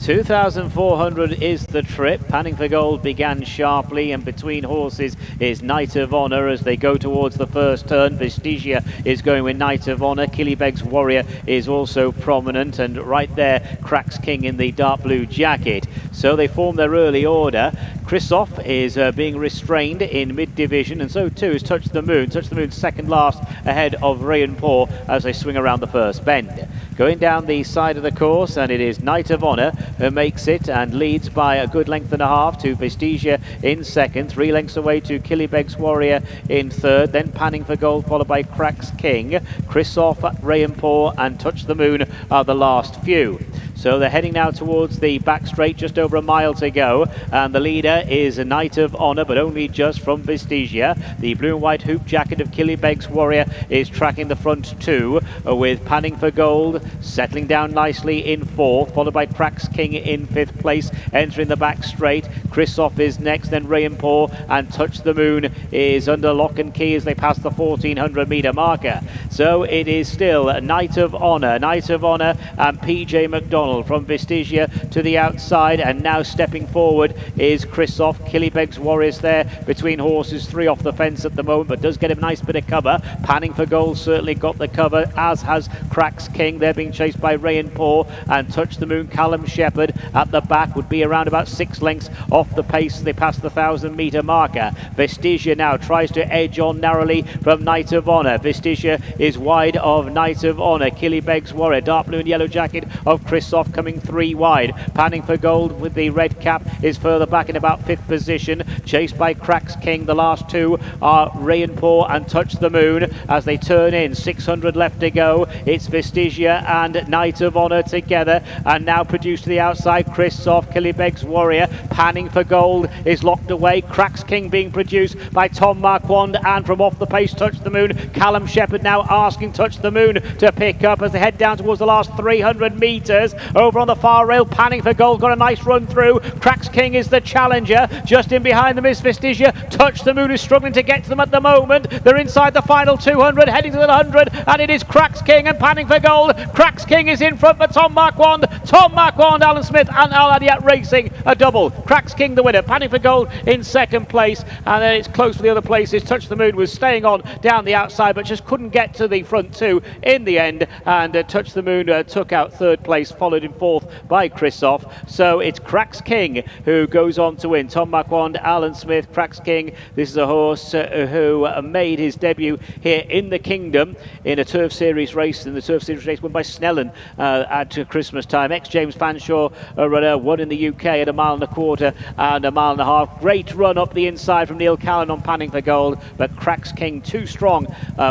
2,400 is the trip. Panning for Gold began sharply, and between horses is Knight of Honor as they go towards the first turn. Vestigia is going with Knight of Honor. Killybeg's Warrior is also prominent, and right there, Cracks King in the dark blue jacket. So they form their early order. Christoph is being restrained in mid-division, and so too is Touch the Moon. Touch the Moon second last ahead of Ray and Paw as they swing around the first bend. Going down the side of the course, and it is Knight of Honor who makes it and leads by a good length and a half to Vestigia in second, 3 lengths away to Killybeg's Warrior in third, then Panning for Gold followed by Cracks King. Christoph, Ray and Paw and Touch the Moon are the last few. So they're heading now towards the back straight, just over a mile to go, and the leader is a Knight of Honor, but only just from Vestigia. The blue and white hoop jacket of Killybeg's Warrior is tracking the front two, with Panning for Gold settling down nicely in fourth, followed by Cracks King in fifth place, entering the back straight. Christoph is next, then Ray and Paw, and Touch the Moon is under lock and key as they pass the 1,400 metre marker. So it is still Knight of Honor and PJ McDonald from Vestigia to the outside, and now stepping forward is Christoph. Killybeg's Warriors there between horses, 3 off the fence at the moment, but does get a nice bit of cover. Panning for Gold certainly got the cover, as has Cracks King. They're being chased by Ray and Paw, and Touch the Moon. Callum Shepherd at the back would be around about 6 lengths off the pace as they pass the 1,000 metre marker. Vestigia now tries to edge on narrowly from Knight of Honor. Vestigia is wide of Knight of Honor. Killybeg's Warrior, dark blue and yellow jacket of Christoph, coming 3 wide. Panning for Gold with the red cap is further back in about 5th position, chased by Cracks King. The last 2 are Ray and Paw and Touch the Moon as they turn in. 600 left to go. It's Vestigia and Knight of Honor together, and now produced to the outside. Christoph, Killybeg's Warrior. Panning for Gold is locked away. Cracks King being produced by Tom Marquand, and from off the pace Touch the Moon. Callum Shepherd now asking Touch the Moon to pick up as they head down towards the last 300 metres. Over on the far rail, Panning for Gold got a nice run through. Cracks King is the challenger. Just in behind them is Vestigia. Touch the Moon is struggling to get to them at the moment. They're inside the final 200, heading to the 100, and it is Cracks King and Panning for Gold. Cracks King is in front for Tom Marquand. Tom Marquand, Alan Smith and Al Adiat racing a double. Cracks King the winner. Panning for Gold in second place, and then it's close for the other places. Touch the Moon was staying on down the outside, but just couldn't get to the front two in the end, and Touch the Moon took out third place, followed in fourth by Christoph. So it's Cracks King who goes on to win. Tom Marquand, Alan Smith, Cracks King. This is a horse who made his debut here in the Kingdom in a Turf Series race, in the Turf Series race won by Snellen at Christmas time. Ex-James Fanshawe runner, won in the UK at 1.25 miles and 1.5 miles. Great run up the inside from Neil Callan on Panning for Gold, but Cracks King too strong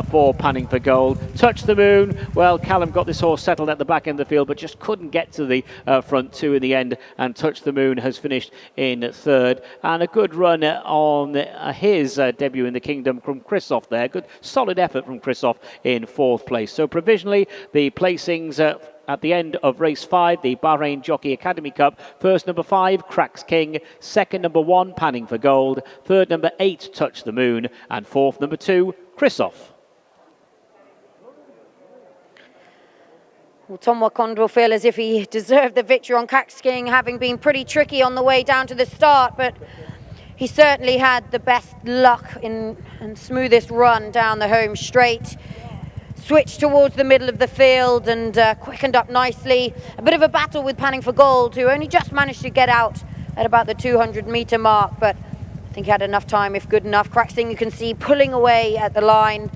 for Panning for Gold. Touch the Moon, well, Callum got this horse settled at the back end of the field, but just couldn't get to the front two in the end, and Touch the Moon has finished in third. And a good run on his debut in the Kingdom from Christoph there. Good solid effort from Christoph in fourth place. So provisionally the placings at the end of race 5, the Bahrain Jockey Academy Cup. First, number 5, Cracks King. Second, number 1, Panning for Gold. Third, number 8, Touch the Moon. And fourth, number 2, Christoph. Well, Tom Wakond will feel as if he deserved the victory on Cracks King, having been pretty tricky on the way down to the start, but he certainly had the best luck and smoothest run down the home straight. Switched towards the middle of the field and quickened up nicely. A bit of a battle with Panning for Gold, who only just managed to get out at about the 200-meter mark, but I think he had enough time, if good enough. Cracks King, you can see, pulling away at the line.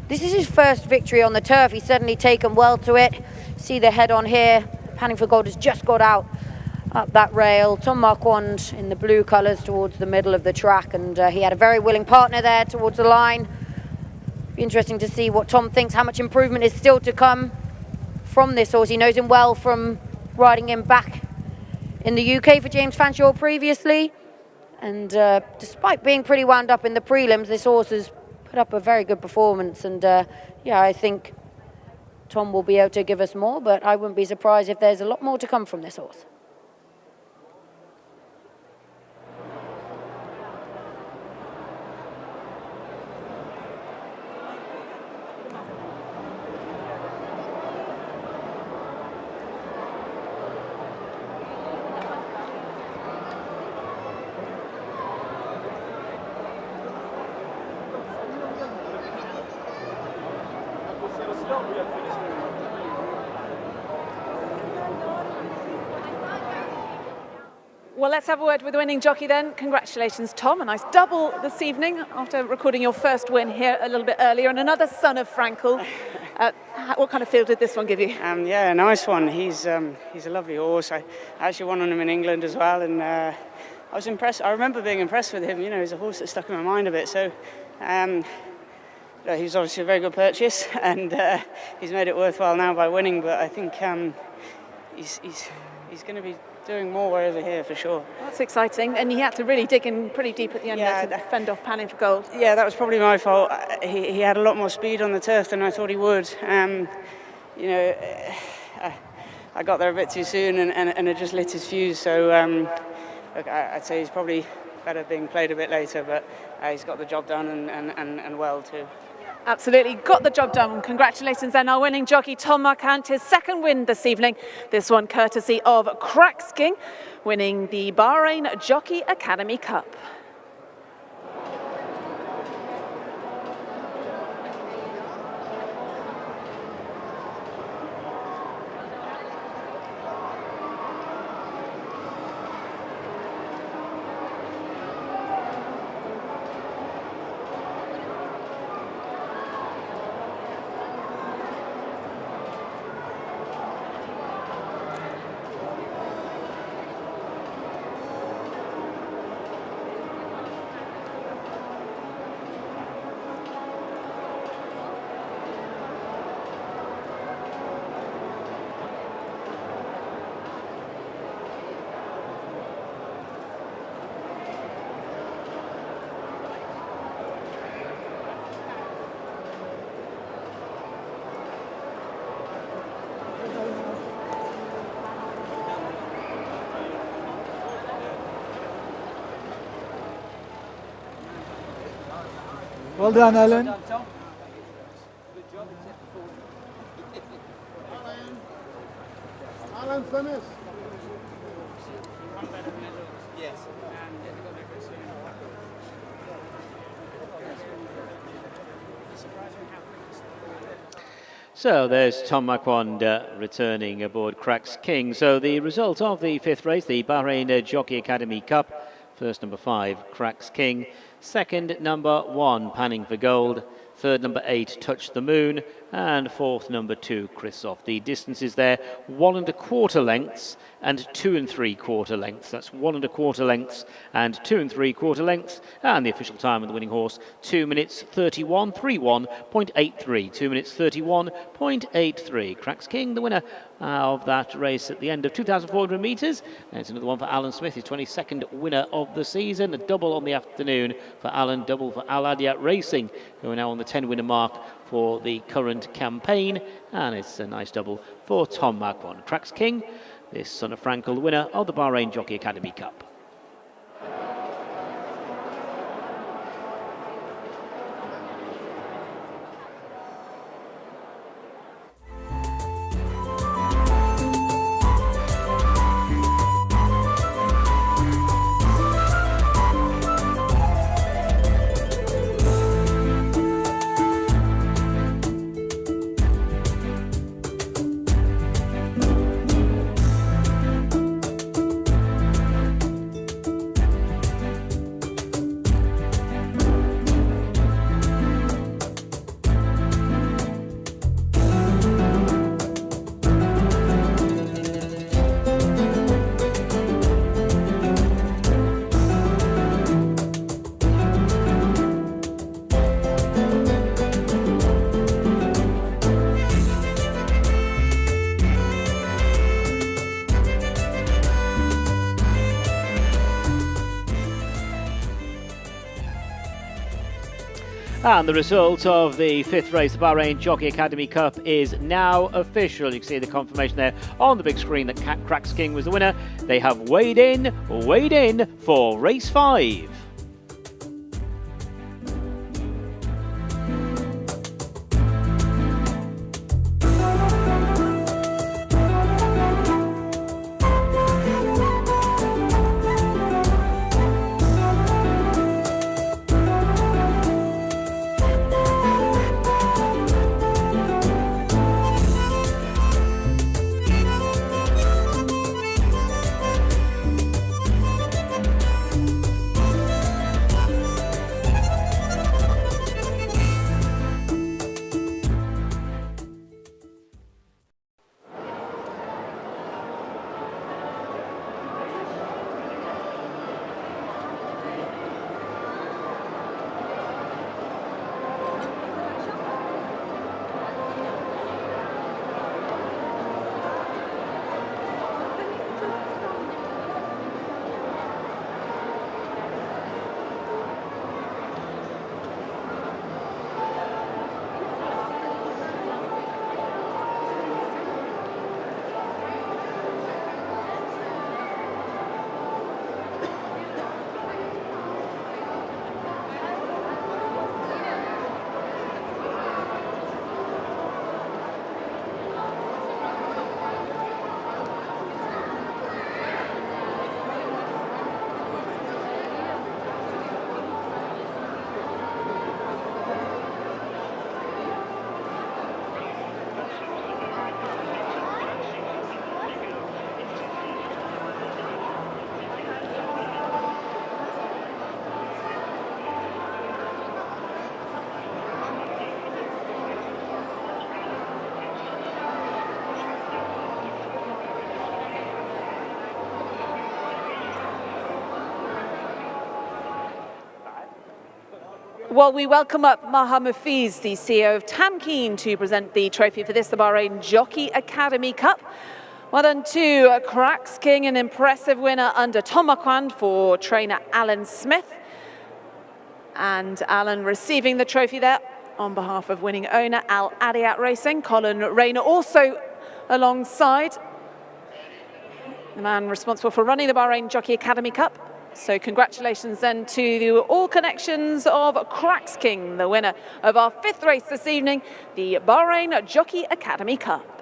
This is his first victory on the turf. He's certainly taken well to it. See the head on here. Panning for Gold has just got out up that rail. Tom Marquand in the blue colours towards the middle of the track, and he had a very willing partner there towards the line. Be interesting to see what Tom thinks, how much improvement is still to come from this horse. He knows him well from riding him back in the UK for James Fanshawe previously, and despite being pretty wound up in the prelims, this horse has put up a very good performance, and yeah, I think Tom will be able to give us more, but I wouldn't be surprised if there's a lot more to come from this horse. Well, let's have a word with the winning jockey then. Congratulations, Tom. A nice double this evening after recording your first win here a little bit earlier, and another son of Frankel. What kind of feel did this one give you? Yeah, a nice one. He's a lovely horse. I actually won on him in England as well, and I was impressed. I remember being impressed with him. You know, he's a horse that stuck in my mind a bit. So he was obviously a very good purchase, and he's made it worthwhile now by winning. But I think he's going to be doing more over here for sure. That's exciting, and he had to really dig in pretty deep at the end there to fend off Panning for Gold. Yeah, that was probably my fault. He had a lot more speed on the turf than I thought he would. You know, I got there a bit too soon, and it just lit his fuse. So look, I'd say he's probably better being played a bit later, but he's got the job done and well too. Absolutely, got the job done. Congratulations then, our winning jockey Tom Marquand, his second win this evening. This one courtesy of Cracks King, winning the Bahrain Jockey Academy Cup. Well done, Alan. Alan Smith. Yes. So there's Tom Marquand returning aboard Cracks King. So the result of the fifth race, the Bahrain Jockey Academy Cup. First, number 5, Cracks King. Second, number 1, Panning for Gold. Third, number 8, Touch the Moon. And fourth, number 2, Christoph. The distances there, 1 1/4 lengths and 2 3/4 lengths. That's 1 1/4 lengths and 2 3/4 lengths. And the official time of the winning horse, 2 minutes 31:31.83. 2 minutes 31.83. Cracks King, the winner of that race at the end of 2,400 metres. And it's another one for Alan Smith, his 22nd winner of the season. A double on the afternoon for Alan, double for Al Adyat Racing, who are now on the 10-winner mark for the current campaign. And it's a nice double for Tom Marquand. Cracks King, this son of Frankel, winner of the Bahrain Jockey Academy Cup. And the result of the 5th race, the Bahrain Jockey Academy Cup, is now official. You can see the confirmation there on the big screen that Cracks King was the winner. They have weighed in for race 5. Well, we welcome up Maha Mufiz, the CEO of Tamkeen, to present the trophy for this, the Bahrain Jockey Academy Cup. Well done to Cracks King, an impressive winner under Tom Marquand for trainer Alan Smith. And Alan receiving the trophy there on behalf of winning owner Al Adiyat Racing. Colin Rayner also alongside the man responsible for running the Bahrain Jockey Academy Cup. So congratulations then to all connections of Cracks King, the winner of our 5th race this evening, the Bahrain Jockey Academy Cup.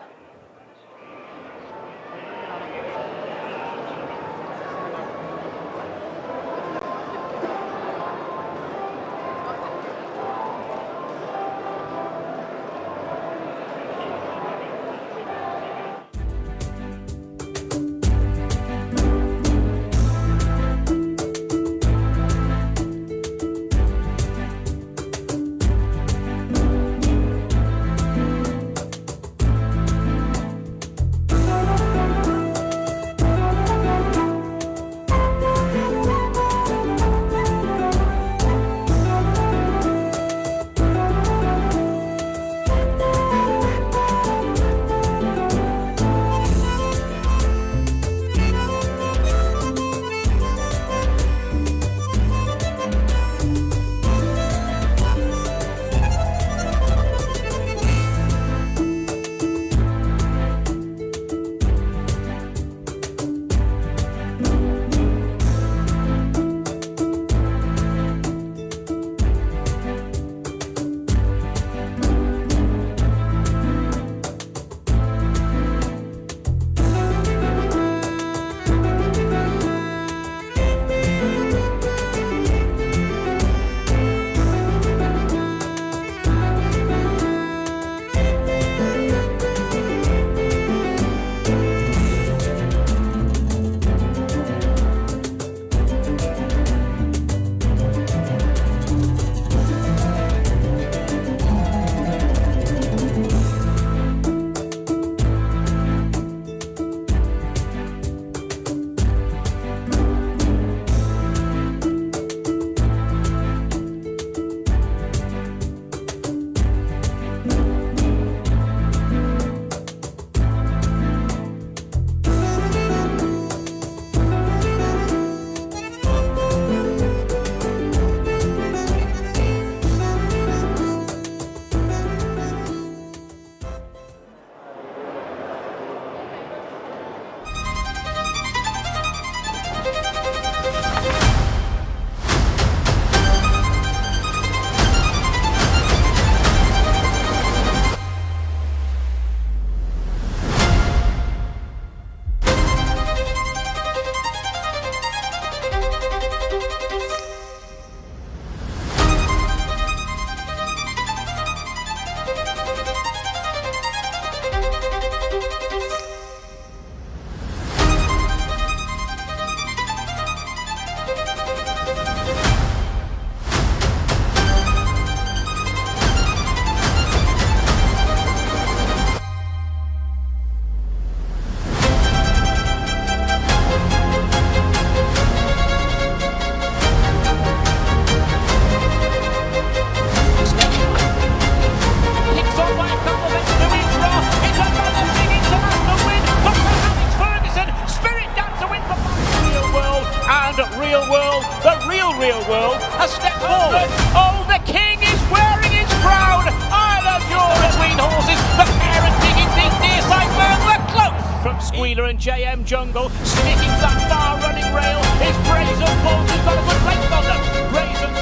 real world has stepped forward. Oh, the king is wearing his crown. I love your between horses. The pair are digging deep near side firm. We're close. From Squealer and JM Jungle, sticking to that far running rail is Brazen Bulls, who's got a good length on them. Brazen.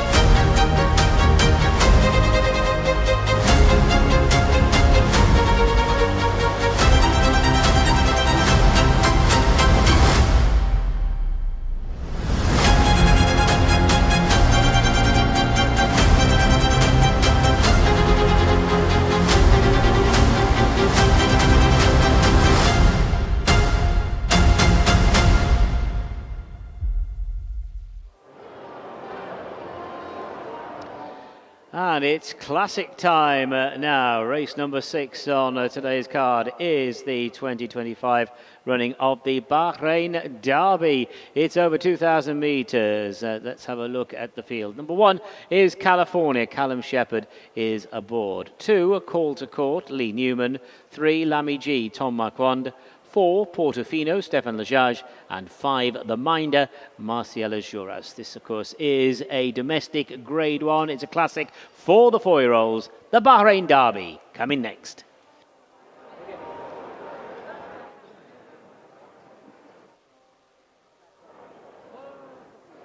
And it's classic time now. Race number 6 on today's card is the 2025 running of the Bahrain Derby. It's over 2,000 metres. Let's have a look at the field. Number 1 is California. Callum Shepherd is aboard. 2, Call to Court, Lee Newman. 3, Lamy G, Tom Marquand. 4, Portofino, Stefan Lajage, and 5, the Minder, Marciela Juras. This, of course, is a domestic Grade 1. It's a classic for the 4-year-olds. The Bahrain Derby coming next.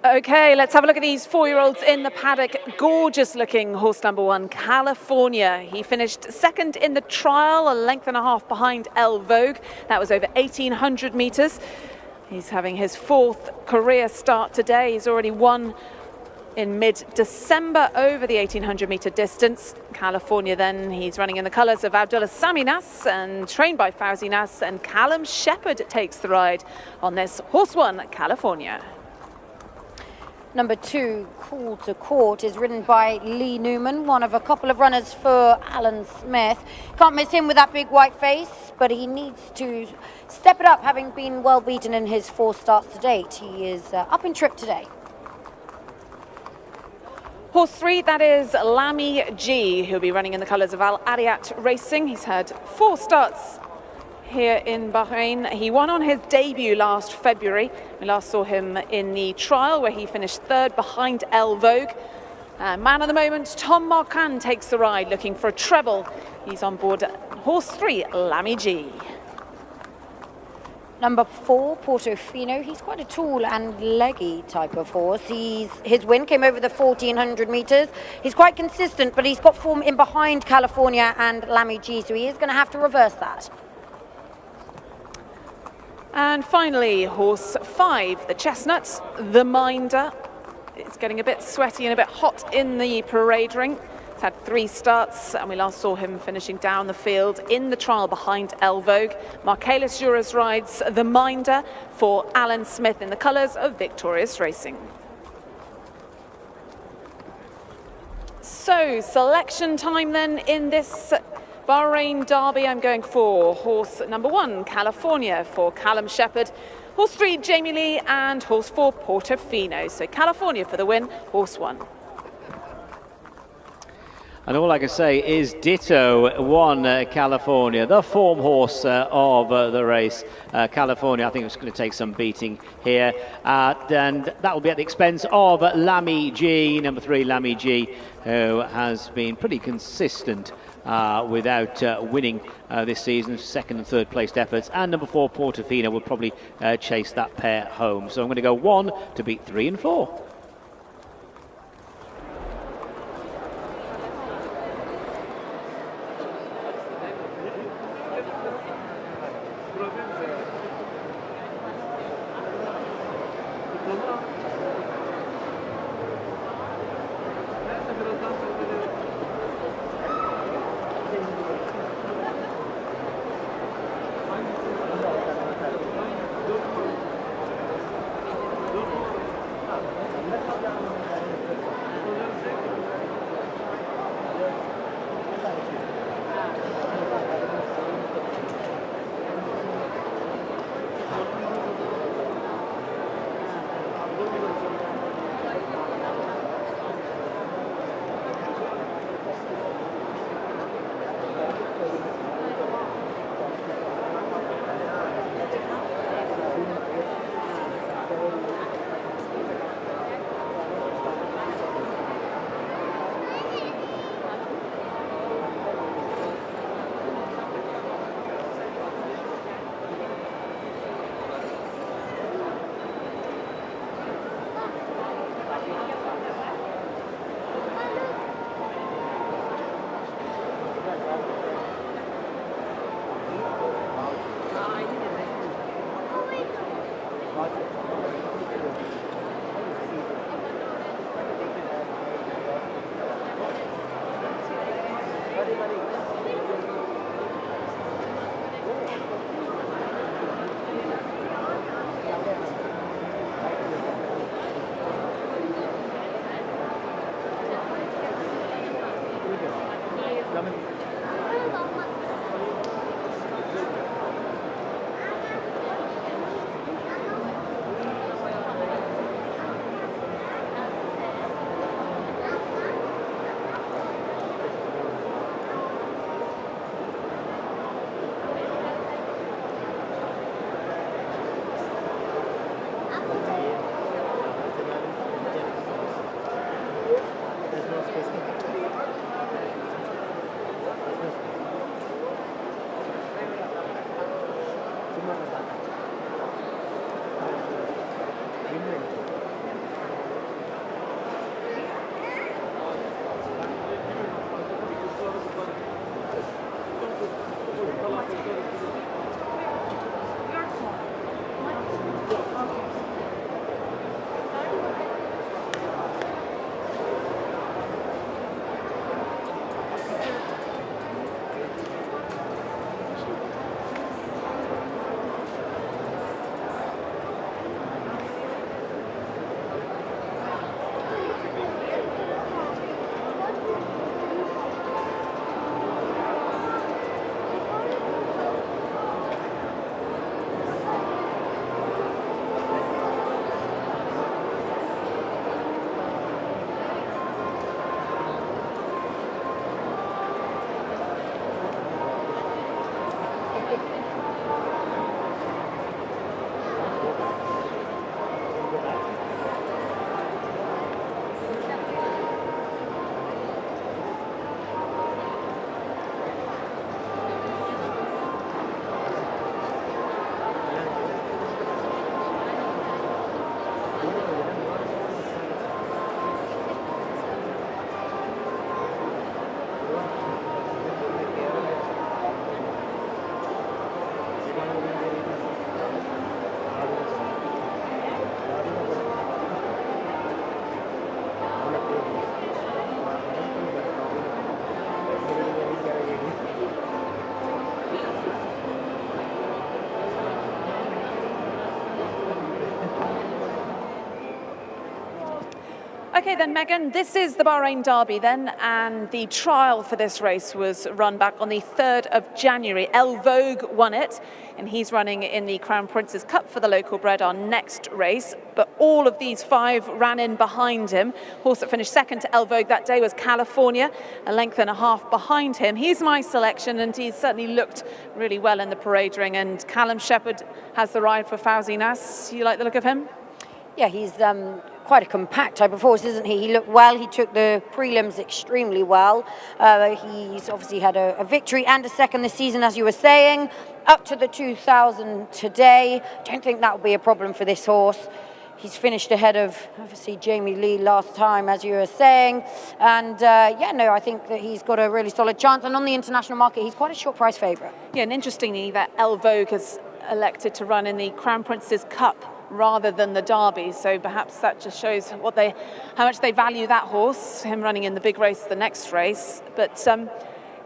Okay, let's have a look at these 4-year-olds in the paddock. Gorgeous looking horse number 1, California. He finished 2nd in the trial, a length and a half behind El Vogue. That was over 1,800 metres. He's having his 4th career start today. He's already won in mid-December over the 1,800 metre distance. California then, he's running in the colours of Abdullah Sami Nas and trained by Fauzi Nas, and Callum Shepherd takes the ride on this horse 1, California. Number 2, Call to Court, is ridden by Lee Newman, one of a couple of runners for Alan Smith. Can't miss him with that big white face, but he needs to step it up, having been well beaten in his 4 starts to date. He is up in trip today. Horse 3, that is Lamy G, who'll be running in the colours of Al Ariat Racing. He's had 4 starts here in Bahrain. He won on his debut last February. We last saw him in the trial where he finished 3rd behind El Vogue. Man of the moment, Tom Marquand takes the ride looking for a treble. He's on board horse 3, Lamy G. Number 4, Portofino. He's quite a tall and leggy type of horse. His win came over the 1,400 metres. He's quite consistent, but he's got form in behind California and Lamy G, so he is going to have to reverse that. And finally, horse 5, the Chestnut, the Minder. It's getting a bit sweaty and a bit hot in the parade ring. He's had 3 starts, and we last saw him finishing down the field in the trial behind El Vogue. Marciela Juras rides the Minder for Alan Smith in the colours of Victorious Racing. So, selection time then in this Bahrain Derby. I'm going for horse number 1, California, for Callum Shepherd. Horse 3, Jamie Lee, and horse 4, Portofino. So California for the win, horse 1. And all I can say is ditto 1, California, the form horse of the race. California, I think it's going to take some beating here. And that will be at the expense of Lamy G, number 3, Lamy G, who has been pretty consistent without winning this season. 2nd and 3rd placed efforts. And number 4, Portofino, will probably chase that pair home. So I'm going to go 1 to beat 3 and 4. Okay then, Megan, this is the Bahrain Derby then, and the trial for this race was run back on the 3rd of January. El Vogue won it, and he's running in the Crown Prince's Cup for the local bred, our next race. But all of these 5 ran in behind him. Horse that finished second to El Vogue that day was California, a length and a half behind him. He's my selection, and he's certainly looked really well in the parade ring. And Callum Shepherd has the ride for Fawzi Nas. You like the look of him? Yeah, he's quite a compact type of horse, isn't he? He looked well. He took the prelims extremely well. He's obviously had a victory and a second this season, as you were saying. Up to the 2000 today. Don't think that will be a problem for this horse. He's finished ahead of, obviously, Jamie Lee last time, as you were saying. And, yeah, no, I think that he's got a really solid chance. And on the international market, he's quite a short price favourite. Yeah, and interestingly, that El Vogue has elected to run in the Crown Prince's Cup rather than the Derby, so perhaps that just shows how much they value that horse, him running in the big race, the next race. But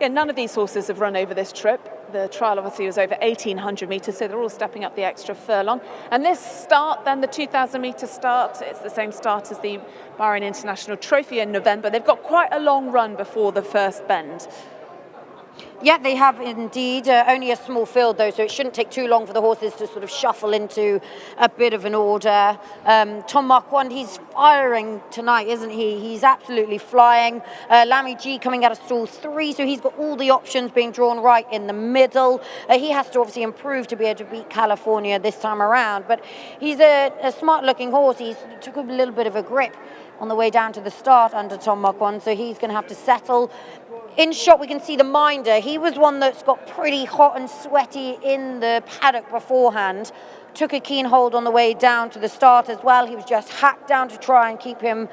yeah, none of these horses have run over this trip. The trial obviously was over 1,800 metres, so they're all stepping up the extra furlong. And this start, then the 2,000 metre start, it's the same start as the Bahrain International Trophy in November. They've got quite a long run before the first bend. Yeah, they have indeed. Only a small field, though, so it shouldn't take too long for the horses to sort of shuffle into a bit of an order. Tom Marquand, he's firing tonight, isn't he? He's absolutely flying. Lamy G coming out of stall 3, so he's got all the options being drawn right in the middle. He has to obviously improve to be able to beat California this time around, but he's a smart-looking horse. He took a little bit of a grip on the way down to the start under Tom Marquand, so he's going to have to settle. In shot, we can see the Minder. He was one that's got pretty hot and sweaty in the paddock beforehand. Took a keen hold on the way down to the start as well. He was just hacked down to try and keep him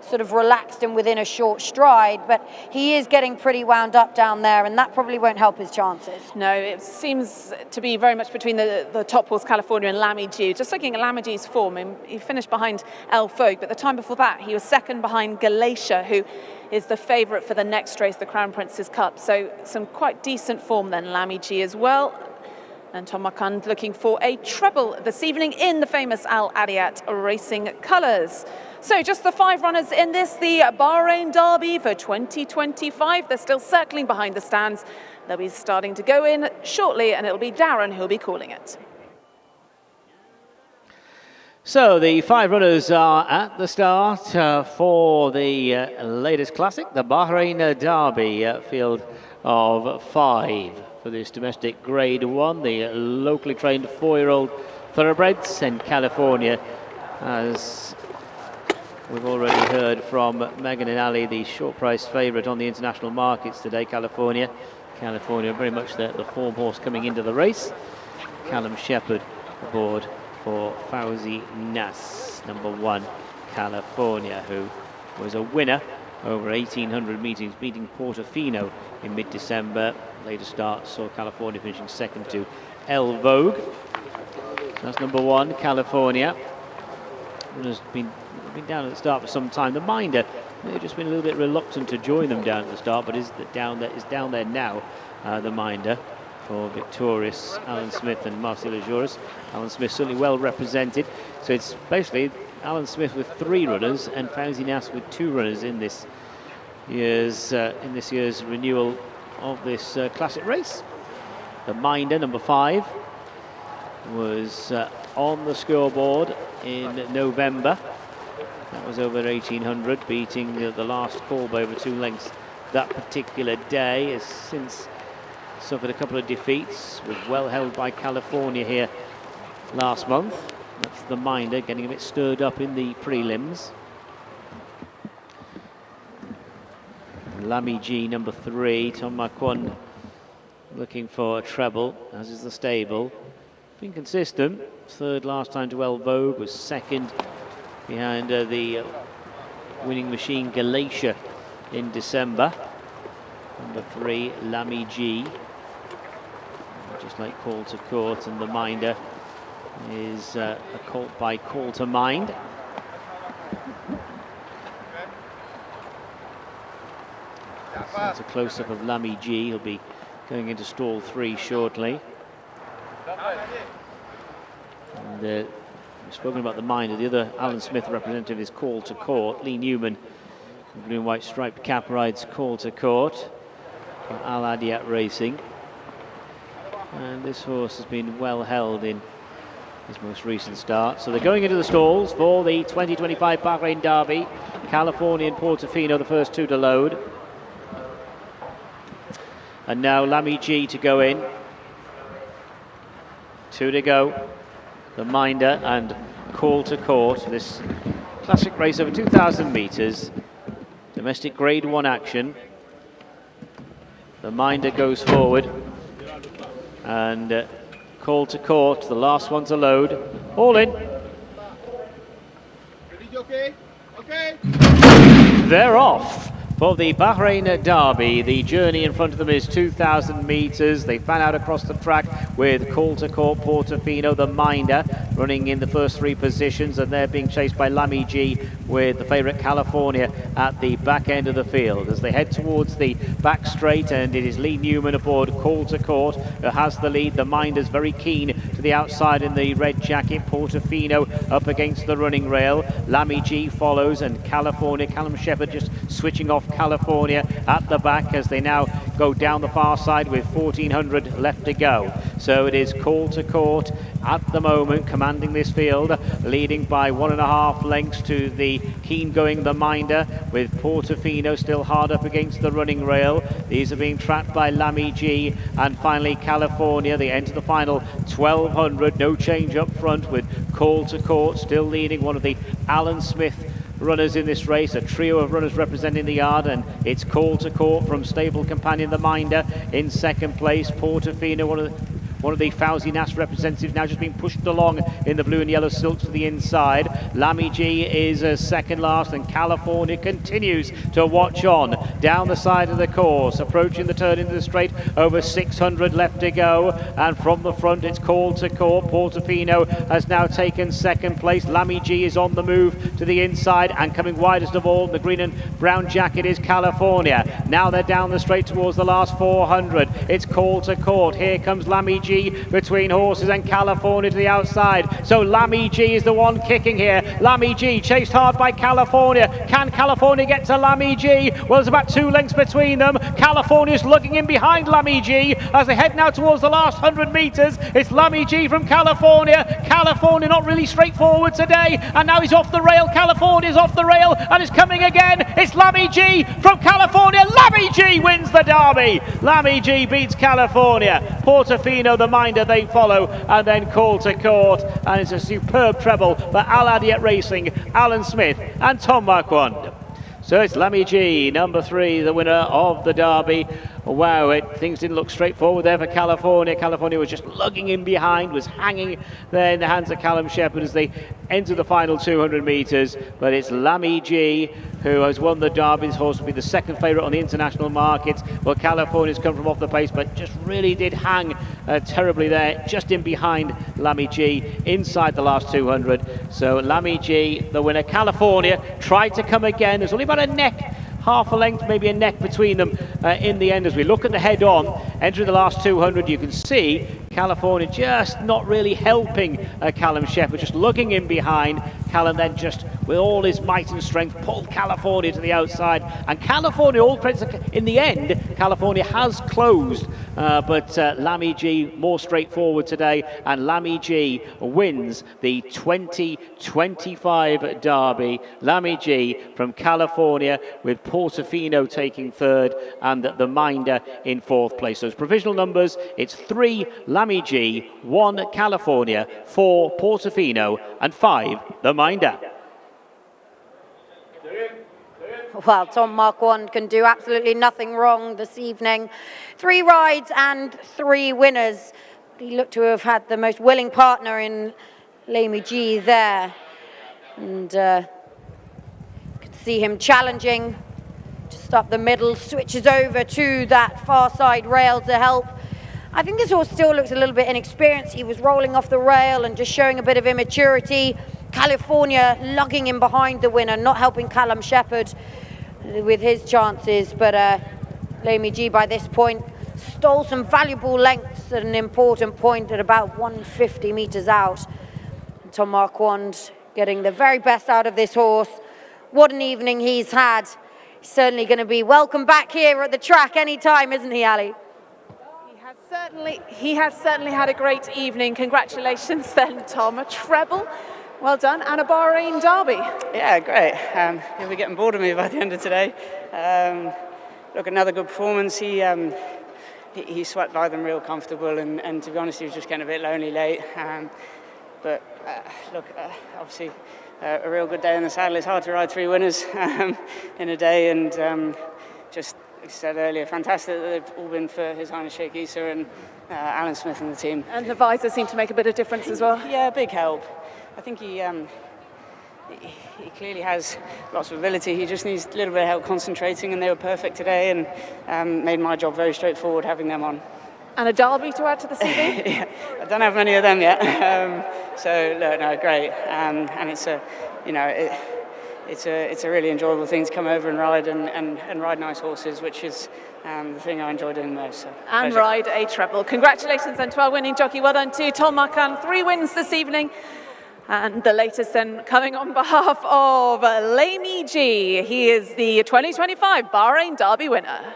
sort of relaxed and within a short stride, but he is getting pretty wound up down there, and that probably won't help his chances. No, it seems to be very much between the top horse California and Lamy G. Just looking at Lamy G's form, he finished behind El Fogue, but the time before that he was second behind Galatia, who is the favourite for the next race, the Crown Prince's Cup. So some quite decent form then, Lamy G as well. And Tom Marquand looking for a treble this evening in the famous Al Adiyat Racing colours. So just the 5 runners in this, the Bahrain Derby for 2025. They're still circling behind the stands. They'll be starting to go in shortly, and it'll be Darren who'll be calling it. So the 5 runners are at the start for the latest classic, the Bahrain Derby, field of 5 for this domestic Grade 1, the locally trained 4-year-old thoroughbreds in California. As we've already heard from Megan and Ali, the short price favourite on the international markets today, California. California very much the form horse coming into the race. Callum Shepherd aboard for Fawzi Nas, number 1, California, who was a winner over 1,800 meetings, beating Portofino in mid-December. Later start saw California finishing second to El Vogue. So that's number 1, California. Has been down at the start for some time. The Minder may have just been a little bit reluctant to join them down at the start, but is down there now. The Minder for victorious Alan Smith and Marcel Ajuras. Alan Smith certainly well represented. So it's basically Alan Smith with 3 runners and Fawzi Nas with 2 runners in this year's renewal of this classic race. The Minder, number 5, was on the scoreboard in November. That was over 1,800, beating the last call by over 2 lengths that particular day. Has since suffered a couple of defeats, was well held by California here last month. That's the Minder getting a bit stirred up in the prelims. Lamy G, number 3, Tom Marquand looking for a treble, as is the stable. Been consistent, 3rd last time to El Vogue, was 2nd behind the winning machine Galatia in December. Number 3, Lamy G, just like Call to Court, and the Minder is a colt by Call to Mind. So that's a close-up of Lamy G. He'll be going into stall 3 shortly. And we've spoken about the Minder. The other Alan Smith representative is Call to Court. Lee Newman, blue and white striped cap, rides Call to Court for Al Adiyat Racing. And this horse has been well held in his most recent start. So they're going into the stalls for the 2025 Bahrain Derby. California and Portofino, the first 2 to load. And now Lamy G to go in. 2 to go. The Minder and Call to Court. This classic race over 2,000 metres. Domestic Grade 1 action. The Minder goes forward. And Call to Court, the last one to load. All in. Ready, jockey? Okay. They're off for the Bahrain Derby. The journey in front of them is 2,000 metres. They fan out across the track with Call to Court, Portofino, the Minder, running in the first 3 positions, and they're being chased by Lamy G with the favourite California at the back end of the field as they head towards the back straight. And it is Lee Newman aboard Call to Court who has the lead. The Minder's very keen to the outside in the red jacket. Portofino up against the running rail. Lamy G follows, and California, Callum Shepherd just switching off California at the back as they now go down the far side with 1,400 left to go. So it is Call to Court at the moment commanding this field, leading by 1.5 lengths to the keen going the Minder, with Portofino still hard up against the running rail. These are being trapped by Lamy G, and finally California. They enter the final 1,200, no change up front, with Call to Court still leading, one of the Alan Smith runners in this race, a trio of runners representing the yard, and it's Call to Court from stable companion the Minder in second place. Portofino, one of one of the Fauzi Nas representatives, now just being pushed along in the blue and yellow silks to the inside. Lamy G is second last, and California continues to watch on down the side of the course, approaching the turn into the straight, over 600 left to go, and from the front it's called to court. Portofino has now taken second place. Lamy G is on the move to the inside, and coming widest of all, the green and brown jacket is California. Now they're down the straight towards the last 400. It's called to court. Here comes Lamy G between horses, and California to the outside. So Lamy G is the one kicking here. Lamy G chased hard by California. Can California get to Lamy G? Well, there's about 2 lengths between them. California's looking in behind Lamy G as they head now towards the last 100 meters. It's Lamy G from California. California not really straightforward today, and now he's off the rail. California's off the rail and is coming again. It's Lamy G from California. Lamy G wins the Derby. Lamy G beats California. Portofino, the minder, they follow, and then call to court, and it's a superb treble for Al Adiet Racing, Alan Smith and Tom Marquand. So it's Lamy G, number 3, the winner of the Derby. Wow, things didn't look straightforward there for California. California was just lugging in behind, was hanging there in the hands of Callum Shepherd as they enter the final 200 metres. But it's Lamy G who has won the Derby. This horse will be the second favourite on the international markets. Well, California's come from off the pace, but just really did hang terribly there, just in behind Lamy G, inside the last 200. So Lamy G, the winner. California tried to come again. There's only about a neck, half a length, maybe a neck between them in the end. As we look at the head-on, entering the last 200, you can see California just not really helping Callum Shepherd, just lugging in behind. Callum then just, with all his might and strength, pulled California to the outside. And California, all credits, in the end, California has closed. But Lamy G more straightforward today, and Lamy G wins the 2025 Derby. Lamy G from California, with Portofino taking third and the minder in fourth place. So it's provisional numbers. It's 3 Lamy G, 1 California, 4 Portofino, and 5 the minder. Well, Tom Marquand can do absolutely nothing wrong this evening. 3 rides and 3 winners. He looked to have had the most willing partner in Lamy G there. And could see him challenging just up the middle, switches over to that far side rail to help. I think this horse still looks a little bit inexperienced. He was rolling off the rail and just showing a bit of immaturity. California lugging in behind the winner, not helping Callum Shepherd with his chances, but Lamy G by this point stole some valuable lengths at an important point at about 150 metres out. And Tom Marquand getting the very best out of this horse. What an evening he's had. He's certainly going to be welcome back here at the track anytime, isn't he, Ali? He has certainly had a great evening. Congratulations then, Tom. A treble. Well done, and a Bahrain Derby. Yeah, great. He'll be getting bored of me by the end of today. Look, another good performance. He swept by them real comfortable, and to be honest, he was just getting a bit lonely late. But look, obviously, a real good day in the saddle. It's hard to ride 3 winners in a day, and just, like I said earlier, fantastic that they've all been for His Highness Sheikh Issa and Alan Smith and the team. And the visor seemed to make a bit of difference as well. Yeah, big help. I think he clearly has lots of ability. He just needs a little bit of help concentrating, and they were perfect today and made my job very straightforward having them on. And a Derby to add to the CV? Yeah, I don't have many of them yet. So no, great. And it's a, it's a really enjoyable thing to come over and ride and ride nice horses, which is the thing I enjoy doing most. So, and pleasure. ride a treble. Congratulations then to our winning jockey. Well done to Tom Marquand. 3 wins this evening. And the latest then coming on behalf of Lamy G. He is the 2025 Bahrain Derby winner.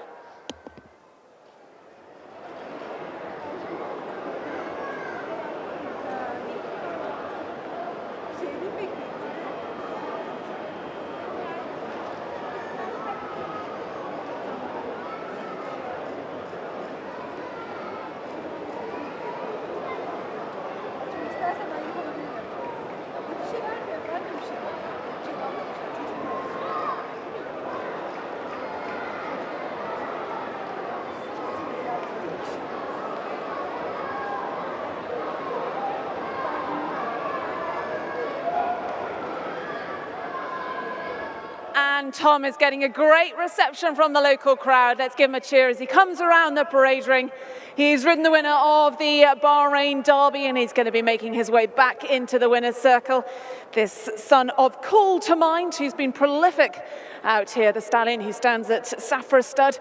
And Tom is getting a great reception from the local crowd. Let's give him a cheer as he comes around the parade ring. He's ridden the winner of the Bahrain Derby, and he's going to be making his way back into the winner's circle. This son of Call to Mind, who's been prolific out here, the stallion who stands at Safra Stud.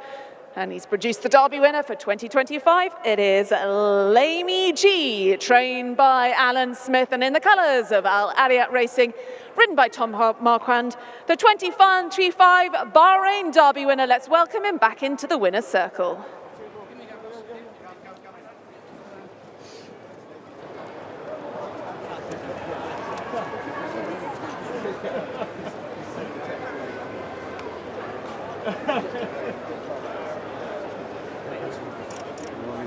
And he's produced the Derby winner for 2025. It is Lamey G, trained by Alan Smith, and in the colours of Al Adiat Racing, ridden by Tom Marquand, the 2025 Bahrain Derby winner. Let's welcome him back into the winner's circle.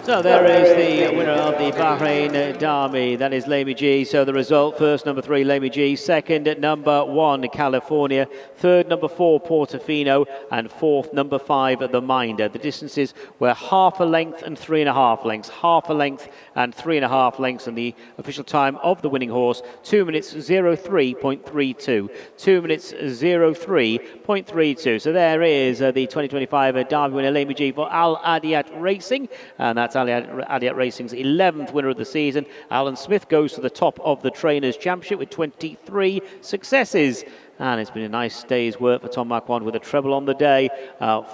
So there is the winner of the Bahrain Derby, that is Lamey G. So the result, first number 3, Lamey G, second number 1, California, third number 4, Portofino, and fourth number 5, The Minder. The distances were half a length and 3.5 lengths, half a length and 3.5 lengths, and the official time of the winning horse, 2 minutes 03.32, 2 minutes 03.32. So there is the 2025 Derby winner, Lamey G, for Al Adiat Racing, and that's Al Adiat Racing's 11th winner of the season. Alan Smith goes to the top of the Trainers' Championship with 23 successes. And it's been a nice day's work for Tom Marquand, with a treble on the day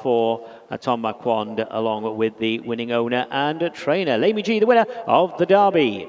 for Tom Marquand, along with the winning owner and trainer. Lamey G, the winner of the Derby.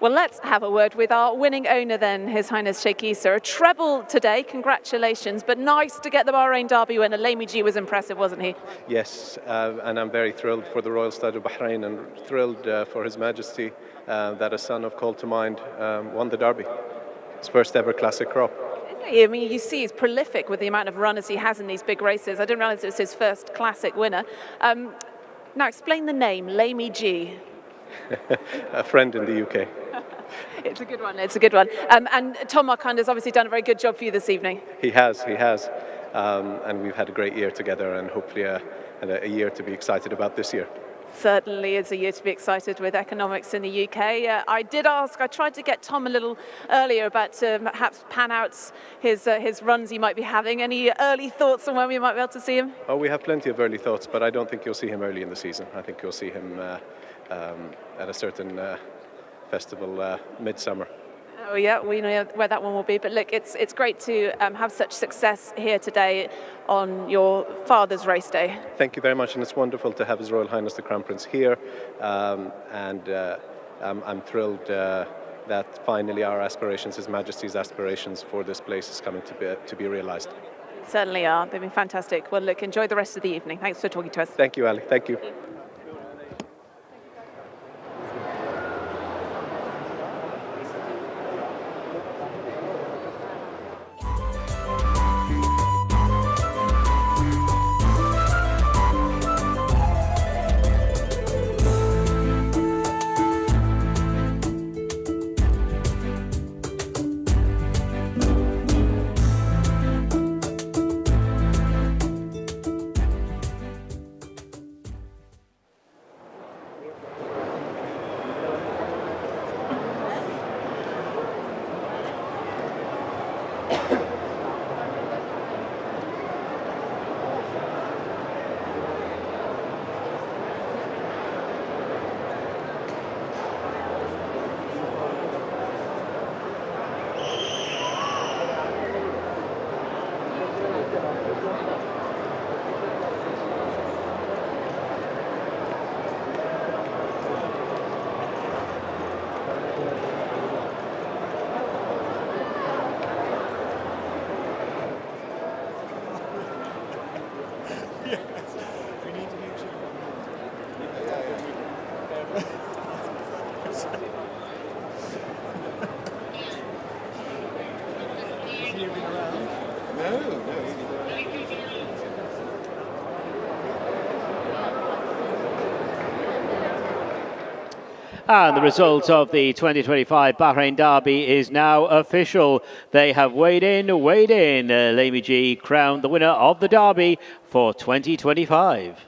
Well, let's have a word with our winning owner then, His Highness Sheikh Issa. A treble today, congratulations, but nice to get the Bahrain Derby winner. Lamey G was impressive, wasn't he? Yes, and I'm very thrilled for the Royal Stud of Bahrain, and thrilled for His Majesty that a son of Call to Mind won the Derby. His first ever classic crop. I mean, you see he's prolific with the amount of runners he has in these big races. I didn't realise it was his first classic winner. Now explain the name, Lamey G. A friend in the UK. It's a good one, it's a good one. And Tom Marquand has obviously done a very good job for you this evening. He has. And we've had a great year together, and hopefully a year to be excited about this year. Certainly is a year to be excited with economics in the UK. I tried to get Tom a little earlier about perhaps pan out his runs he might be having. Any early thoughts on when we might be able to see him? Oh, we have plenty of early thoughts, but I don't think you'll see him early in the season. I think you'll see him at a certain festival midsummer. Oh yeah, we know where that one will be. But look, it's great to have such success here today on your father's race day. Thank you very much, and it's wonderful to have His Royal Highness the Crown Prince here, and I'm thrilled that finally our aspirations, His Majesty's aspirations for this place is coming to be realised. Certainly are. They've been fantastic. Well, look, enjoy the rest of the evening. Thanks for talking to us. Thank you, Ali. Thank you. And the result of the 2025 Bahrain Derby is now official. They have weighed in. Lamy G crowned the winner of the Derby for 2025.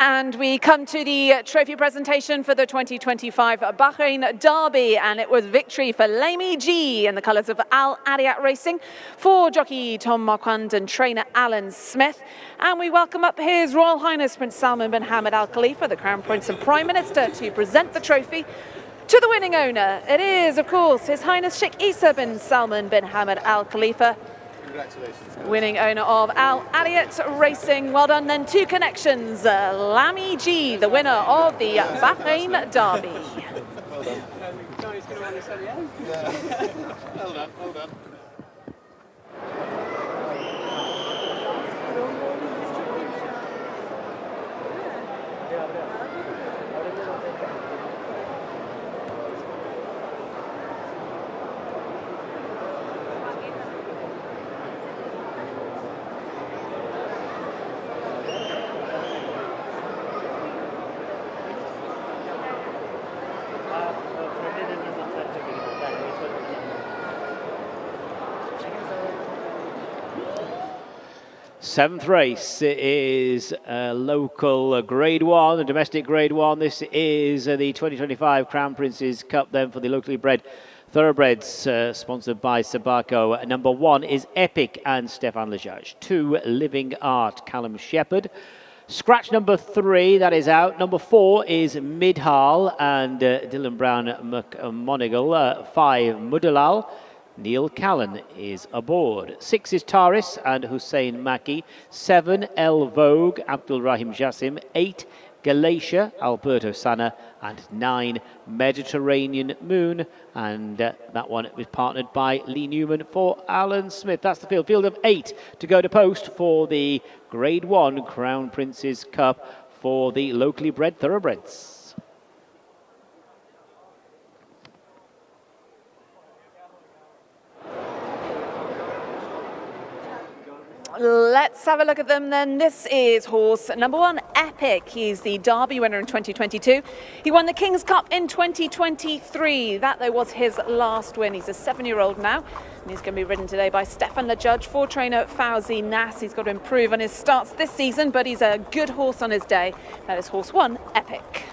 And we come to the trophy presentation for the 2025 Bahrain Derby, and it was victory for Lamy G in the colours of Al Ariat Racing for jockey Tom Marquand and trainer Alan Smith. And we welcome up His Royal Highness Prince Salman bin Hamad Al Khalifa, the Crown Prince and Prime Minister, to present the trophy to the winning owner. It is, of course, His Highness Sheikh Isa bin Salman bin Hamad Al Khalifa. Congratulations. Winning owner of Al Ariat Racing. Well done then. Two connections. Lamy G, the winner of the Bahrain Derby. Well done. Well done, well done. Seventh race is a local Grade 1, a domestic Grade 1. This is the 2025 Crown Prince's Cup then for the locally bred thoroughbreds, sponsored by Sabaco. Number 1 is Epic and Stefan Lejage. 2, Living Art, Callum Shepherd. Scratch number 3, that is out. Number 4 is Midhal and Dylan Brown McMonigal. 5, Mudalal. Neil Callan is aboard. 6 is Taris and Hussein Maki. 7, El Vogue, Abdul Rahim Jassim. 8, Galatia, Alberto Sana. And 9, Mediterranean Moon. And that one was partnered by Lee Newman for Alan Smith. That's the field. Field of 8 to go to post for the Grade 1 Crown Prince's Cup for the locally bred thoroughbreds. Let's have a look at them then. This is horse number 1, Epic. He's the Derby winner in 2022. He won the King's Cup in 2023. That, though, was his last win. He's a 7-year-old now, and he's going to be ridden today by Stefan Lejudge for trainer Fauzi Nass. He's got to improve on his starts this season, but he's a good horse on his day. That is horse 1, Epic.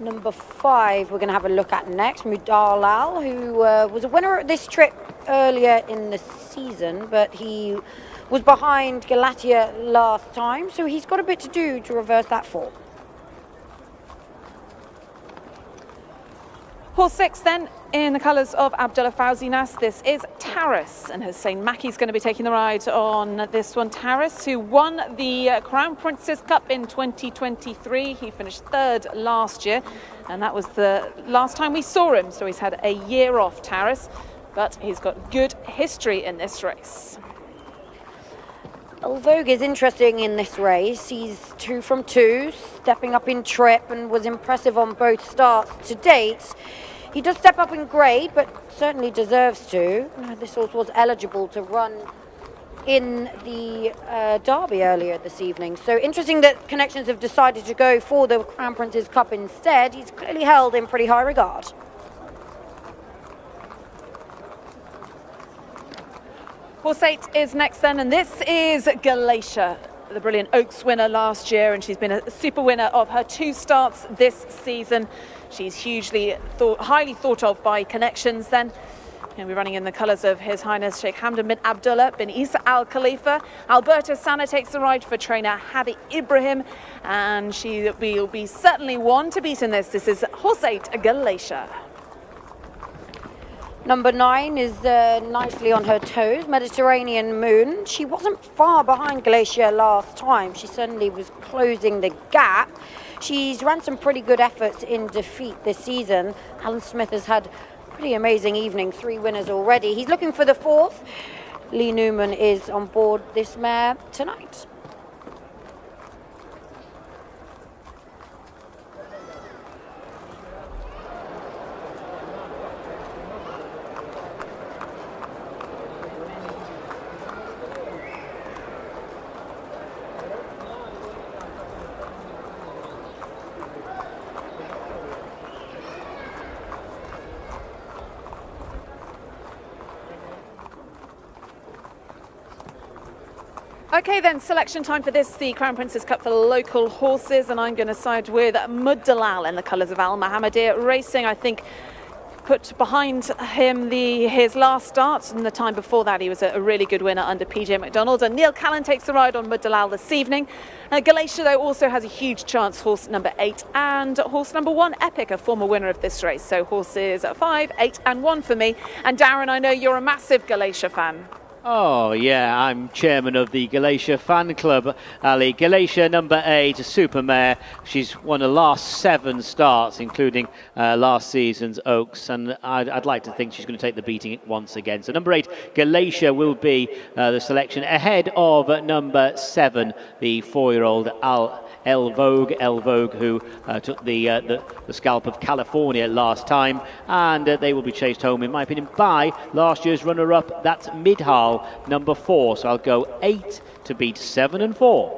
Number 5 we're going to have a look at next, Mudalal, who was a winner at this trip earlier in the season, but he was behind Galatia last time, so he's got a bit to do to reverse that form. Horse 6 then, in the colours of Abdullah Fawzi-Nas, this is Taris, and Hussein Maki's going to be taking the ride on this one. Taris, who won the Crown Prince's Cup in 2023. He finished third last year, and that was the last time we saw him, so he's had a year off, Taris, but he's got good history in this race. Elvogue is interesting in this race. He's 2 from 2, stepping up in trip and was impressive on both starts to date. He does step up in grade, but certainly deserves to. This horse was eligible to run in the Derby earlier this evening. So interesting that Connections have decided to go for the Crown Prince's Cup instead. He's clearly held in pretty high regard. Horse 8 is next then, and this is Galatia, the brilliant Oaks winner last year, and she's been a super winner of her 2 starts this season. She's highly thought of by Connections then. And we're running in the colours of His Highness Sheikh Hamdan bin Abdullah bin Isa Al Khalifa. Alberto Sana takes the ride for trainer Hadi Ibrahim, and she will be certainly one to beat in this. This is horse 8, Galatia. Number 9 is nicely on her toes, Mediterranean Moon. She wasn't far behind Glacier last time. She certainly was closing the gap. She's ran some pretty good efforts in defeat this season. Alan Smith has had a pretty amazing evening, 3 winners already. He's looking for the 4th. Lee Newman is on board this mare tonight. Okay then, selection time for this, the Crown Prince's Cup for local horses, and I'm going to side with Mud Dalal in the colours of Al Mohammedir Racing. I think put behind him his last start, and the time before that he was a really good winner under PJ McDonald. And Neil Callan takes the ride on Mud Dalal this evening. Galatia though also has a huge chance, horse number 8 and horse number 1, Epic, a former winner of this race. So horses 5, 8 and 1 for me. And Darren, I know you're a massive Galatia fan. Oh yeah, I'm chairman of the Galatia fan club, Ali. Galatia number 8, a super mare. She's won the last 7 starts, including last season's Oaks, and I'd like to think she's going to take the beating once again. So number 8, Galatia, will be the selection ahead of number 7, the 4-year-old Elvogue, who took the scalp of California last time, and they will be chased home, in my opinion, by last year's runner-up, that's Midhal, number 4. So I'll go 8 to beat 7 and 4.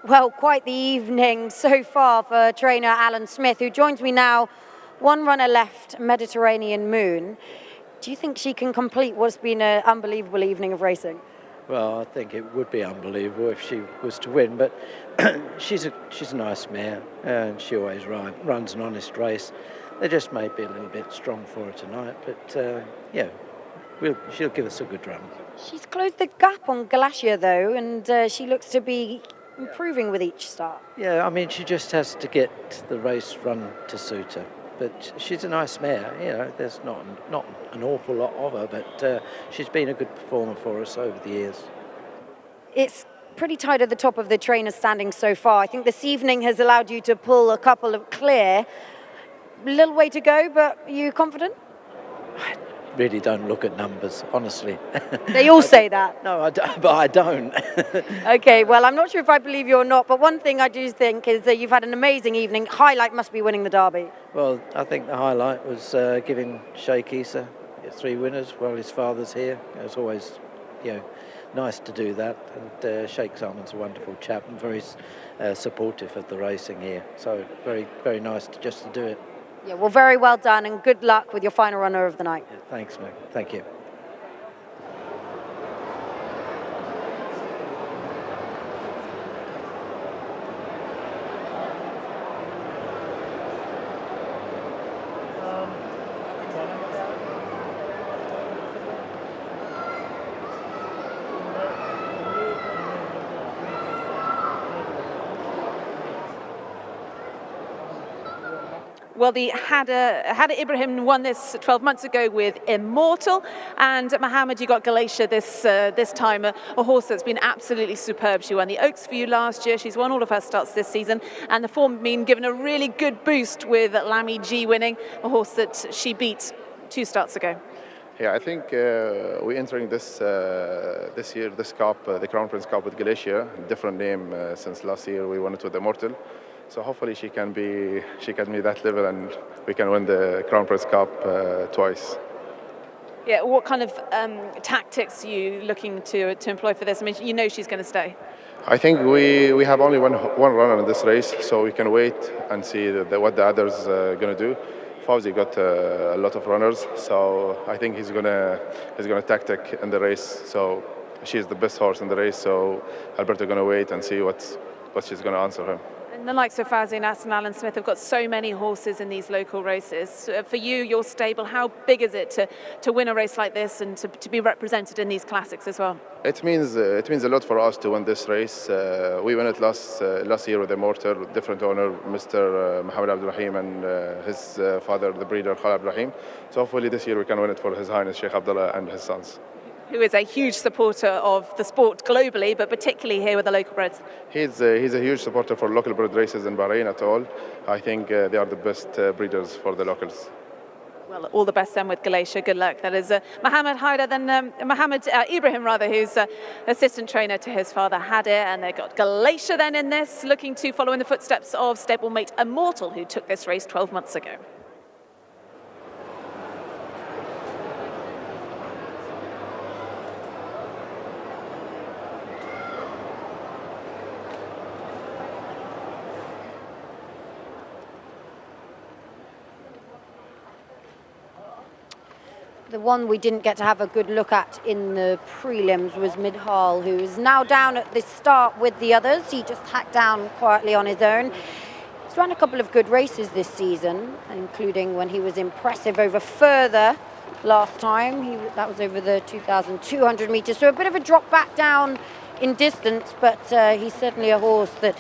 Well, quite the evening so far for trainer Alan Smith, who joins me now. One runner left, Mediterranean Moon. Do you think she can complete what's been an unbelievable evening of racing? Well, I think it would be unbelievable if she was to win, but she's a nice mare, and she always runs an honest race. They just may be a little bit strong for her tonight, but yeah, she'll give us a good run. She's closed the gap on Galatia, though, and she looks to be improving with each start. Yeah, I mean, she just has to get the race run to suit her. But she's a nice mare, you know, there's not an awful lot of her, but she's been a good performer for us over the years. It's pretty tight at the top of the trainer standing so far. I think this evening has allowed you to pull a couple of clear. A little way to go, but are you confident? Really don't look at numbers, honestly. They all say that. No, I don't, but I don't. Okay, well, I'm not sure if I believe you or not, but one thing I do think is that you've had an amazing evening. Highlight must be winning the Derby. Well, I think the highlight was giving Sheikh Issa 3 winners while his father's here. It's always, you know, nice to do that. And Sheikh Salman's a wonderful chap and very supportive of the racing here. So very, very nice just to do it. Yeah, well, very well done, and good luck with your final runner of the night. Yeah, thanks, mate. Thank you. Well, the Hada Ibrahim won this 12 months ago with Immortal, and Mohammed, you got Galatia this time, a horse that's been absolutely superb. She won the Oaks for you last year. She's won all of her starts this season, and the form been given a really good boost with Lamy G winning, a horse that she beat 2 starts ago. Yeah, I think we're entering this year, this cup, the Crown Prince Cup with Galatia, different name since last year we won it with Immortal. So hopefully she can be that level and we can win the Crown Prince Cup twice. Yeah, what kind of tactics are you looking to employ for this? I mean, you know she's going to stay. I think we have only one runner in this race, so we can wait and see what the others are going to do. Fawzi got a lot of runners, so I think he's gonna tactic in the race. So she's the best horse in the race, so Alberto gonna wait and see what she's gonna answer him. And the likes of Fawzi and Alan Smith have got so many horses in these local races. For you, your stable, how big is it to win a race like this and to be represented in these classics as well? It means a lot for us to win this race. We won it last year with Immortal, different owner, Mr. Mohammed Abdulrahim, and his father, the breeder Khalid Abdulrahim. So hopefully this year we can win it for His Highness Sheikh Abdullah and his sons. Who is a huge supporter of the sport globally, but particularly here with the local breds. He's a huge supporter for local bred races in Bahrain at all. I think they are the best breeders for the locals. Well, all the best then with Galatia. Good luck. That is Mohammed Haider, then Mohammed Ibrahim, rather, who's assistant trainer to his father Hadir, and they've got Galatia then in this, looking to follow in the footsteps of stablemate Immortal, who took this race 12 months ago. The one we didn't get to have a good look at in the prelims was Midhal, who is now down at the start with the others. He just hacked down quietly on his own. He's run a couple of good races this season, including when he was impressive over further last time. That was over the 2,200 meters. So a bit of a drop back down in distance, but he's certainly a horse that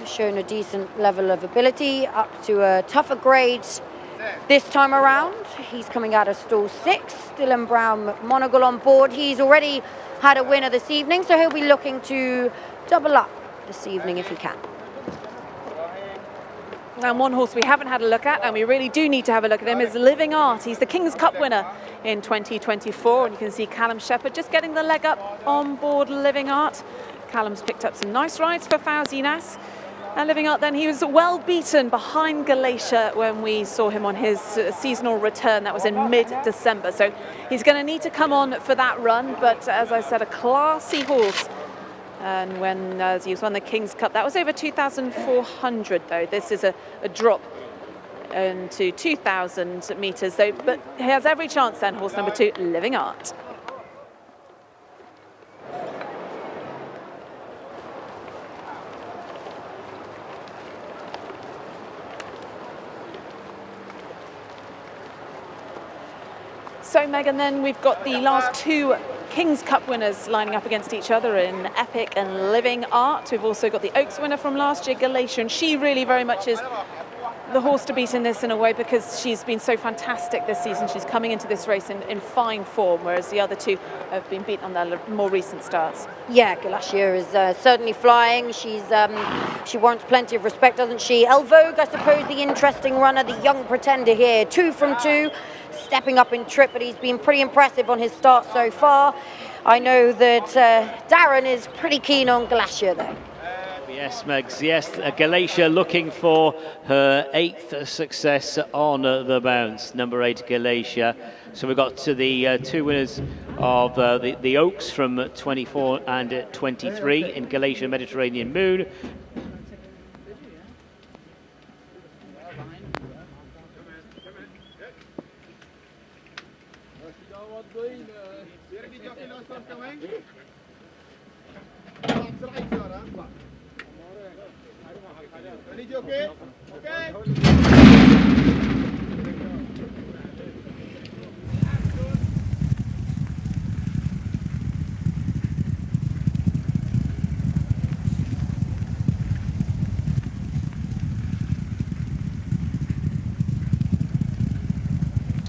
has shown a decent level of ability up to a tougher grade. This time around, he's coming out of stall 6. Dylan Brown McMonagle on board. He's already had a winner this evening, so he'll be looking to double up this evening if he can. And one horse we haven't had a look at, and we really do need to have a look at him, is Living Art. He's the King's Cup winner in 2024, and you can see Callum Shepherd just getting the leg up on board Living Art. Callum's picked up some nice rides for Fawzi Nas. And Living Art then, he was well beaten behind Galatia when we saw him on his seasonal return. That was in mid-December. So he's going to need to come on for that run. But as I said, a classy horse. And when he was won the King's Cup, that was over 2,400 though. This is a drop into 2,000 meters though. But he has every chance then, horse number 2, Living Art. So, Megan, then we've got the last 2 King's Cup winners lining up against each other in Epic and Living Art. We've also got the Oaks winner from last year, Galatia, and she really very much is the horse to beat in this in a way because she's been so fantastic this season. She's coming into this race in fine form, whereas the other 2 have been beaten on their more recent starts. Yeah, Galatia is certainly flying. She warrants plenty of respect, doesn't she? El Vogue, I suppose, the interesting runner, the young pretender here, 2 from 2. Stepping up in trip, but he's been pretty impressive on his start so far. I know that Darren is pretty keen on Galatia though. Yes, Megs, yes, Galatia looking for her 8th success on the bounce, number 8 Galatia. So we've got to the 2 winners of the Oaks from 24 and 23 in Galatia Mediterranean Moon.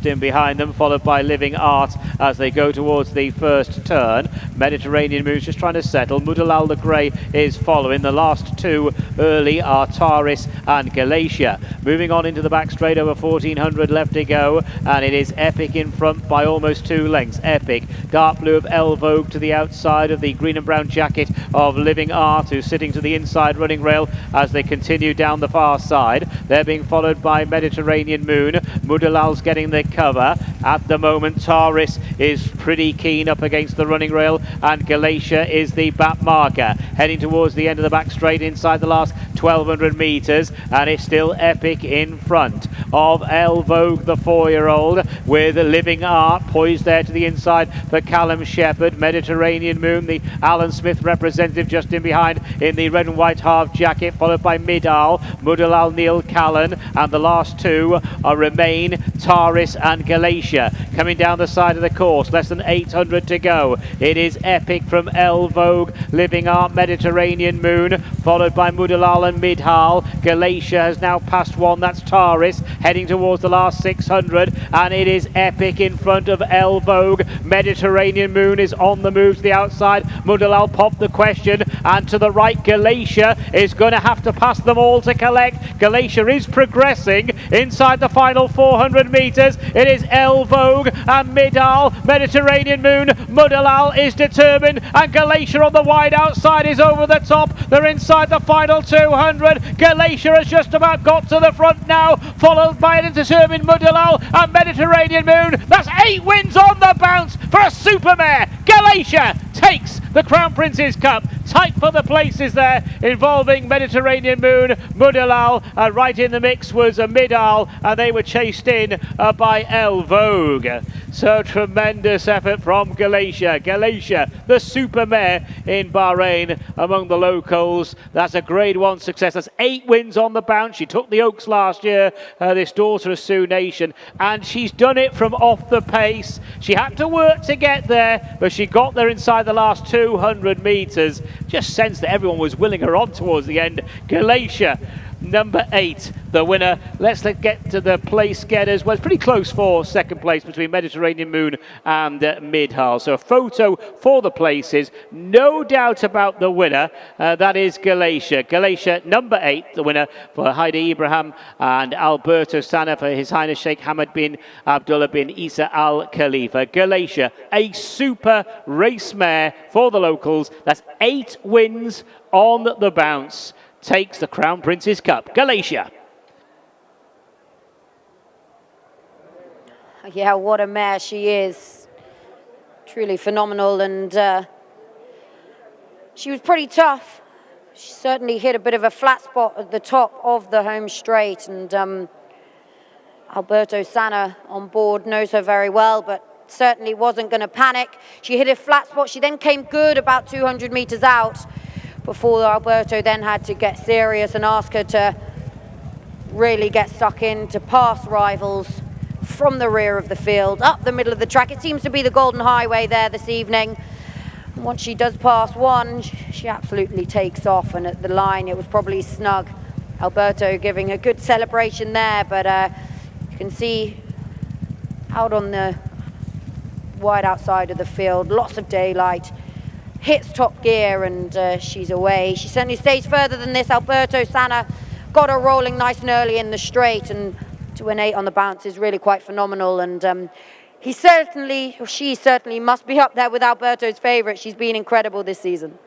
In behind them, followed by Living Art as they go towards the first turn. Mediterranean Moon's just trying to settle. Mudalal the Grey is following. The last 2 early are Taris and Galatia. Moving on into the back straight, over 1,400 left to go, and it is Epic in front by almost 2 lengths. Epic, dark blue of El Vogue to the outside of the green and brown jacket of Living Art, who's sitting to the inside running rail as they continue down the far side. They're being followed by Mediterranean Moon. Mudalal's getting the cover. At the moment, Taris is pretty keen up against the running rail, and Galatia is the back marker. Heading towards the end of the back straight inside the last 1,200 metres, and it's still Epic in front of El Vogue, the 4-year-old, with Living Art poised there to the inside for Callum Shepherd. Mediterranean Moon, the Alan Smith representative, just in behind in the red and white half jacket, followed by Midal, Mudalal, Neil Callan, and the last 2 remain Taris and Galatia. Coming down the side of the course, less than 800 to go. It is Epic from El Vogue, Living Art, Mediterranean Moon, followed by Mudalal and Midhal. Galatia has now passed 1, that's Taris, heading towards the last 600, and it is Epic in front of El Vogue. Mediterranean Moon is on the move to the outside. Mudalal popped the question, and to the right, Galatia is going to have to pass them all to collect. Galatia is progressing inside the final 400 metres. It is El Vogue and Midal. Mediterranean Moon, Mudalal is determined, and Galatia on the wide outside is over the top. They're inside the final 200. Galatia has just about got to the front now, followed by an determined Mudalal and Mediterranean Moon. That's 8 wins on the bounce for a super mare. Galatia takes the The Crown Prince's Cup, tight for the places there, involving Mediterranean Moon, Mudalal, right in the mix was Midal, and they were chased in by El Vogue. So tremendous effort from Galatia. Galatia, the super mare in Bahrain among the locals. That's a grade 1 success. That's 8 wins on the bounce. She took the Oaks last year, this daughter of Sioux Nation, and she's done it from off the pace. She had to work to get there, but she got there inside the last 200 metres. Just sensed that everyone was willing her on towards the end. Galatia, number 8, the winner. Let's get to the place getters. Well, it's pretty close for second place between Mediterranean Moon and Midhal. So a photo for the places. No doubt about the winner. That is Galatia. Galatia, number 8, the winner for Heidi Ibrahim and Alberto Sana for His Highness Sheikh Hamad bin Abdullah bin Isa Al Khalifa. Galatia, a super race mare for the locals. That's 8 wins on the bounce. Takes the Crown Prince's Cup. Galatia. Yeah, what a mare she is. Truly phenomenal, and she was pretty tough. She certainly hit a bit of a flat spot at the top of the home straight, and Alberto Sana on board knows her very well, but certainly wasn't going to panic. She hit a flat spot. She then came good about 200 metres out, before Alberto then had to get serious and ask her to really get stuck in to pass rivals from the rear of the field, up the middle of the track. It seems to be the Golden Highway there this evening. And once she does pass one, she absolutely takes off, and at the line it was probably snug. Alberto giving a good celebration there, but you can see out on the wide outside of the field, lots of daylight. Hits top gear, and she's away. She certainly stays further than this. Alberto Sana got her rolling nice and early in the straight, and to win 8 on the bounce is really quite phenomenal. And she certainly must be up there with Alberto's favourite. She's been incredible this season.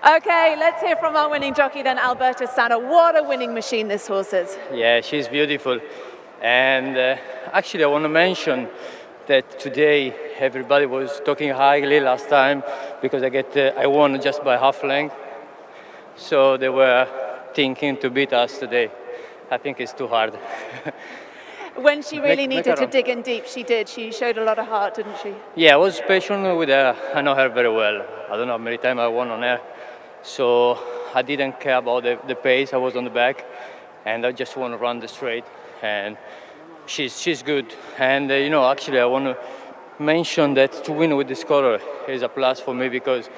Okay, let's hear from our winning jockey then, Alberto Sana. What a winning machine this horse is. Yeah, she's beautiful. And actually I want to mention that today everybody was talking highly last time because I won just by half length. So they were thinking to beat us today. I think it's too hard. When she really needed to dig in deep, she did. She showed a lot of heart, didn't she? Yeah, I was patient with her. I know her very well. I don't know how many times I won on her. So I didn't care about the pace. I was on the back, and I just want to run the straight. And she's good. And actually I want to mention that to win with this color is a plus for me because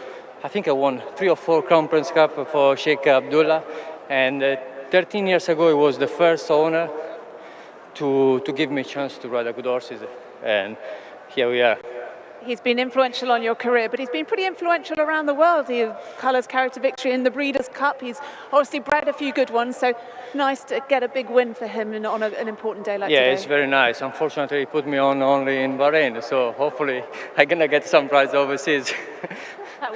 I think I won 3 or 4 Crown Prince Cup for Sheikh Abdullah, and 13 years ago he was the first owner to give me a chance to ride a good horses, and here we are. He's been influential on your career, but he's been pretty influential around the world. He colours carried to victory in the Breeders' Cup. He's obviously bred a few good ones, so nice to get a big win for him on an important day like today. Yeah, it's very nice. Unfortunately, he put me on only in Bahrain, so hopefully I'm going to get some prize overseas.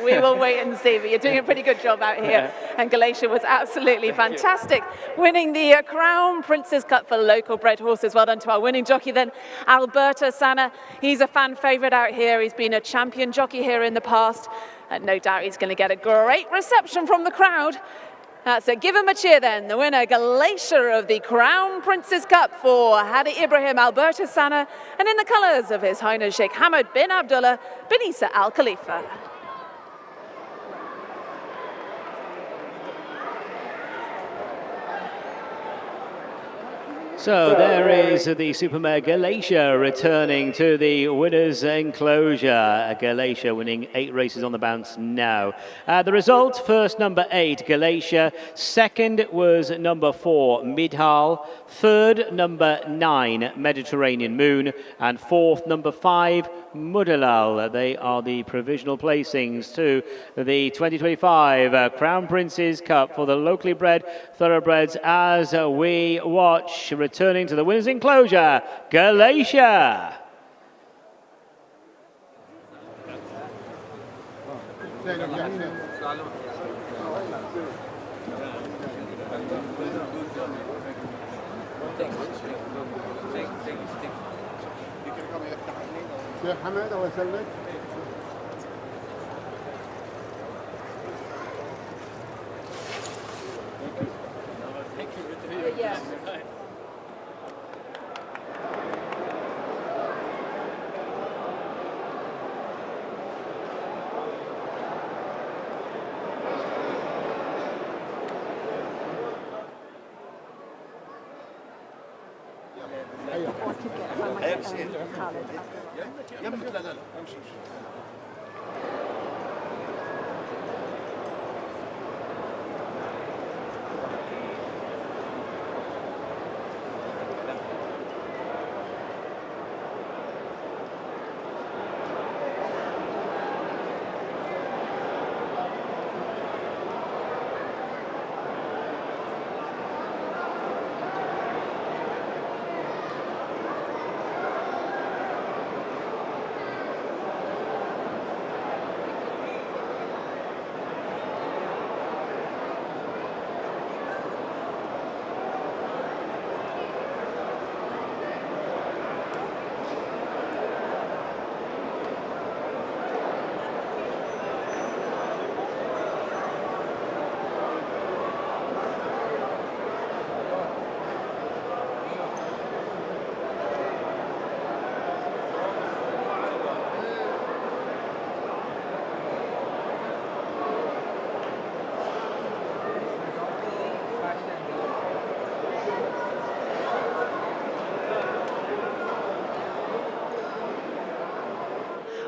We will wait and see, but you're doing a pretty good job out here. And Galatia was absolutely fantastic, winning the Crown Prince's Cup for local bred horses. Well done to our winning jockey then, Alberto Sana. He's a fan favourite out here. He's been a champion jockey here in the past, and no doubt he's going to get a great reception from the crowd. That's it. Give him a cheer then. The winner, Galatia of the Crown Prince's Cup for Hadi Ibrahim, Alberto Sana, and in the colours of His Highness Sheikh Hamad bin Abdullah bin Isa Al Khalifa. So there is the Supermare Galatia returning to the winner's enclosure. Galatia winning 8 races on the bounce now. The result, first number 8, Galatia. Second was number 4, Midhal. Third, number 9, Mediterranean Moon. And fourth, number 5, Mudalal. They are the provisional placings to the 2025 Crown Prince's Cup for the locally bred thoroughbreds as we watch. Returning to the winner's enclosure, Galatia. شيخ حمد الله يسلمك.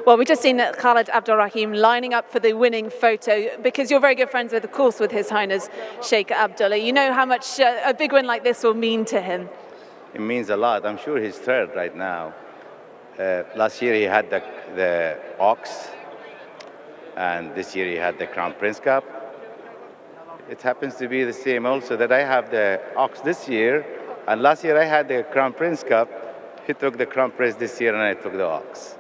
Well, we've just seen Khalid Abdulrahim lining up for the winning photo because you're very good friends with, of course, with His Highness Sheikh Abdullah. You know how much a big win like this will mean to him. It means a lot. I'm sure he's thrilled right now. Last year he had the Ox, and this year he had the Crown Prince Cup. It happens to be the same also that I have the Ox this year, and last year I had the Crown Prince Cup. He took the Crown Prince this year, and I took the Ox.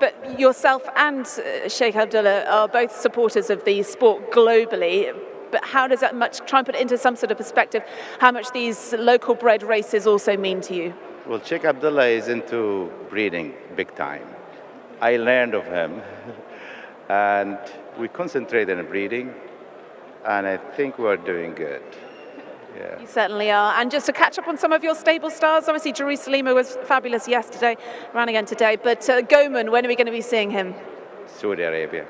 But yourself and Sheikh Abdullah are both supporters of the sport globally. But how does that try and put it into some sort of perspective, how much these local bred races also mean to you? Well, Sheikh Abdullah is into breeding big time. I learned of him, and we concentrate on breeding, and I think we're doing good. Yeah. You certainly are. And just to catch up on some of your stable stars, obviously Jerusalem was fabulous yesterday, ran again today, but Goman, when are we going to be seeing him? Saudi Arabia.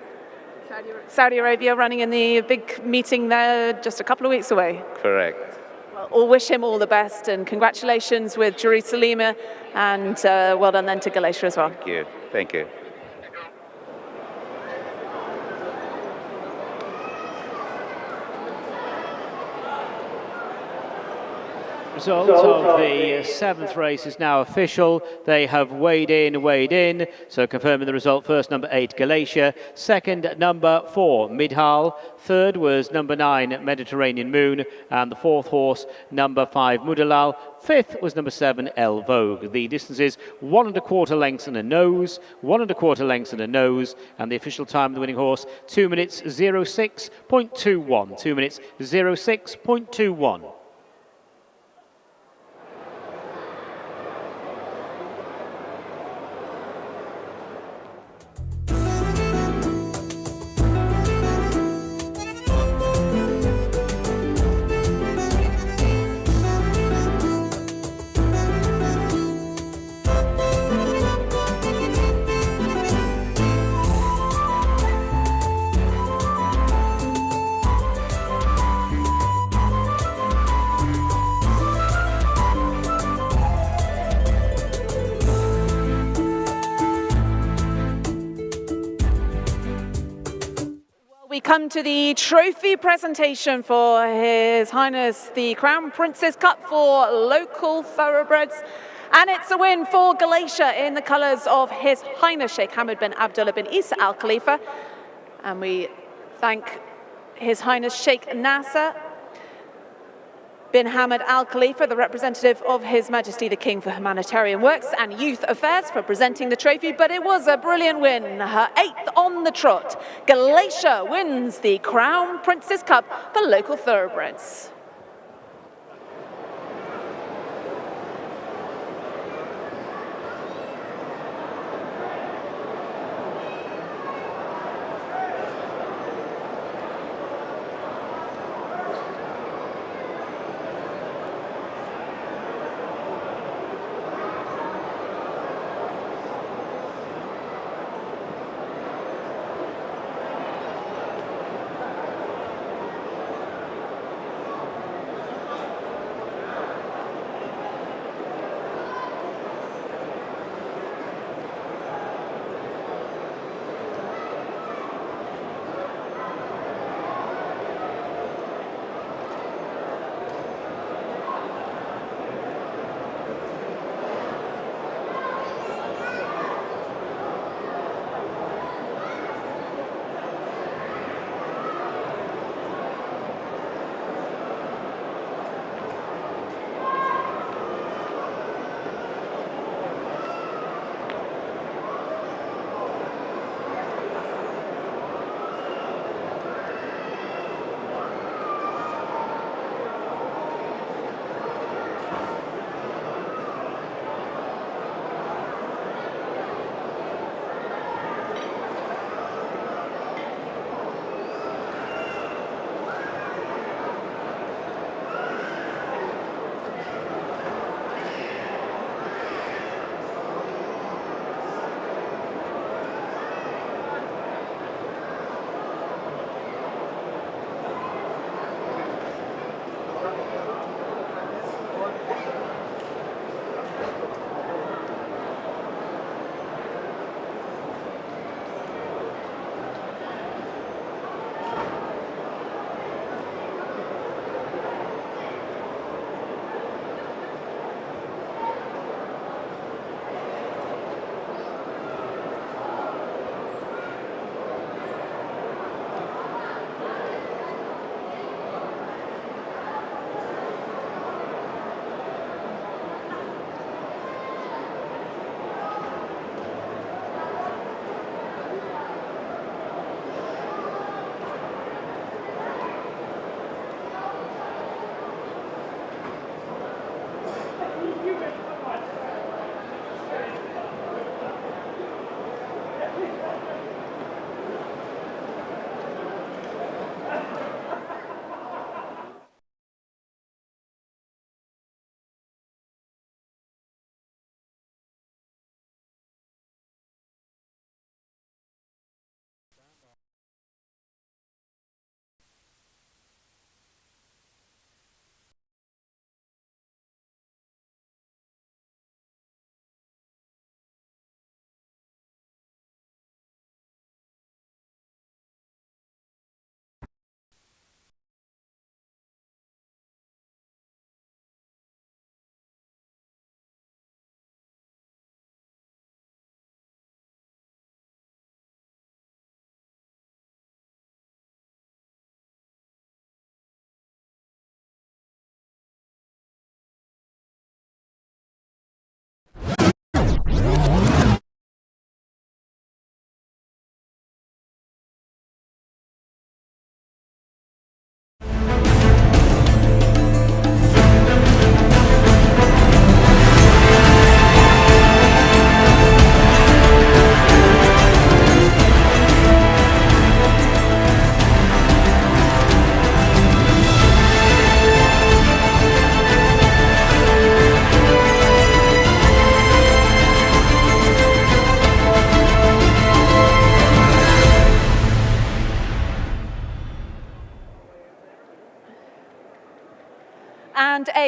Saudi Arabia running in the big meeting there just a couple of weeks away. Correct. Well, we'll wish him all the best and congratulations with Jerusalem and well done then to Galatia as well. Thank you. Thank you. Result of the seventh race is now official. They have weighed in. So confirming the result, first number 8, Galatia. Second, number 4, Midhal. Third was number 9, Mediterranean Moon. And the fourth horse, number 5, Mudalal. Fifth was number 7, El Vogue. The distances 1 1/4 lengths and a nose, 1 1/4 lengths and a nose. And the official time of the winning horse, 2 minutes 06.21. 2 minutes 06.21. We come to the trophy presentation for His Highness the Crown Prince's Cup for local thoroughbreds. And it's a win for Galatia in the colours of His Highness Sheikh Hamad bin Abdullah bin Isa Al Khalifa. And we thank His Highness Sheikh Nasser bin Hamad Al Khalifa, the representative of His Majesty the King for Humanitarian Works and Youth Affairs, for presenting the trophy. But it was a brilliant win, her 8th on the trot. Galatia wins the Crown Prince's Cup for local thoroughbreds.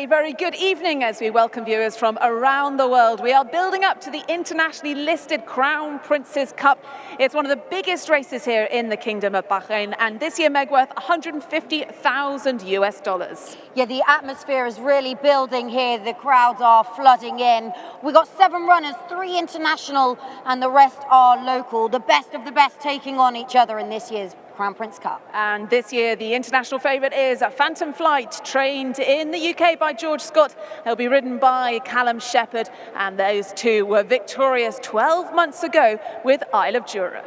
very, very good evening as we welcome viewers from around the world. We are building up to the internationally listed Crown Prince's Cup. It's one of the biggest races here in the Kingdom of Bahrain, and this year, Meg, worth $150,000 US. Yeah, the atmosphere is really building here. The crowds are flooding in. We've got 7 runners, 3 international, and the rest are local. The best of the best taking on each other in this year's Crown Prince Cup. And this year, the international favourite is Phantom Flight, trained in the UK by George Scott. He'll be ridden by Callum Shepherd, and those two were victorious 12 months ago with Isle of Jura.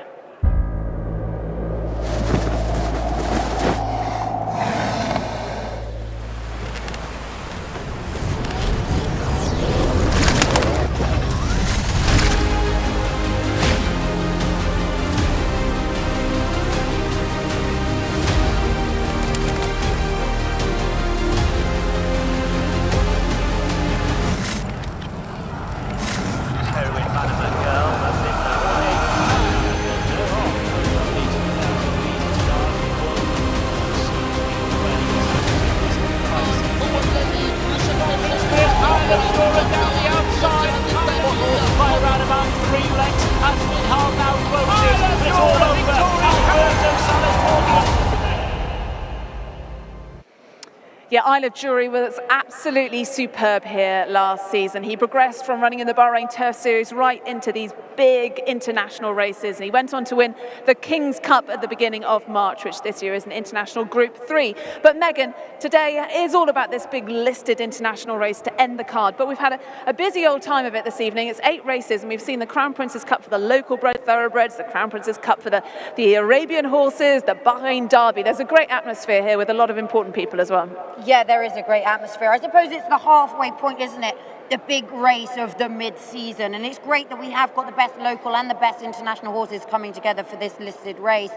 Yeah, Isle of Jura was absolutely superb here last season. He progressed from running in the Bahrain Turf Series right into these big international races, and he went on to win the King's Cup at the beginning of March, which this year is an international Group 3. But Megan, today is all about this big listed international race to end the card, but we've had a busy old time of it this evening. It's 8 races, and we've seen the Crown Prince's Cup for the local bred thoroughbreds, the Crown Prince's Cup for the Arabian horses, the Bahrain Derby. There's a great atmosphere here with a lot of important people as well. Yeah, there is a great atmosphere. I suppose it's the halfway point, isn't it? The big race of the mid-season, and it's great that we have got the best local and the best international horses coming together for this listed race.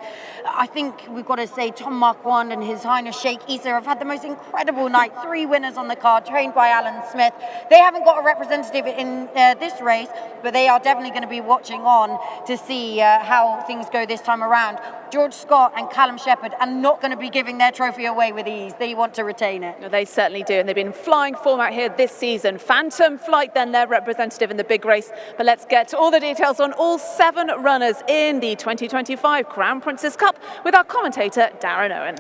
I think we've got to say Tom Marquand and His Highness Sheikh Issa have had the most incredible night. 3 winners on the card, trained by Alan Smith. They haven't got a representative in this race, but they are definitely going to be watching on to see how things go this time around. George Scott and Callum Shepherd are not going to be giving their trophy away with ease. They want to retain it. No, they certainly do, and they've been in flying form out here this season. Phantom Flight, then their representative in the big race. But let's get to all the details on all 7 runners in the 2025 Crown Prince's Cup with our commentator, Darren Owen.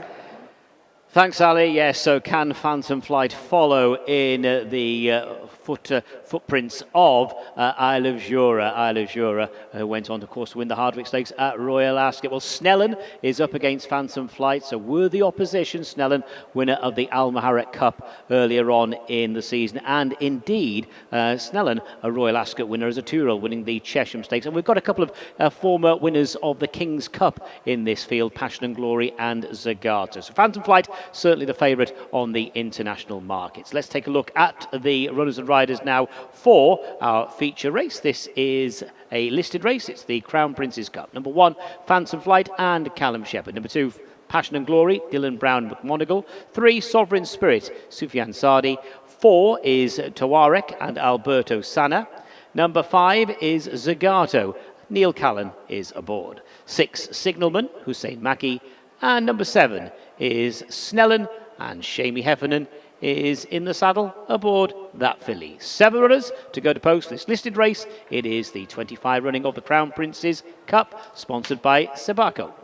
Thanks, Ali. Yes, so can Phantom Flight follow in the footprints of Isle of Jura? Isle of Jura went on, of course, to win the Hardwick Stakes at Royal Ascot. Well, Snellen is up against Phantom Flight, so worthy opposition. Snellen, winner of the Al Maharet Cup earlier on in the season, and indeed, Snellen, a Royal Ascot winner as a 2-year-old, winning the Chesham Stakes. And we've got a couple of former winners of the King's Cup in this field, Passion and Glory and Zagato. So Phantom Flight, certainly the favourite on the international markets. Let's take a look at the runners and riders now for our feature race. This is a listed race. It's the Crown Prince's Cup. Number 1, Phantom Flight and Callum Shepherd. Number 2, Passion and Glory, Dylan Brown McMonigal. 3, Sovereign Spirit, Sufyan Sadi. 4 is Tawarek and Alberto Sana. Number 5 is Zagato. Neil Callan is aboard. 6, Signalman, Hussein Maki. And number 7 is Snellen, and Shamie Heffernan is in the saddle aboard that filly. 7 runners to go to post this listed race. It is the 25 running of the Crown Prince's Cup, sponsored by Sebaco.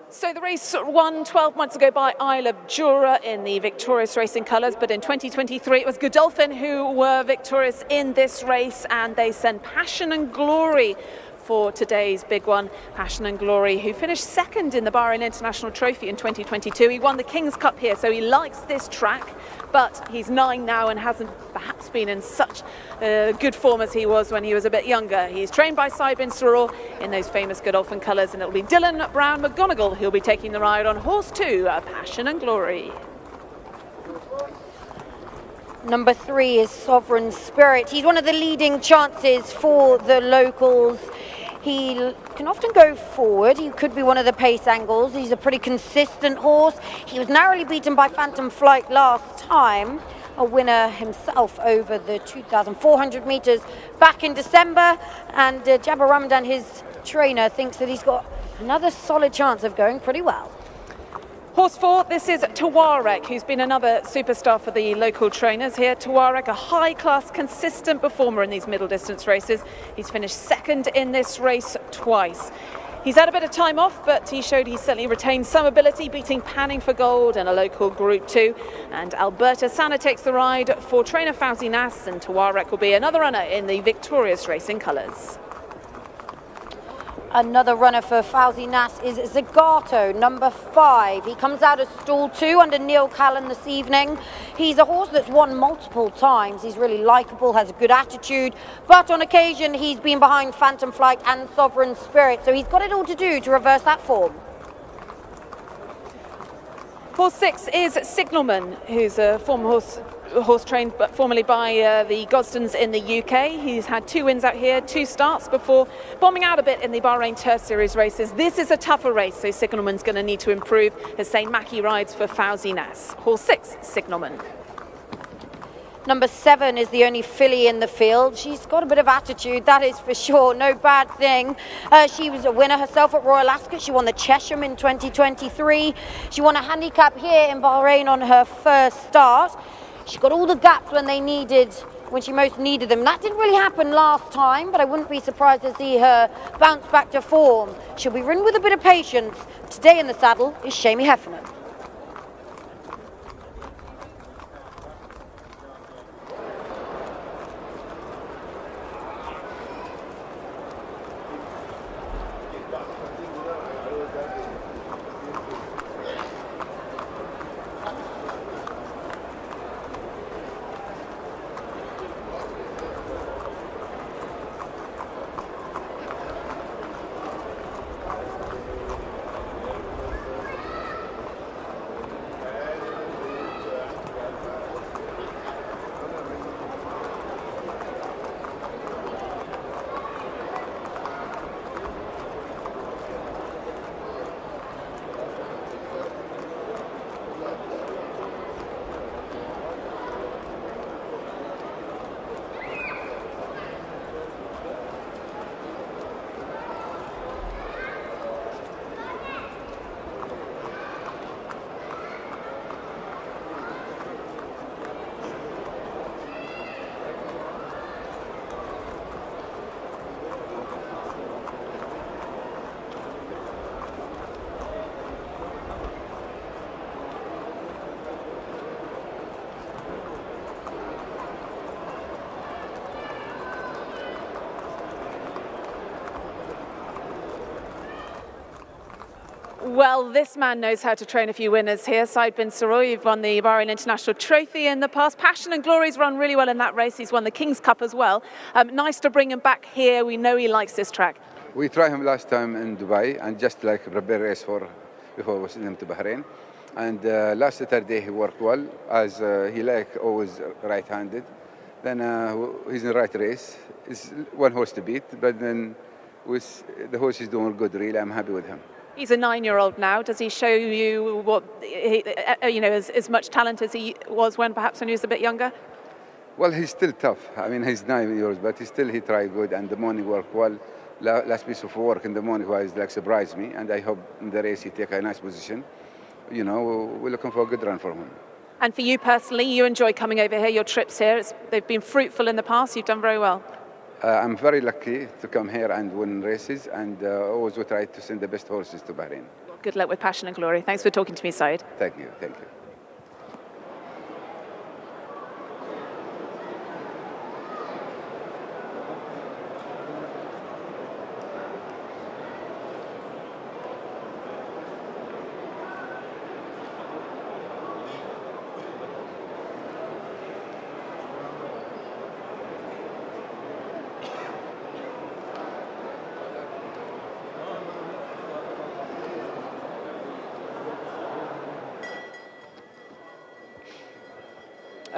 So the race won 12 months ago by Isle of Jura in the victorious racing colours, but in 2023 it was Godolphin who were victorious in this race, and they sent Passion and Glory for today's big one. Passion and Glory, who finished 2nd in the Bahrain International Trophy in 2022. He won the King's Cup here, so he likes this track, but he's 9 now and hasn't perhaps been in such good form as he was when he was a bit younger. He's trained by Saib bin Surur in those famous Godolphin colours, and it'll be Dylan Brown McGonigal who'll be taking the ride on horse 2, Passion and Glory. Number 3 is Sovereign Spirit. He's one of the leading chances for the locals. He can often go forward. He could be one of the pace angles. He's a pretty consistent horse. He was narrowly beaten by Phantom Flight last time, a winner himself over the 2,400 metres back in December. And Jabbar Ramadan, his trainer, thinks that he's got another solid chance of going pretty well. Horse 4, this is Tuareg, who's been another superstar for the local trainers here. Tuareg, a high-class, consistent performer in these middle distance races. He's finished second in this race twice. He's had a bit of time off, but he showed he certainly retained some ability, beating Panning for Gold and a local Group 2. And Alberta Sana takes the ride for trainer Fauzi Nas, and Tuareg will be another runner in the victorious racing colours. Another runner for Fauzi Nas is Zagato, number 5. He comes out of stall 2 under Neil Callan this evening. He's a horse that's won multiple times. He's really likeable, has a good attitude, but on occasion he's been behind Phantom Flight and Sovereign Spirit, so he's got it all to do to reverse that form. Horse 6 is Signalman, who's a former horse trained but formerly by the Gosdens in the UK. He's had 2 wins out here, 2 starts before bombing out a bit in the Bahrain Turf Series races. This is a tougher race, so Signalman's going to need to improve as St. Mackie rides for Fauzi Nas. Horse 6, Signalman. Number 7 is the only filly in the field. She's got a bit of attitude, that is for sure, no bad thing. She was a winner herself at Royal Ascot. She won the Chesham in 2023. She won a handicap here in Bahrain on her first start. She got all the gaps when she most needed them. That didn't really happen last time, but I wouldn't be surprised to see her bounce back to form. She'll be ridden with a bit of patience. Today in the saddle is Shamie Heffernan. Well, this man knows how to train a few winners here. Said bin Saroy, you've won the Bahrain International Trophy in the past. Passion and Glory's run really well in that race. He's won the King's Cup as well. Nice to bring him back here. We know he likes this track. We tried him last time in Dubai and just like prepare race before we send him to Bahrain. And last Saturday he worked well as he like always right-handed. Then he's in the right race. It's one horse to beat, but then with the horse is doing good. Really, I'm happy with him. He's a 9-year-old now. Does he show you what, as much talent as he was when perhaps when he was a bit younger? Well, he's still tough. I mean, he's 9 years, but he tried good, and the morning worked well. Last piece of work in the morning was like surprised me, and I hope in the race he take a nice position. You know, we're looking for a good run for him. And for you personally, you enjoy coming over here. Your trips here, they've been fruitful in the past. You've done very well. I'm very lucky to come here and win races, and always we try to send the best horses to Bahrain. Good luck with Passion and Glory. Thanks for talking to me, Said. Thank you, thank you.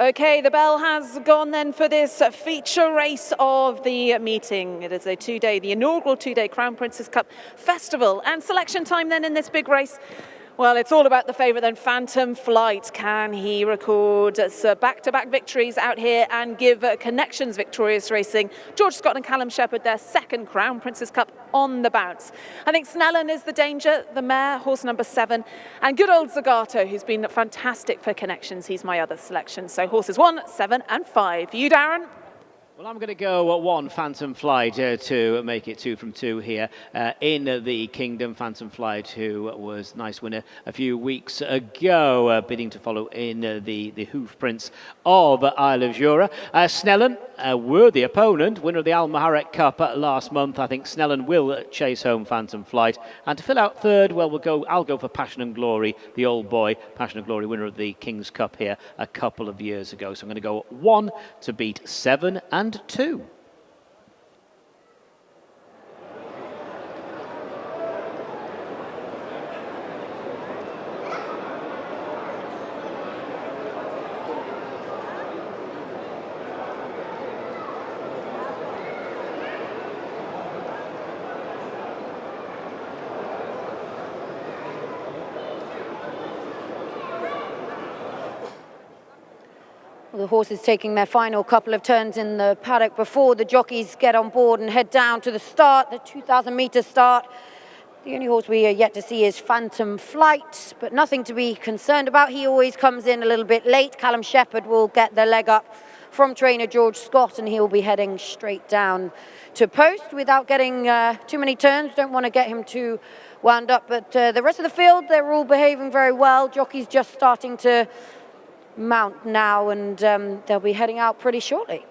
Okay, the bell has gone then for this feature race of the meeting. It is the inaugural two-day Crown Prince's Cup Festival. And selection time then in this big race Well, it's all about the favourite then, Phantom Flight. Can he record back-to-back victories out here and give Connections Victorious Racing, George Scott and Callum Shepherd, their second Crown Princess Cup on the bounce? I think Snellen is the danger, the mare, horse number 7, and good old Zagato, who's been fantastic for Connections. He's my other selection. So horses 1, 7 and 5. For you, Darren? Well, I'm going to go at 1 Phantom Flight to make it 2 from 2 here in the Kingdom. Phantom Flight, who was nice winner a few weeks ago, bidding to follow in the Hoof Prince of Isle of Jura. Snellen, a worthy opponent, winner of the Al Maharet Cup last month. I think Snellen will chase home Phantom Flight. And to fill out third, well, I'll go for Passion and Glory, the old boy. Passion and Glory, winner of the King's Cup here a couple of years ago. So I'm going to go 1 to beat 7 and 2. The horses taking their final couple of turns in the paddock before the jockeys get on board and head down to the start, the 2,000-metre start. The only horse we are yet to see is Phantom Flight, but nothing to be concerned about. He always comes in a little bit late. Callum Shepherd will get the leg up from trainer George Scott, and he'll be heading straight down to post without getting too many turns. Don't want to get him too wound up, but the rest of the field, they're all behaving very well. Jockeys just starting to mount now, and they'll be heading out pretty shortly.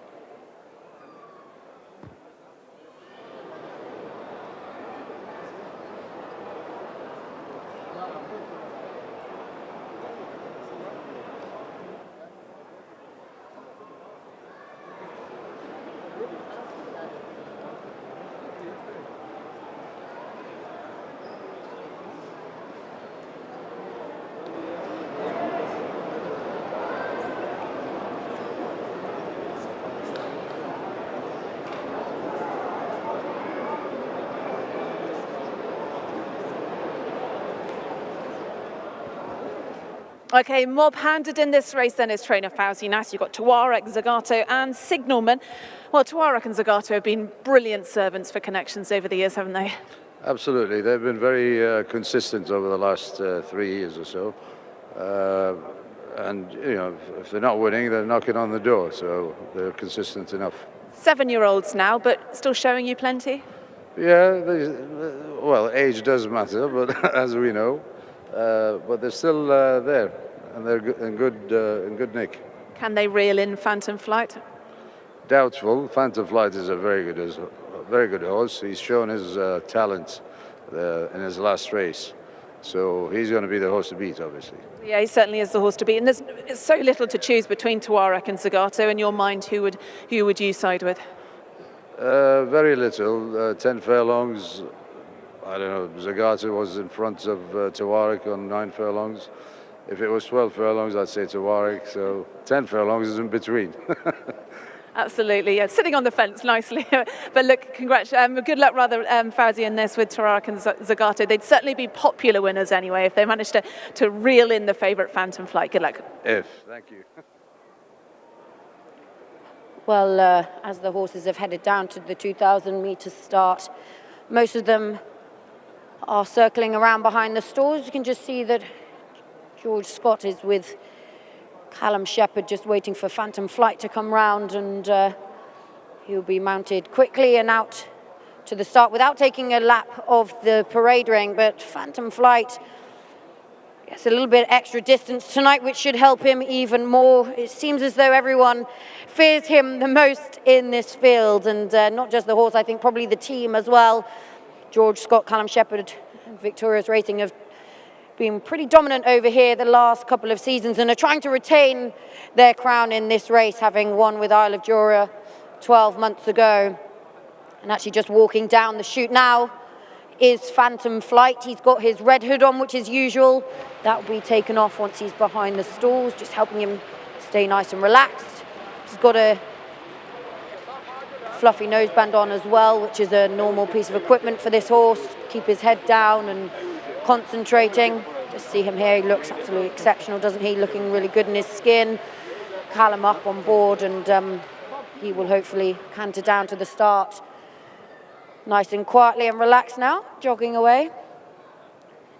Okay, mob-handed in this race then is trainer Fauzi Nas. You've got Tuareg, Zagato and Signalman. Well, Tuareg and Zagato have been brilliant servants for Connections over the years, haven't they? Absolutely. They've been very consistent over the last 3 years or so. And, you know, if they're not winning, they're knocking on the door. So they're consistent enough. 7-year-olds now, but still showing you plenty? Yeah, well, age does matter, but as we know. But they're still there, and they're in good nick. Can they reel in Phantom Flight? Doubtful. Phantom Flight is a very good horse. He's shown his talent in his last race, so he's going to be the horse to beat, obviously. Yeah, he certainly is the horse to beat, and there's so little to choose between Tuareg and Zagato. In your mind, who would you side with? Very little. 10 furlongs. I don't know, Zagato was in front of Tuareg on 9 furlongs. If it was 12 furlongs, I'd say Tuareg, so 10 furlongs is in between. Absolutely, yeah, sitting on the fence nicely. But look, good luck rather, Fauzi, in this with Tuareg and Zagato. They'd certainly be popular winners anyway if they managed to reel in the favourite Phantom Flight. Good luck. Thank you. Well, as the horses have headed down to the 2,000-metre start, most of them are circling around behind the stalls. You can just see that George Scott is with Callum Shepherd, just waiting for Phantom Flight to come round, and he'll be mounted quickly and out to the start without taking a lap of the parade ring. But Phantom Flight gets a little bit extra distance tonight, which should help him even more. It seems as though everyone fears him the most in this field, and not just the horse, I think probably the team as well. George Scott, Callum Shepherd and Victorious Racing have been pretty dominant over here the last couple of seasons and are trying to retain their crown in this race, having won with Isle of Jura 12 months ago. And actually just walking down the chute now is Phantom Flight. He's got his red hood on, which is usual. That will be taken off once he's behind the stalls, just helping him stay nice and relaxed. He's got a fluffy noseband on as well, which is a normal piece of equipment for this horse. Keep his head down and concentrating, just see him here. He looks absolutely exceptional, doesn't he? Looking really good in his skin. Callum up on board, and he will hopefully canter down to the start. Nice and quietly and relaxed now, jogging away.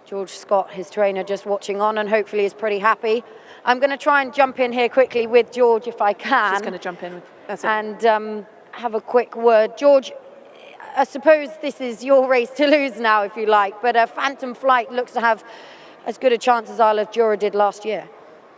George Scott, his trainer, just watching on and hopefully is pretty happy. I'm going to try and jump in here quickly with George if I can. She's going to jump in with, that's it. And have a quick word. George, I suppose this is your race to lose now, if you like, but Phantom Flight looks to have as good a chance as Isle of Jura did last year.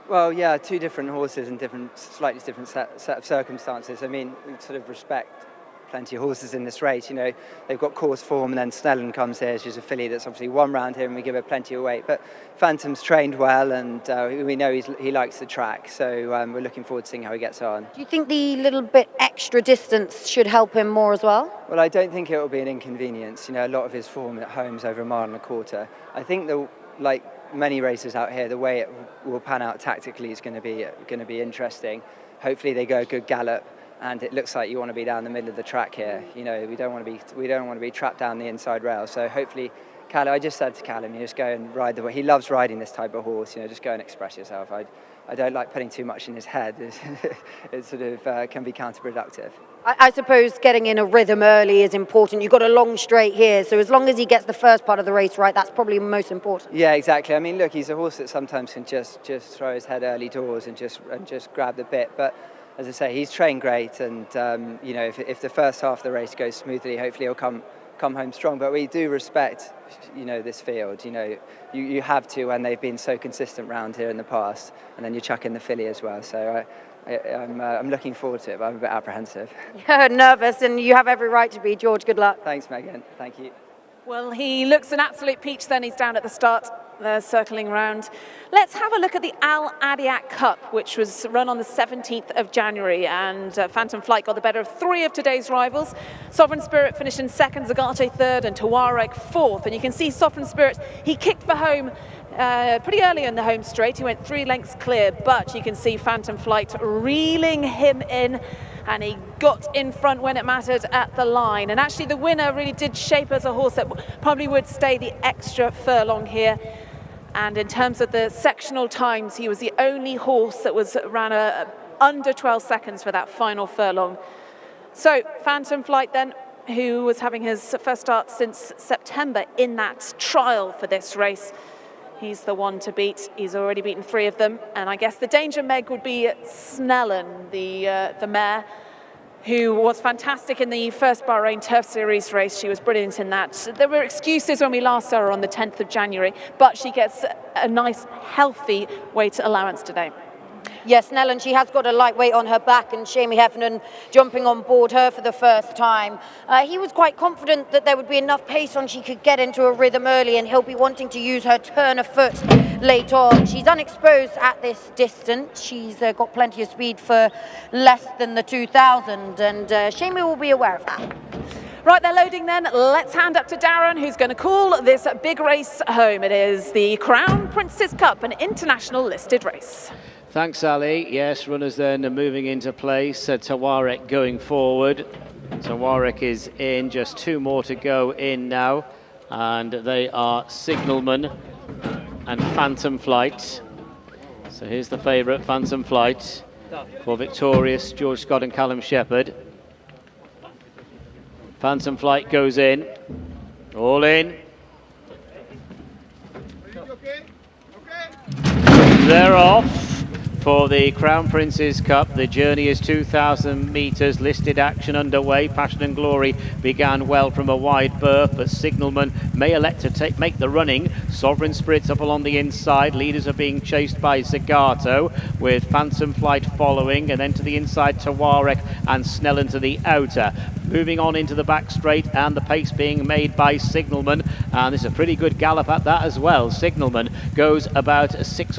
Well, yeah, two different horses and slightly different set of circumstances. I mean, we sort of respect plenty of horses in this race. You know, they've got course form, and then Snellen comes here. She's a filly that's obviously won round here, and we give her plenty of weight. But Phantom's trained well, and we know he likes the track. So we're looking forward to seeing how he gets on. Do you think the little bit extra distance should help him more as well? Well, I don't think it will be an inconvenience. You know, a lot of his form at home's over a mile and a quarter. I think like many races out here, the way it will pan out tactically is going to be interesting. Hopefully, they go a good gallop, and it looks like you want to be down the middle of the track here. You know, we don't want to be trapped down the inside rail. So hopefully, Callum, I just said to Callum, you just go and ride the way. He loves riding this type of horse. You know, just go and express yourself. I don't like putting too much in his head. It sort of can be counterproductive. I suppose getting in a rhythm early is important. You've got a long straight here, so as long as he gets the first part of the race right, that's probably most important. Yeah, exactly. I mean, look, he's a horse that sometimes can just throw his head early doors and just grab the bit. But as I say, he's trained great, and you know, if the first half of the race goes smoothly, hopefully he'll come home strong. But we do respect, you know, this field. You know, you have to, and they've been so consistent round here in the past, and then you chuck in the filly as well. So I'm looking forward to it, but I'm a bit apprehensive. You're nervous, and you have every right to be, George. Good luck. Thanks, Megan. Thank you. Well, he looks an absolute peach then. He's down at the start. They're circling round. Let's have a look at the Al Adiak Cup, which was run on the 17th of January, and Phantom Flight got the better of three of today's rivals. Sovereign Spirit finished in second, Zagato third, and Tuareg fourth. And you can see Sovereign Spirit, he kicked for home pretty early in the home straight. He went 3 lengths clear, but you can see Phantom Flight reeling him in, and he got in front when it mattered at the line. And actually the winner really did shape as a horse that probably would stay the extra furlong here. And in terms of the sectional times, he was the only horse that ran under 12 seconds for that final furlong. So Phantom Flight then, who was having his first start since September in that trial for this race, he's the one to beat. He's already beaten 3 of them. And I guess the danger meg would be Snellen, the mare, who was fantastic in the first Bahrain Turf Series race. She was brilliant in that. There were excuses when we last saw her on the 10th of January, but she gets a nice, healthy weight allowance today. Yes, Snellen, she has got a lightweight on her back, and Shamie Heffernan jumping on board her for the first time. He was quite confident that there would be enough pace on she could get into a rhythm early, and he'll be wanting to use her turn of foot late on. She's unexposed at this distance. She's got plenty of speed for less than the 2000, and Shamie will be aware of that. Right, they're loading then. Let's hand up to Darren, who's going to call this big race home. It is the Crown Prince's Cup, an international listed race. Thanks, Ali. Yes, runners then are moving into place. Tuareg going forward. Tuareg is in, just 2 more to go in now. And they are Signalman and Phantom Flight. So here's the favourite, Phantom Flight, for victorious George Scott and Callum Shepherd. Phantom Flight goes in. All in. They're off for the Crown Prince's Cup. The journey is 2,000 metres, listed action underway. Passion and Glory began well from a wide berth, but Signalman may elect to make the running. Sovereign Spirit's up along the inside. Leaders are being chased by Zagato, with Phantom Flight following, and then to the inside Tuareg and Snellen to the outer. Moving on into the back straight, and the pace being made by Signalman, and there's a pretty good gallop at that as well. Signalman goes about 6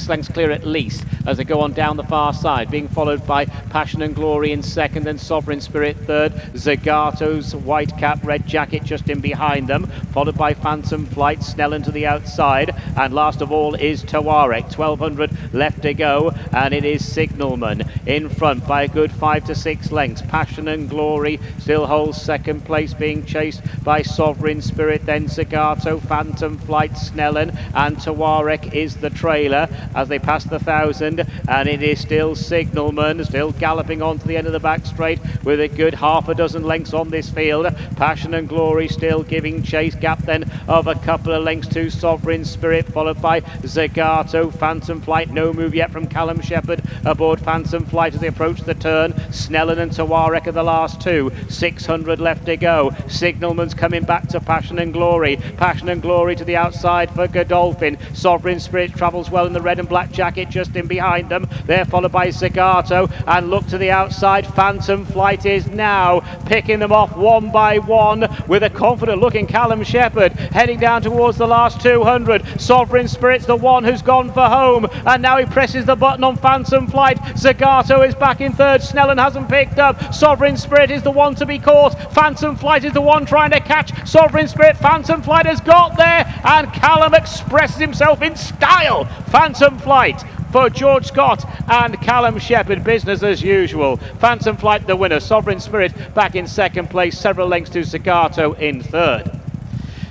lengths clear at least as they go on down the far side, being followed by Passion and Glory in second, and Sovereign Spirit third. Zagato's white cap, red jacket just in behind them, followed by Phantom Flight, Snellen to the outside, and last of all is Tuareg. 1200 left to go, and it is Signalman. in front by a good 5 to 6 lengths. Passion and Glory still holds second place, being chased by Sovereign Spirit, then Zagato, Phantom Flight, Snellen, and Tawarek is the trailer as they pass the 1,000, and it is still Signalman, still galloping on to the end of the back straight with a good half a dozen lengths on this field. Passion and Glory still giving chase, gap then of a couple of lengths to Sovereign Spirit, followed by Zagato. Phantom Flight, no move yet from Callum Shepherd aboard Phantom Flight as they approach the turn. Snellen and Tawarek are the last two, 600 left to go. Signalman's coming back to Passion and Glory. Passion and Glory to the outside for Godolphin. Sovereign Spirit travels well in the red and black jacket just in behind them. They're followed by Zagato, and look to the outside. Phantom Flight is now picking them off one by one with a confident looking Callum Shepherd heading down towards the last 200. Sovereign Spirit's the one who's gone for home, and now he presses the button on Phantom Flight. Zagato is back in third. Snellen hasn't picked up. Sovereign Spirit is the one to be caught. Phantom Flight is the one trying to catch Sovereign Spirit. Phantom Flight has got there, and Callum expresses himself in style. Phantom Flight for George Scott and Callum Shepherd, business as usual. Phantom Flight the winner. Sovereign Spirit back in second place, several lengths to Zagato in third.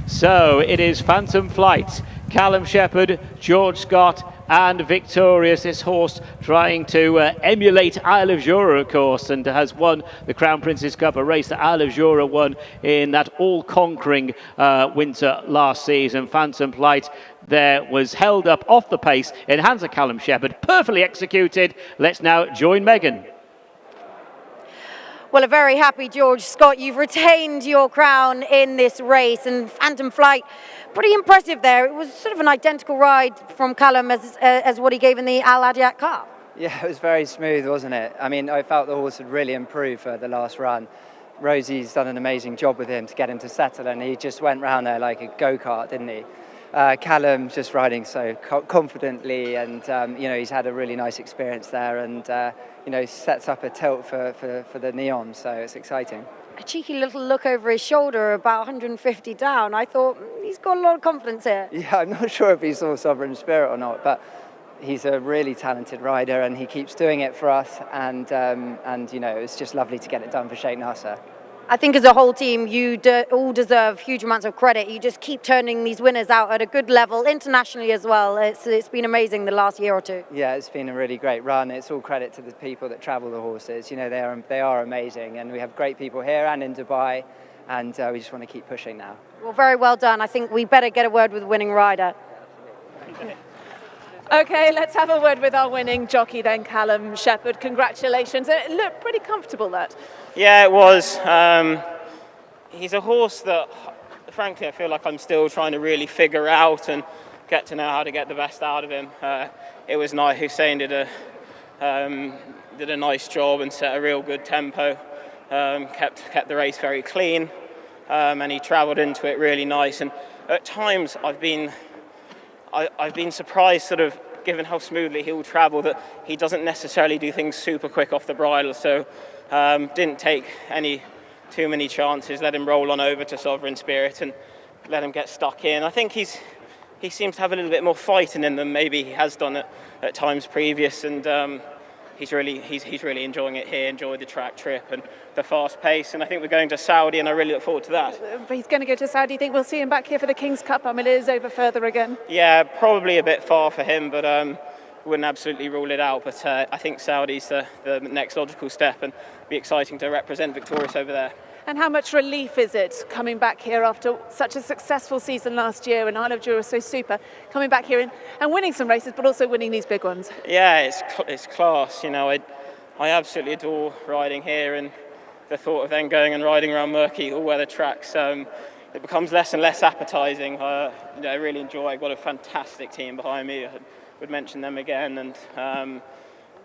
So it is Phantom Flight, Callum Shepherd, George Scott, and victorious. This horse trying to emulate Isle of Jura, of course, and has won the Crown Prince's Cup, a race that Isle of Jura won in that all-conquering winter last season. Phantom Flight there was held up off the pace in hands of Callum Shepherd, perfectly executed. Let's now join Megan. Well, a very happy George Scott. You've retained your crown in this race, and Phantom Flight, pretty impressive there. It was sort of an identical ride from Callum as what he gave in the Al Adiat Cup. Yeah, it was very smooth, wasn't it? I mean, I felt the horse had really improved for the last run. Rosie's done an amazing job with him to get him to settle, and he just went round there like a go-kart, didn't he? Callum just riding so confidently, and you know, he's had a really nice experience there, and you know, sets up a tilt for the Neon, so it's exciting. A cheeky little look over his shoulder, about 150 down. I thought he's got a lot of confidence here. Yeah, I'm not sure if he saw Sovereign Spirit or not, but he's a really talented rider, and he keeps doing it for us, and you know, it's just lovely to get it done for Sheikh Nasser. I think as a whole team, you all deserve huge amounts of credit. You just keep turning these winners out at a good level, internationally as well. It's been amazing the last year or two. Yeah, it's been a really great run. It's all credit to the people that travel the horses. You know, they are amazing, and we have great people here and in Dubai, and we just want to keep pushing now. Well, very well done. I think we better get a word with the winning rider. Okay, let's have a word with our winning jockey then, Callum Shepherd. Congratulations. It looked pretty comfortable, that. Yeah, it was. He's a horse that, frankly, I feel like I'm still trying to really figure out and get to know how to get the best out of him. It was nice. Hussein did a nice job and set a real good tempo. Kept the race very clean, and he travelled into it really nice. And at times, I've been surprised, sort of, given how smoothly he'll travel, that he doesn't necessarily do things super quick off the bridle. So didn't take too many chances. Let him roll on over to Sovereign Spirit and let him get stuck in. I think he seems to have a little bit more fighting in than maybe he has done at times previous, and he's really enjoying it here. Enjoyed the track trip and the fast pace, and I think we're going to Saudi, and I really look forward to that. But he's going to go to Saudi. Do you think we'll see him back here for the King's Cup? I mean, it is over further again. Yeah, probably a bit far for him, but wouldn't absolutely rule it out. But I think Saudi's the next logical step, and it'll be exciting to represent victorious over there. And how much relief is it coming back here after such a successful season last year, and Isle of Jura so super, coming back here and winning some races, but also winning these big ones? Yeah, it's class. You know, I absolutely adore riding here, and the thought of then going and riding around murky all-weather tracks, it becomes less and less appetising. You know, I really enjoy. I've got a fantastic team behind me. I would mention them again, and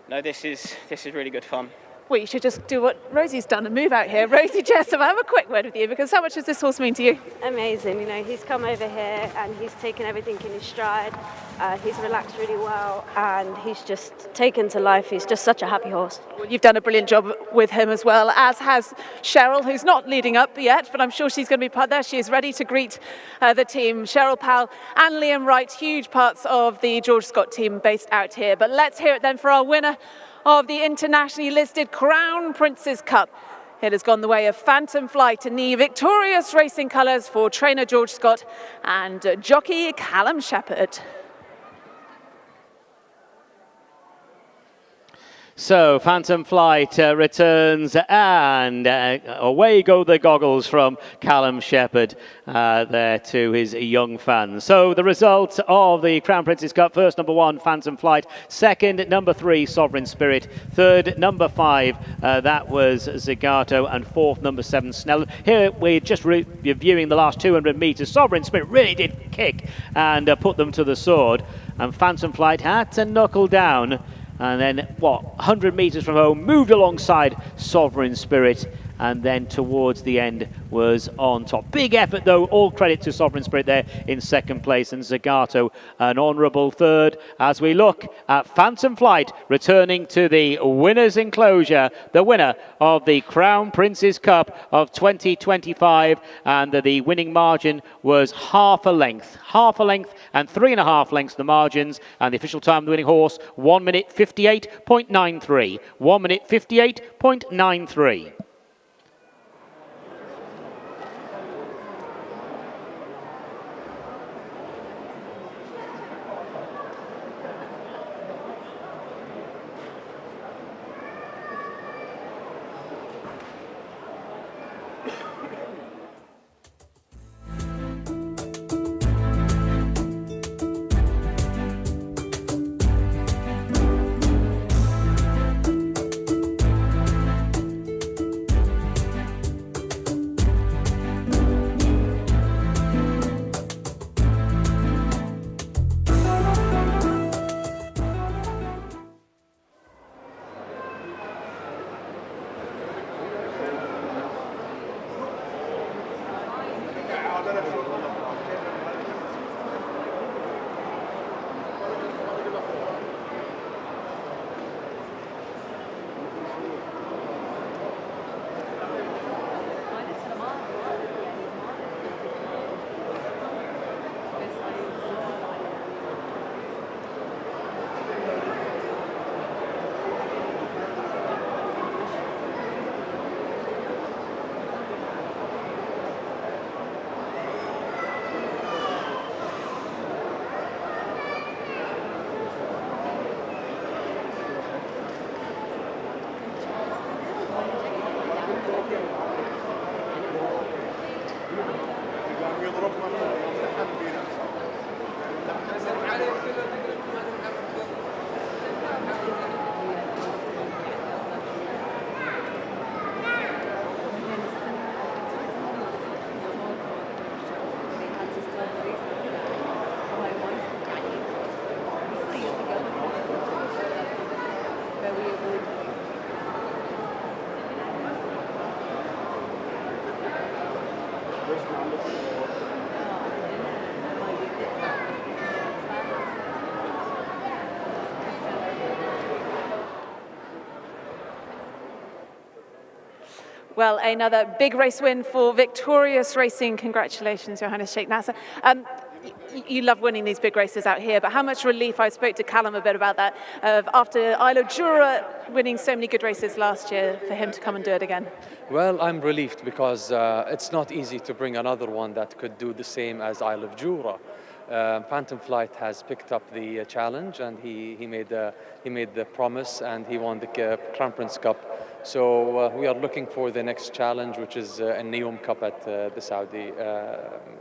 no, this is really good fun. Well, you should just do what Rosie's done and move out here. Rosie Jessup, I have a quick word with you, because how much does this horse mean to you? Amazing. You know, he's come over here and he's taken everything in his stride. He's relaxed really well, and he's just taken to life. He's just such a happy horse. Well, you've done a brilliant job with him as well, as has Cheryl, who's not leading up yet, but I'm sure she's going to be part there. She is ready to greet the team. Cheryl Powell and Liam Wright, huge parts of the George Scott team based out here. But let's hear it then for our winner of the internationally listed Crown Prince's Cup. It has gone the way of Phantom Flight in the victorious racing colours for trainer George Scott and jockey Callum Shepherd. So Phantom Flight returns, and away go the goggles from Callum Shepherd there to his young fans. So the result of the Crown Prince's Cup: first, number 1, Phantom Flight; second, number 3, Sovereign Spirit; third, number 5, that was Zagato; and fourth, number 7, Snell. Here we're just reviewing the last 200 metres. Sovereign Spirit really did kick and put them to the sword, and Phantom Flight had to knuckle down. And then, 100 metres from home, moved alongside Sovereign Spirit, and then towards the end was on top. Big effort though, all credit to Sovereign Spirit there in second place, and Zagato an honourable third, as we look at Phantom Flight returning to the winner's enclosure, the winner of the Crown Prince's Cup of 2025, and the winning margin was half a length and 3.5 lengths the margins, and the official time of the winning horse, 1 minute 58.93. 1 minute 58.93. Well, another big race win for Victorious Racing. Congratulations, Johannes Sheikh Nasser. You love winning these big races out here, but how much relief, I spoke to Callum a bit about that, after Isle of Jura winning so many good races last year, for him to come and do it again? Well, I'm relieved because it's not easy to bring another one that could do the same as Isle of Jura. Phantom Flight has picked up the challenge, and he made the promise, and he won the Crown Prince Cup. So we are looking for the next challenge, which is a Neom Cup at the Saudi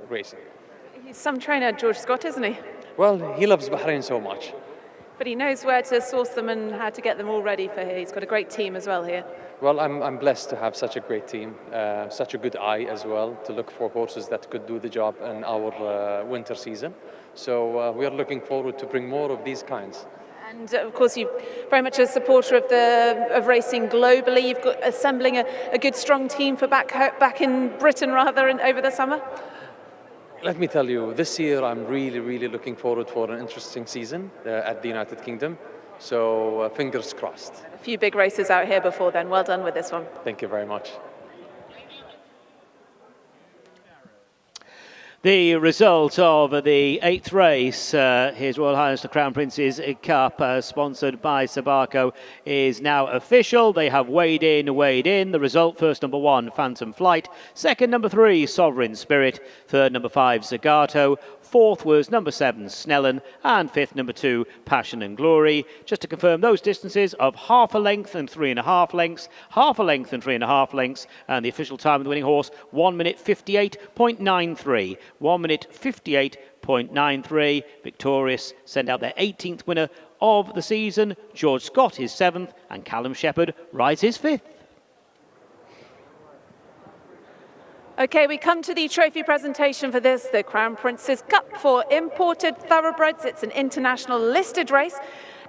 racing. He's some trainer, George Scott, isn't he? Well, he loves Bahrain so much. But he knows where to source them and how to get them all ready for here. He's got a great team as well here. Well, I'm blessed to have such a great team, such a good eye as well, to look for horses that could do the job in our winter season. So we are looking forward to bring more of these kinds. And of course, you're very much a supporter of racing globally. You've got assembling a good, strong team for back in Britain over the summer. Let me tell you, this year I'm really looking forward for an interesting season at the United Kingdom. So fingers crossed. A few big races out here before then. Well done with this one. Thank you very much. The result of the 8th race, His Royal Highness the Crown Prince's Cup, sponsored by Sabaco, is now official. They have weighed in. The result, first number 1, Phantom Flight. Second, number 3, Sovereign Spirit. Third, number 5, Zagato. Fourth was number 7, Snellen. And fifth, number 2, Passion and Glory. Just to confirm those distances of half a length and 3.5 lengths, half a length and 3.5 lengths, and the official time of the winning horse, 1 minute 58.93. 1 minute 58.93. Victorious send out their 18th winner of the season. George Scott his 7th, and Callum Shepherd rides his 5th. Okay, we come to the trophy presentation for this, the Crown Prince's Cup for imported thoroughbreds. It's an international listed race.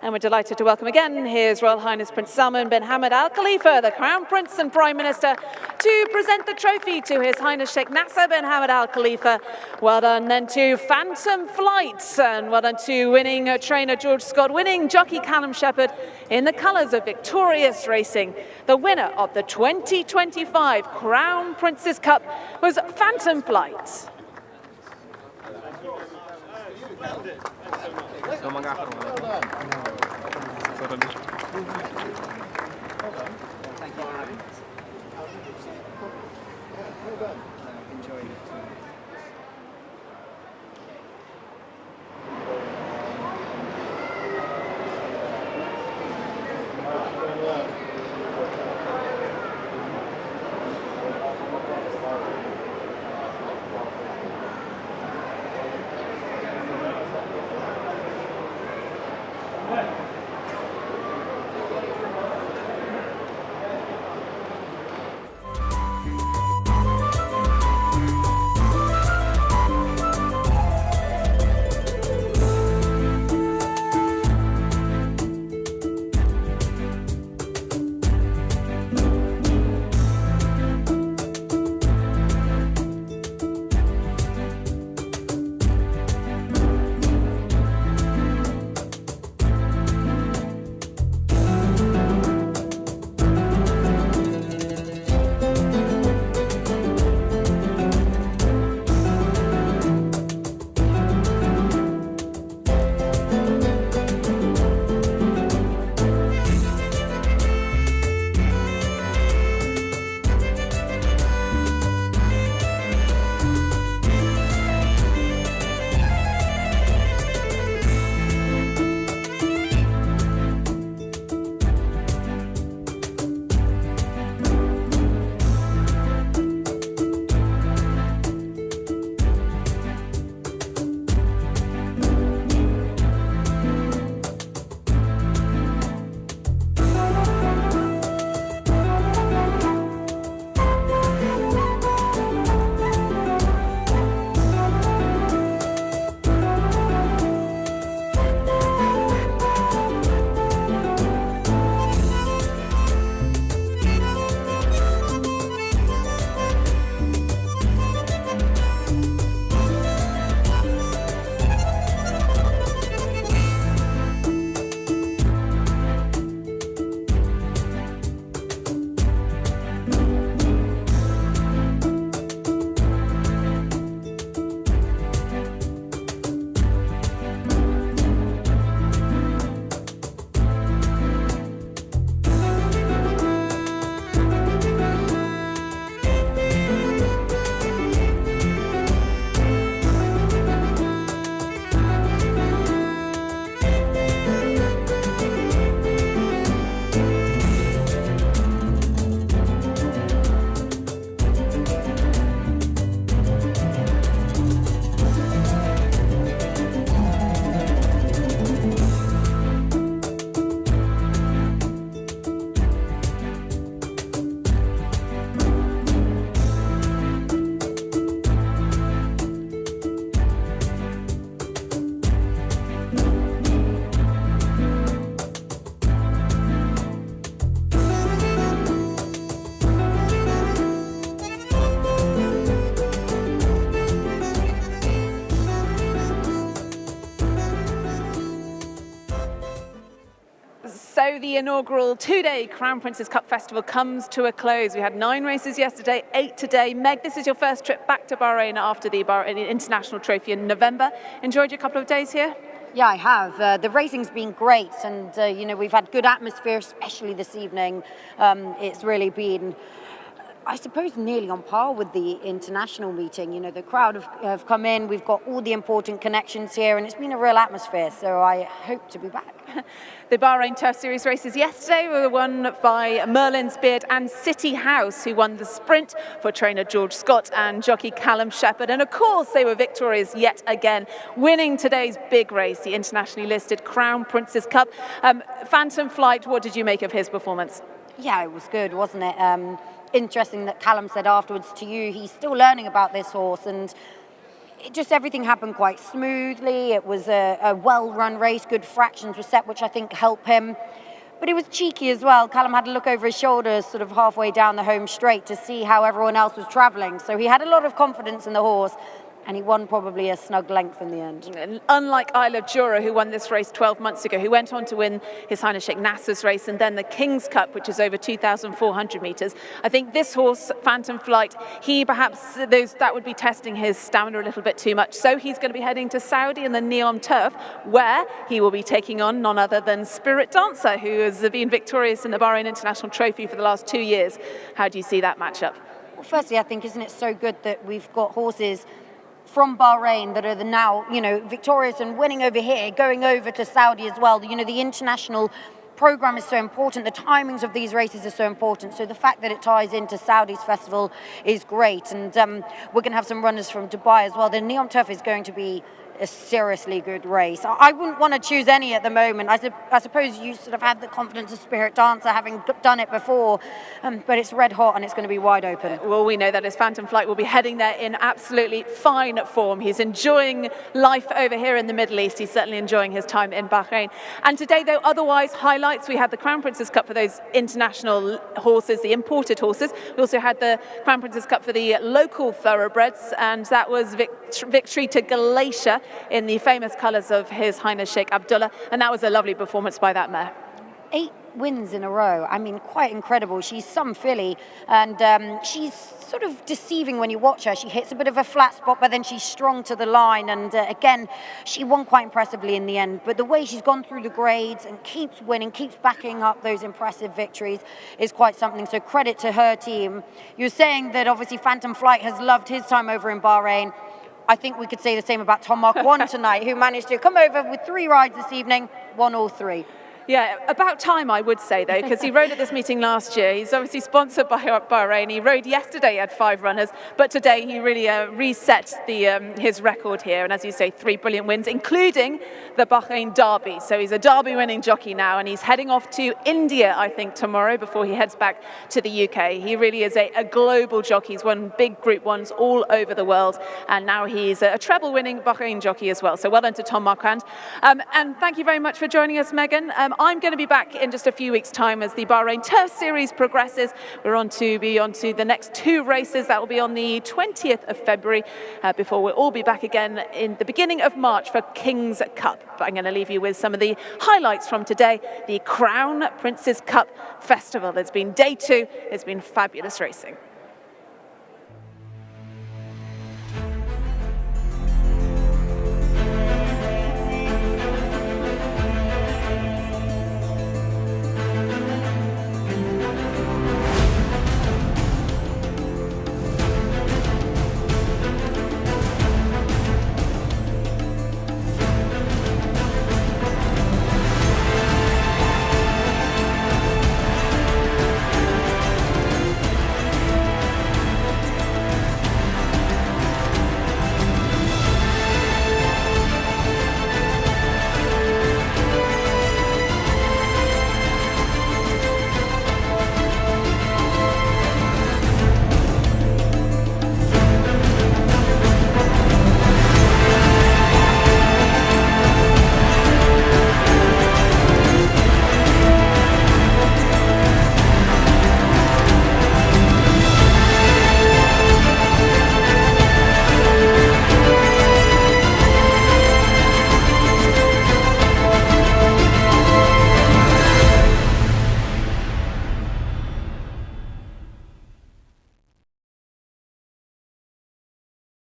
And we're delighted to welcome again His Royal Highness Prince Salman bin Hamad Al Khalifa, the Crown Prince and Prime Minister, to present the trophy to His Highness Sheikh Nasser bin Hamad Al Khalifa. Well done then to Phantom Flight, and well done to winning trainer George Scott, winning jockey Callum Shepherd in the colours of Victorious Racing. The winner of the 2025 Crown Prince's Cup was Phantom Flight. the inaugural two-day Crown Prince's Cup Festival comes to a close. We had 9 races yesterday, 8 today. Meg, this is your first trip back to Bahrain after the Bahrain International Trophy in November. Enjoyed your couple of days here? Yeah, I have. The racing's been great, and you know, we've had good atmosphere, especially this evening. It's really been, I suppose, nearly on par with the international meeting. You know, the crowd have come in, we've got all the important connections here, and it's been a real atmosphere, so I hope to be back. The Bahrain Turf Series races yesterday were won by Merlin's Beard and City House, who won the sprint for trainer George Scott and jockey Callum Shepherd. And of course, they were victorious yet again, winning today's big race, the internationally listed Crown Prince's Cup. Phantom Flight, what did you make of his performance? Yeah, it was good, wasn't it? Interesting that Callum said afterwards to you, he's still learning about this horse, and everything happened quite smoothly. It was a well-run race, good fractions were set, which I think helped him. But it was cheeky as well. Callum had to look over his shoulders sort of halfway down the home straight to see how everyone else was travelling. So he had a lot of confidence in the horse, and he won probably a snug length in the end. And unlike Isle of Jura, who won this race 12 months ago, who went on to win His Highness Sheikh Nasser's race and then the King's Cup, which is over 2,400 metres, I think this horse, Phantom Flight, he perhaps, that would be testing his stamina a little bit too much. So he's going to be heading to Saudi in the Neom Turf, where he will be taking on none other than Spirit Dancer, who has been victorious in the Bahrain International Trophy for the last 2 years. How do you see that matchup? Well, firstly, I think, isn't it so good that we've got horses from Bahrain that are now, you know, victorious and winning over here, going over to Saudi as well. You know, the international program is so important. The timings of these races are so important. So the fact that it ties into Saudi's festival is great. And we're going to have some runners from Dubai as well. The Neom Turf is going to be a seriously good race. I wouldn't want to choose any at the moment. I suppose you sort of have the confidence of Spirit Dancer, having done it before, but it's red hot and it's going to be wide open. Well, we know that his Phantom Flight will be heading there in absolutely fine form. He's enjoying life over here in the Middle East. He's certainly enjoying his time in Bahrain. And today, though, otherwise highlights, we had the Crown Prince's Cup for those international horses, the imported horses. We also had the Crown Prince's Cup for the local thoroughbreds, and that was victory to Galatia in the famous colours of His Highness Sheikh Abdullah, and that was a lovely performance by that mare. 8 wins in a row. I mean, quite incredible. She's some filly, and she's sort of deceiving when you watch her. She hits a bit of a flat spot, but then she's strong to the line, and again, she won quite impressively in the end. But the way she's gone through the grades and keeps winning, keeps backing up those impressive victories is quite something. So credit to her team. You're saying that obviously Phantom Flight has loved his time over in Bahrain. I think we could say the same about Tom Mark 1 tonight, who managed to come over with 3 rides this evening, won all 3. Yeah, about time, I would say, though, because he rode at this meeting last year. He's obviously sponsored by Bahrain. He rode yesterday, he had 5 runners, but today he really reset his record here. And as you say, 3 brilliant wins, including the Bahrain Derby. So he's a Derby-winning jockey now, and he's heading off to India, I think, tomorrow before he heads back to the UK. He really is a global jockey. He's won big Group 1s all over the world, and now he's a treble-winning Bahrain jockey as well. So well done to Tom Marquand. And thank you very much for joining us, Megan. I'm going to be back in just a few weeks' time as the Bahrain Turf Series progresses. We're on to the next 2 races. That will be on the 20th of February before we'll all be back again in the beginning of March for King's Cup. But I'm going to leave you with some of the highlights from today, the Crown Prince's Cup Festival. It's been day 2. It's been fabulous racing.